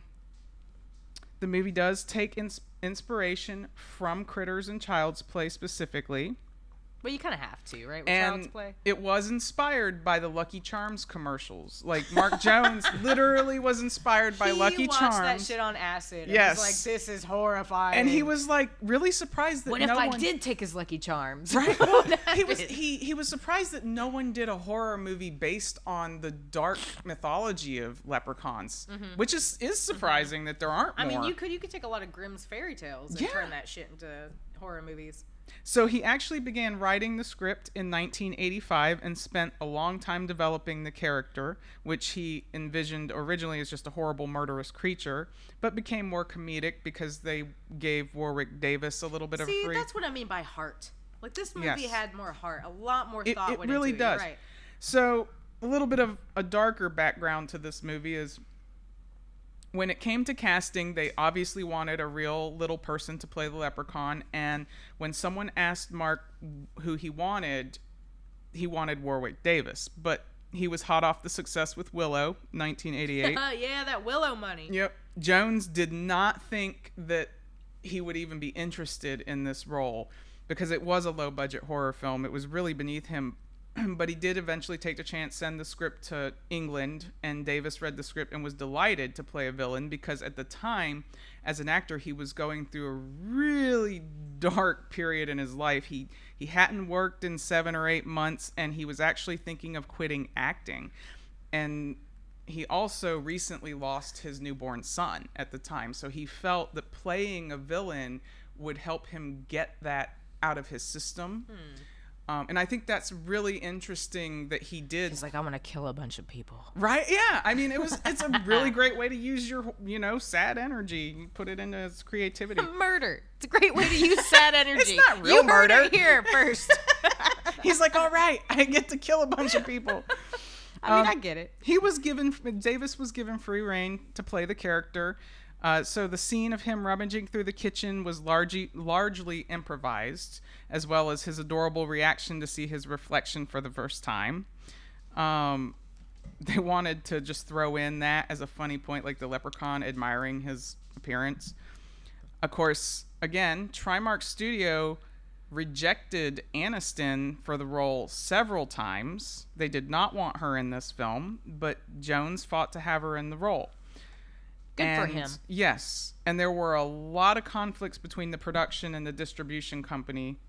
movie does take inspiration from Critters and Child's Play specifically. Well, you kind of have to, right? With And Child's Play. it was inspired by the Lucky Charms commercials. Like, Mark Jones literally was inspired by Lucky Charms. He watched that shit on acid. Yes. And was like, this is horrifying. And he was, like, really surprised that what if I did take his Lucky Charms? Right? Well, he was surprised that no one did a horror movie based on the dark mythology of leprechauns, which is surprising that there aren't more. I mean, you could take a lot of Grimm's fairy tales and turn that shit into horror movies. So he actually began writing the script in 1985 and spent a long time developing the character, which he envisioned originally as just a horrible, murderous creature, but became more comedic because they gave Warwick Davis a little bit of a free... See, that's what I mean by heart. Like, this movie had more heart, a lot more thought it went really into does. You're right. So a little bit of a darker background to this movie is when it came to casting, they obviously wanted a real little person to play the leprechaun. And when someone asked Mark who he wanted Warwick Davis. But he was hot off the success with Willow, 1988. Yeah, that Willow money. Yep. Jones did not think that he would even be interested in this role because it was a low-budget horror film. It was really beneath him but he did eventually take the chance, send the script to England, and Davis read the script and was delighted to play a villain because at the time, as an actor, he was going through a really dark period in his life. He hadn't worked in 7 or 8 months, and he was actually thinking of quitting acting. And he also recently lost his newborn son at the time, so he felt that playing a villain would help him get that out of his system. And I think that's really interesting that he did. He's like, I want to kill a bunch of people. Right? Yeah. I mean, it's a really great way to use your, sad energy. You put it into its creativity. Murder. It's a great way to use sad energy. It's not real you murder. Heard it here first. He's like, all right, I get to kill a bunch of people. I mean, I get it. Davis was given free rein to play the character. So the scene of him rummaging through the kitchen was largely improvised, as well as his adorable reaction to see his reflection for the first time. They wanted to just throw in that as a funny point, like the leprechaun admiring his appearance. Of course, again, Trimark Studio rejected Aniston for the role several times. They did not want her in this film, but Jones fought to have her in the role. Good for him. Yes. And there were a lot of conflicts between the production and the distribution company.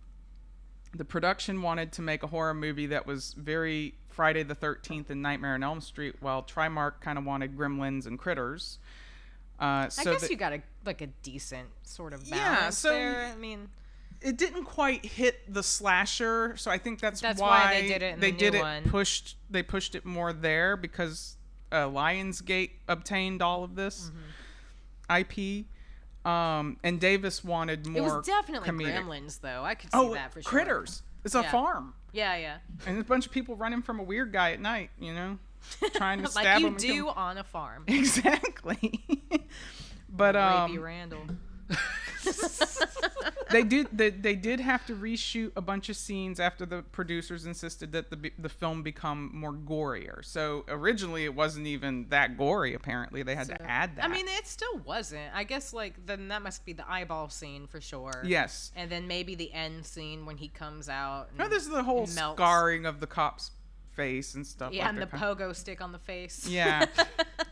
The production wanted to make a horror movie that was very Friday the 13th and Nightmare on Elm Street, while Trimark kind of wanted Gremlins and Critters. I guess you got a decent sort of balance there. I mean, it didn't quite hit the slasher, so I think that's why they did it in the new one. They pushed it more there because Lionsgate obtained all of this IP, and Davis wanted more. It was definitely comedic. Gremlins, though. I could see that for sure. Critters. It's a farm. Yeah. And a bunch of people running from a weird guy at night, trying to stab him. Like you do on a farm. Exactly. But Rapey Randall. They did have to reshoot a bunch of scenes after the producers insisted that the film become more gorier. So originally it wasn't even that gory. Apparently they had to add that. I mean, it still wasn't. I guess then that must be the eyeball scene for sure. Yes. And then maybe the end scene when he comes out. No, this is the whole scarring of the cop's face and stuff. Yeah, and the pogo stick on the face. Yeah.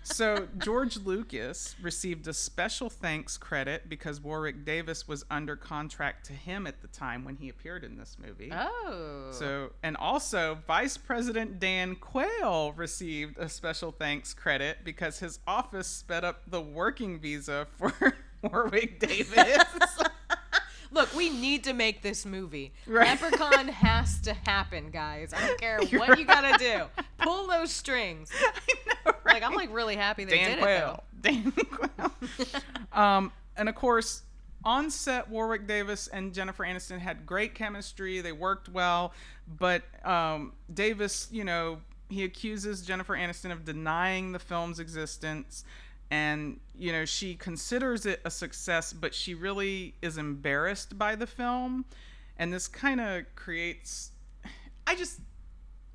So George Lucas received a special thanks credit because Warwick Davis was under contract to him at the time when he appeared in this movie. Oh. So, and also Vice President Dan Quayle received a special thanks credit because his office sped up the working visa for Warwick Davis. Look, we need to make this movie. Right. Leprechaun has to happen, guys. I don't care what you gotta do. Pull those strings. I know, right? I'm really happy they did Quayle. it, though. Dan Quayle. And of course, on set, Warwick Davis and Jennifer Aniston had great chemistry. They worked well, but Davis, he accuses Jennifer Aniston of denying the film's existence. And, she considers it a success, but she really is embarrassed by the film. And this kind of creates...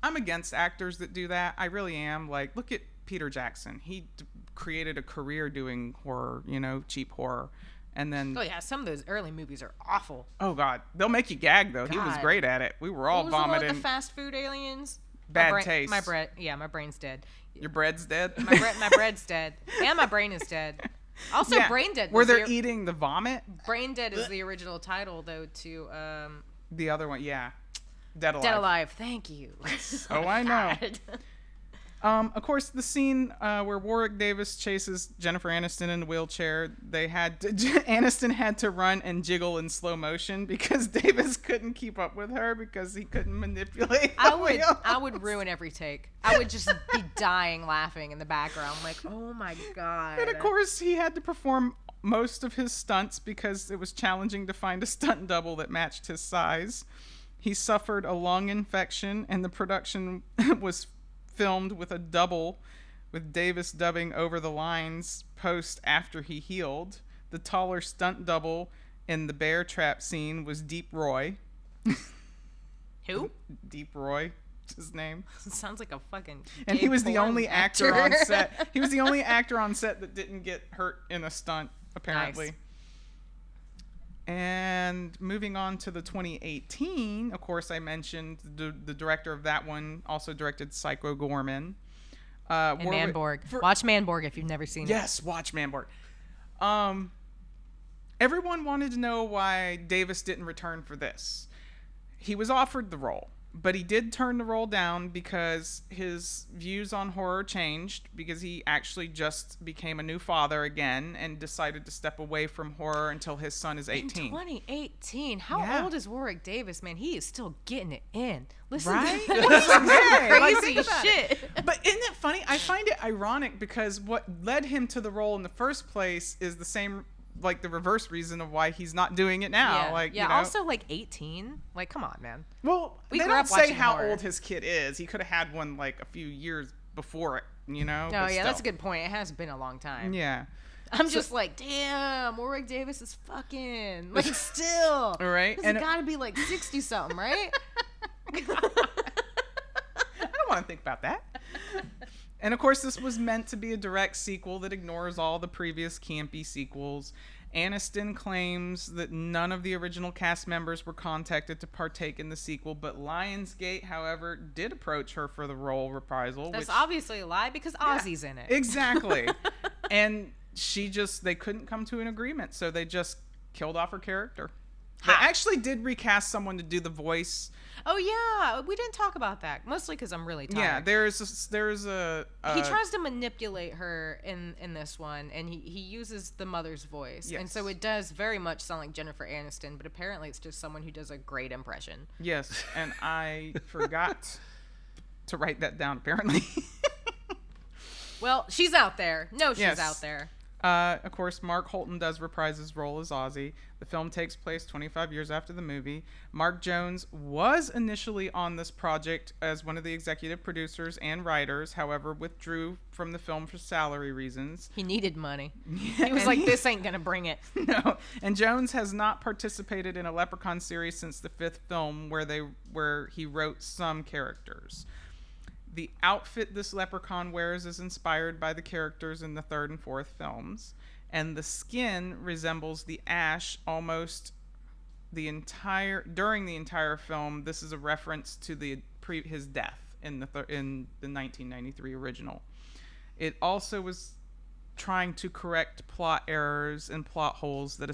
I'm against actors that do that. I really am. Like, look at Peter Jackson. He created a career doing horror, cheap horror. And then... Oh, yeah. Some of those early movies are awful. Oh, God. They'll make you gag, though. God. He was great at it. We were all vomiting. What was the one with the fast food aliens? Bad taste. My brain's dead. Your bread's dead? My bread's dead. And my brain is dead. Also, yeah. Brain Dead. Where they're eating the vomit? Brain Dead is the original title, though, to... the other one, yeah. Dead Alive. Dead Alive. Thank you. Oh, I know. Of course, the scene where Warwick Davis chases Jennifer Aniston in the wheelchair, Aniston had to run and jiggle in slow motion because Davis couldn't keep up with her because he couldn't manipulate I would ruin every take. I would just be dying laughing in the background, like, oh my God. And of course, he had to perform most of his stunts because it was challenging to find a stunt double that matched his size. He suffered a lung infection, and the production was filmed with a double, with Davis dubbing over the lines post after he healed. The taller stunt double in the bear trap scene was Deep Roy. Who? Deep Roy, his name. Sounds like a fucking. And he was the only actor on set. He was the only actor on set that didn't get hurt in a stunt, apparently. Nice. And moving on to the 2018, of course, I mentioned the director of that one also directed Psycho Gorman. And Manborg. Watch Manborg if you've never seen it. Yes, watch Manborg. Everyone wanted to know why Davis didn't return for this. He was offered the role, but he did turn the role down because his views on horror changed, because he actually just became a new father again and decided to step away from horror until his son is 18. In 2018. How old is Warwick Davis, man? He is still getting it in. Listen Right? to that crazy Think about shit. it. But isn't it funny? I find it ironic because what led him to the role in the first place is the same, like the reverse reason of why he's not doing it now. Yeah, like, yeah. you know? Also, like 18. Like, come on, man. Well, We they grew don't up say watching how horror. old his kid is. He could have had one like a few years before it, you know? No, but yeah, that's a still. good point. It has been a long time. Yeah. I'm just like, damn, Warwick Davis is fucking like still. Right? He's And- gotta be like 60 something, right? I don't want to think about that. And of course, this was meant to be a direct sequel that ignores all the previous campy sequels. Aniston claims that none of the original cast members were contacted to partake in the sequel, but Lionsgate, however, did approach her for the role reprisal. That's which, obviously a lie because Ozzy's in it. exactly. And they couldn't come to an agreement, so they just killed off her character. They actually did recast someone to do the voice. Oh yeah, we didn't talk about that. Mostly because I'm really tired. Yeah, there's a he tries to manipulate her in this one, and he uses the mother's voice, and so it does very much sound like Jennifer Aniston, but apparently it's just someone who does a great impression. Yes, and I forgot to write that down. Apparently. Well, she's out there. No, she's Yes. out there. Of course, Mark Holton does reprise his role as Ozzy. The film takes place 25 years after the movie. Mark Jones was initially on this project as one of the executive producers and writers, however, withdrew from the film for salary reasons. He needed money. He was like, this ain't gonna bring it. No. And Jones has not participated in a Leprechaun series since the 5th film, where he wrote some characters. The outfit this leprechaun wears is inspired by the characters in the 3rd and 4th films, and the skin resembles the ash almost during the entire film. This is a reference to his death in the 1993 original. It also was trying to correct plot errors and plot holes that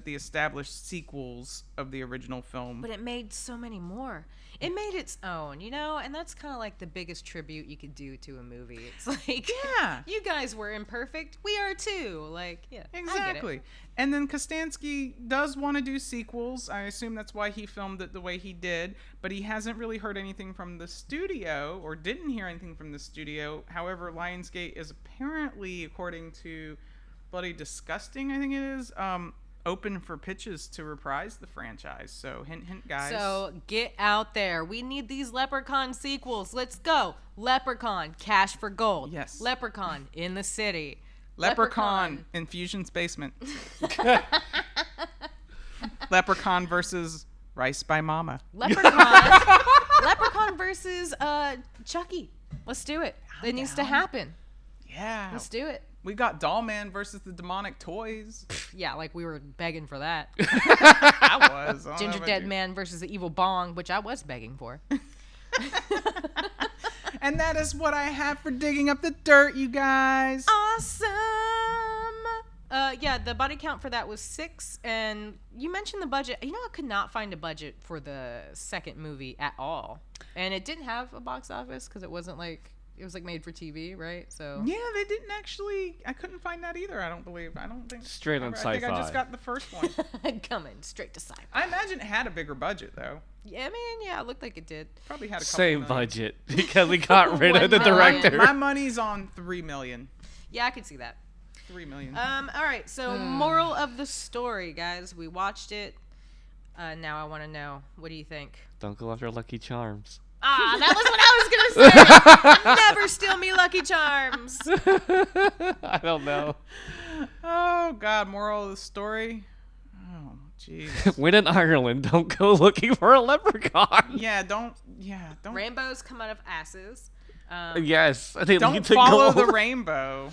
the established sequels of the original film. But it made so many more. It made its own, you know, and that's kind of like the biggest tribute you could do to a movie. It's like, yeah, you guys were imperfect. We are too. Like, yeah, exactly. I get it. And then Kostansky does want to do sequels. I assume that's why he filmed it the way he did, but he hasn't really heard anything from the studio, or didn't hear anything from the studio. However, Lionsgate is apparently, according to Bloody Disgusting, I think it is, open for pitches to reprise the franchise. So hint, hint, guys. So get out there. We need these Leprechaun sequels. Let's go. Leprechaun, Cash for Gold. Yes. Leprechaun in the City. Leprechaun in Fusion's basement. Leprechaun versus Rice by Mama. Leprechaun versus Chucky. Let's do it. It needs to happen. Yeah. Let's do it. We got Doll Man versus the Demonic Toys. Yeah, like we were begging for that. I was. Ginger Dead Man versus the Evil Bong, which I was begging for. And that is what I have for digging up the dirt, you guys. Awesome. Yeah, the body count for that was 6, and you mentioned the budget. You know, I could not find a budget for the second movie at all, and it didn't have a box office because it wasn't like. It was like made for TV, right? So yeah, they didn't actually. I couldn't find that either. I don't think. Straight on I think I just got the first one. Coming straight to sci-fi. I imagine it had a bigger budget though. Yeah, man. Yeah, it looked like it did. Probably had a couple same million. budget because we got rid of the 1 million. director. My money's on $3 million. Yeah, I could see that. $3 million. All right. So moral of the story, guys. We watched it. Now I want to know. What do you think? Don't go after Lucky Charms. Ah, that was what I was gonna say. Never steal me Lucky Charms. I don't know. Oh God, moral of the story. Oh jeez. When in Ireland, don't go looking for a leprechaun. Yeah, don't. Rainbows come out of asses. Yes, they don't lead to follow gold. the rainbow.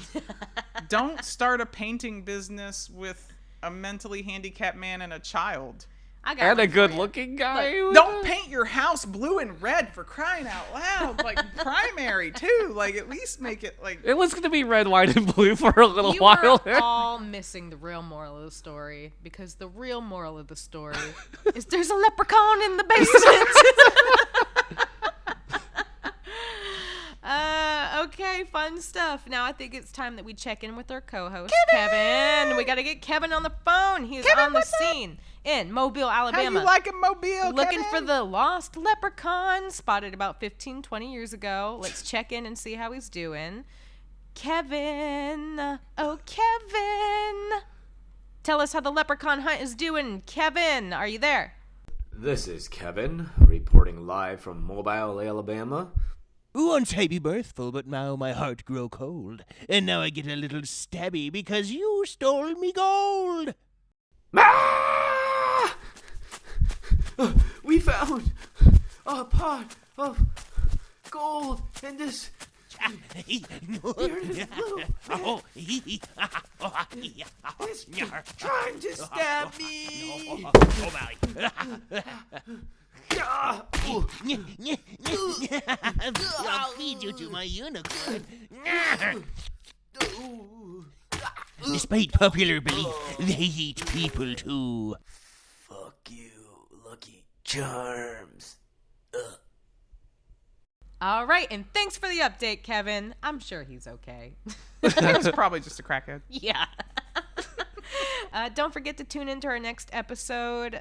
Don't start a painting business with a mentally handicapped man and a child. And a good-looking guy. Don't paint your house blue and red, for crying out loud. Like, primary, too. Like, at least make it, like... It was going to be red, white, and blue for a little while. You are all missing the real moral of the story, because the real moral of the story is there's a leprechaun in the basement. Okay, fun stuff. Now I think it's time that we check in with our co-host, Kevin. We got to get Kevin on the phone. He is on the scene in Mobile, Alabama. How you liking Mobile, Looking Kevin? for the lost leprechaun spotted about 15, 20 years ago. Let's check in and see how he's doing. Kevin. Oh, Kevin. Tell us how the leprechaun hunt is doing. Kevin, are you there? This is Kevin, reporting live from Mobile, Alabama. Once I be mirthful, but now my heart grow cold, and now I get a little stabby because you stole me gold. Ah! We found a pot of gold in this. Here it is, little. It's trying to stab me. I'll feed you to my unicorn. Despite popular belief, they eat people too. Fuck you, Lucky Charms. All right, and thanks for the update, Kevin. I'm sure he's okay. He was probably just a crackhead. Yeah. Don't forget to tune into our next episode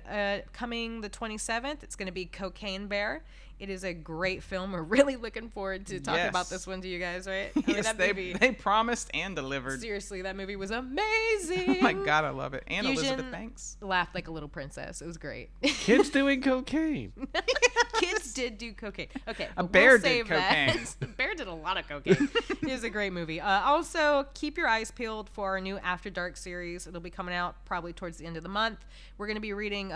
coming the 27th. It's going to be Cocaine Bear. It is a great film. We're really looking forward to talking about this one to you guys, right? Yes, they promised and delivered. Seriously, that movie was amazing. Oh my God, I love it. And Fusion Elizabeth Banks laughed like a little princess. It was great. Kids doing cocaine. Kids did do cocaine. Okay, a bear we'll did save cocaine. That. A bear did a lot of cocaine. It was a great movie. Also, keep your eyes peeled for our new After Dark series. It'll be coming out probably towards the end of the month. We're going to be reading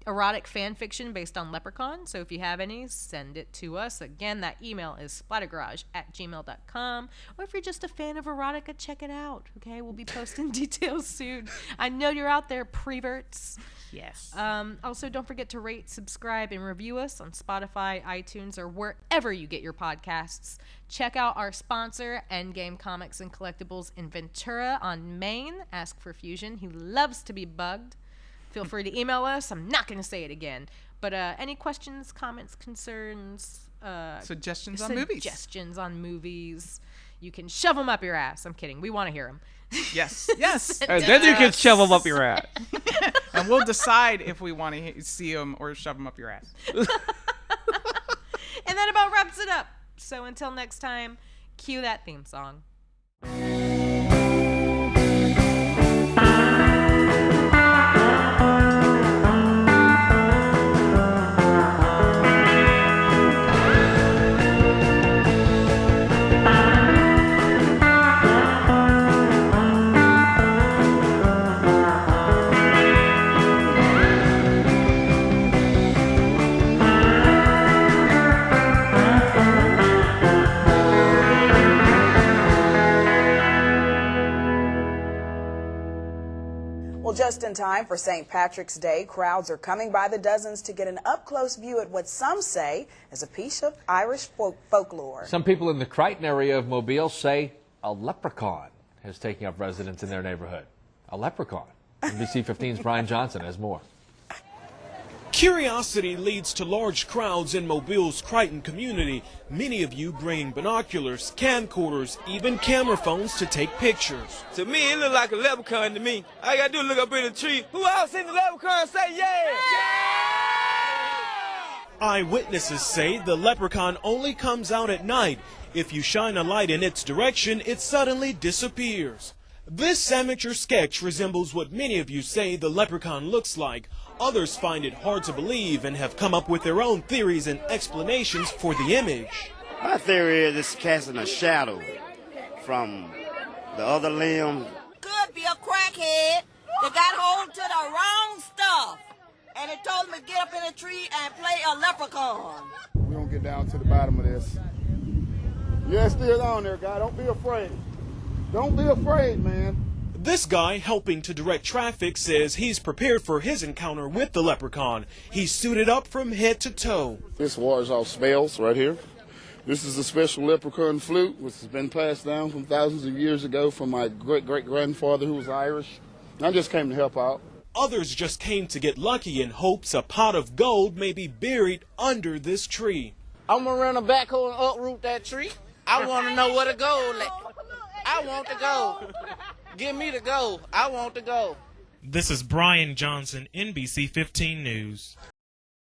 erotic fan fiction based on Leprechaun. So if you have any, send it to us. Again, that email is splattergarage@gmail.com. Or if you're just a fan of erotica, check it out. Okay, we'll be posting details soon. I know you're out there, preverts. Yes. Also, don't forget to rate, subscribe, and review us on Spotify, iTunes, or wherever you get your podcasts. Check out our sponsor, Endgame Comics and Collectibles in Ventura on Main. Ask for Fusion. He loves to be bugged. Feel free to email us. I'm not going to say it again. But any questions, comments, concerns, suggestions on movies, you can shove them up your ass. I'm kidding. We want to hear them. Yes. Yes. And then you can shove them up your ass. And we'll decide if we want to see them or shove them up your ass. And that about wraps it up. So until next time, cue that theme song. Well, just in time for St. Patrick's Day, crowds are coming by the dozens to get an up-close view at what some say is a piece of Irish folklore. Some people in the Crichton area of Mobile say a leprechaun is taking up residence in their neighborhood. A leprechaun. NBC 15's Brian Johnson has more. Curiosity leads to large crowds in Mobile's Crichton community, many of you bringing binoculars, camcorders, even camera phones to take pictures. To me, it look like a leprechaun to me. All I gotta do is look up in the tree. Who else seen the leprechaun say yeah? Eyewitnesses say the leprechaun only comes out at night. If you shine a light in its direction, it suddenly disappears. This amateur sketch resembles what many of you say the leprechaun looks like. Others find it hard to believe and have come up with their own theories and explanations for the image. My theory is it's casting a shadow from the other limb. Could be a crackhead that got hold to the wrong stuff. And it told him to get up in a tree and play a leprechaun. We're going to get down to the bottom of this. Yeah, it's still on there, guy. Don't be afraid. Don't be afraid, man. This guy helping to direct traffic says he's prepared for his encounter with the leprechaun. He's suited up from head to toe. This wars off spells right here. This is a special leprechaun flute, which has been passed down from thousands of years ago from my great-great-grandfather who was Irish. I just came to help out. Others just came to get lucky in hopes a pot of gold may be buried under this tree. I'm gonna run a backhoe and uproot that tree. I want to know where the gold at. I want the gold. Give me the gold. I want the gold. This is Brian Johnson, NBC 15 News.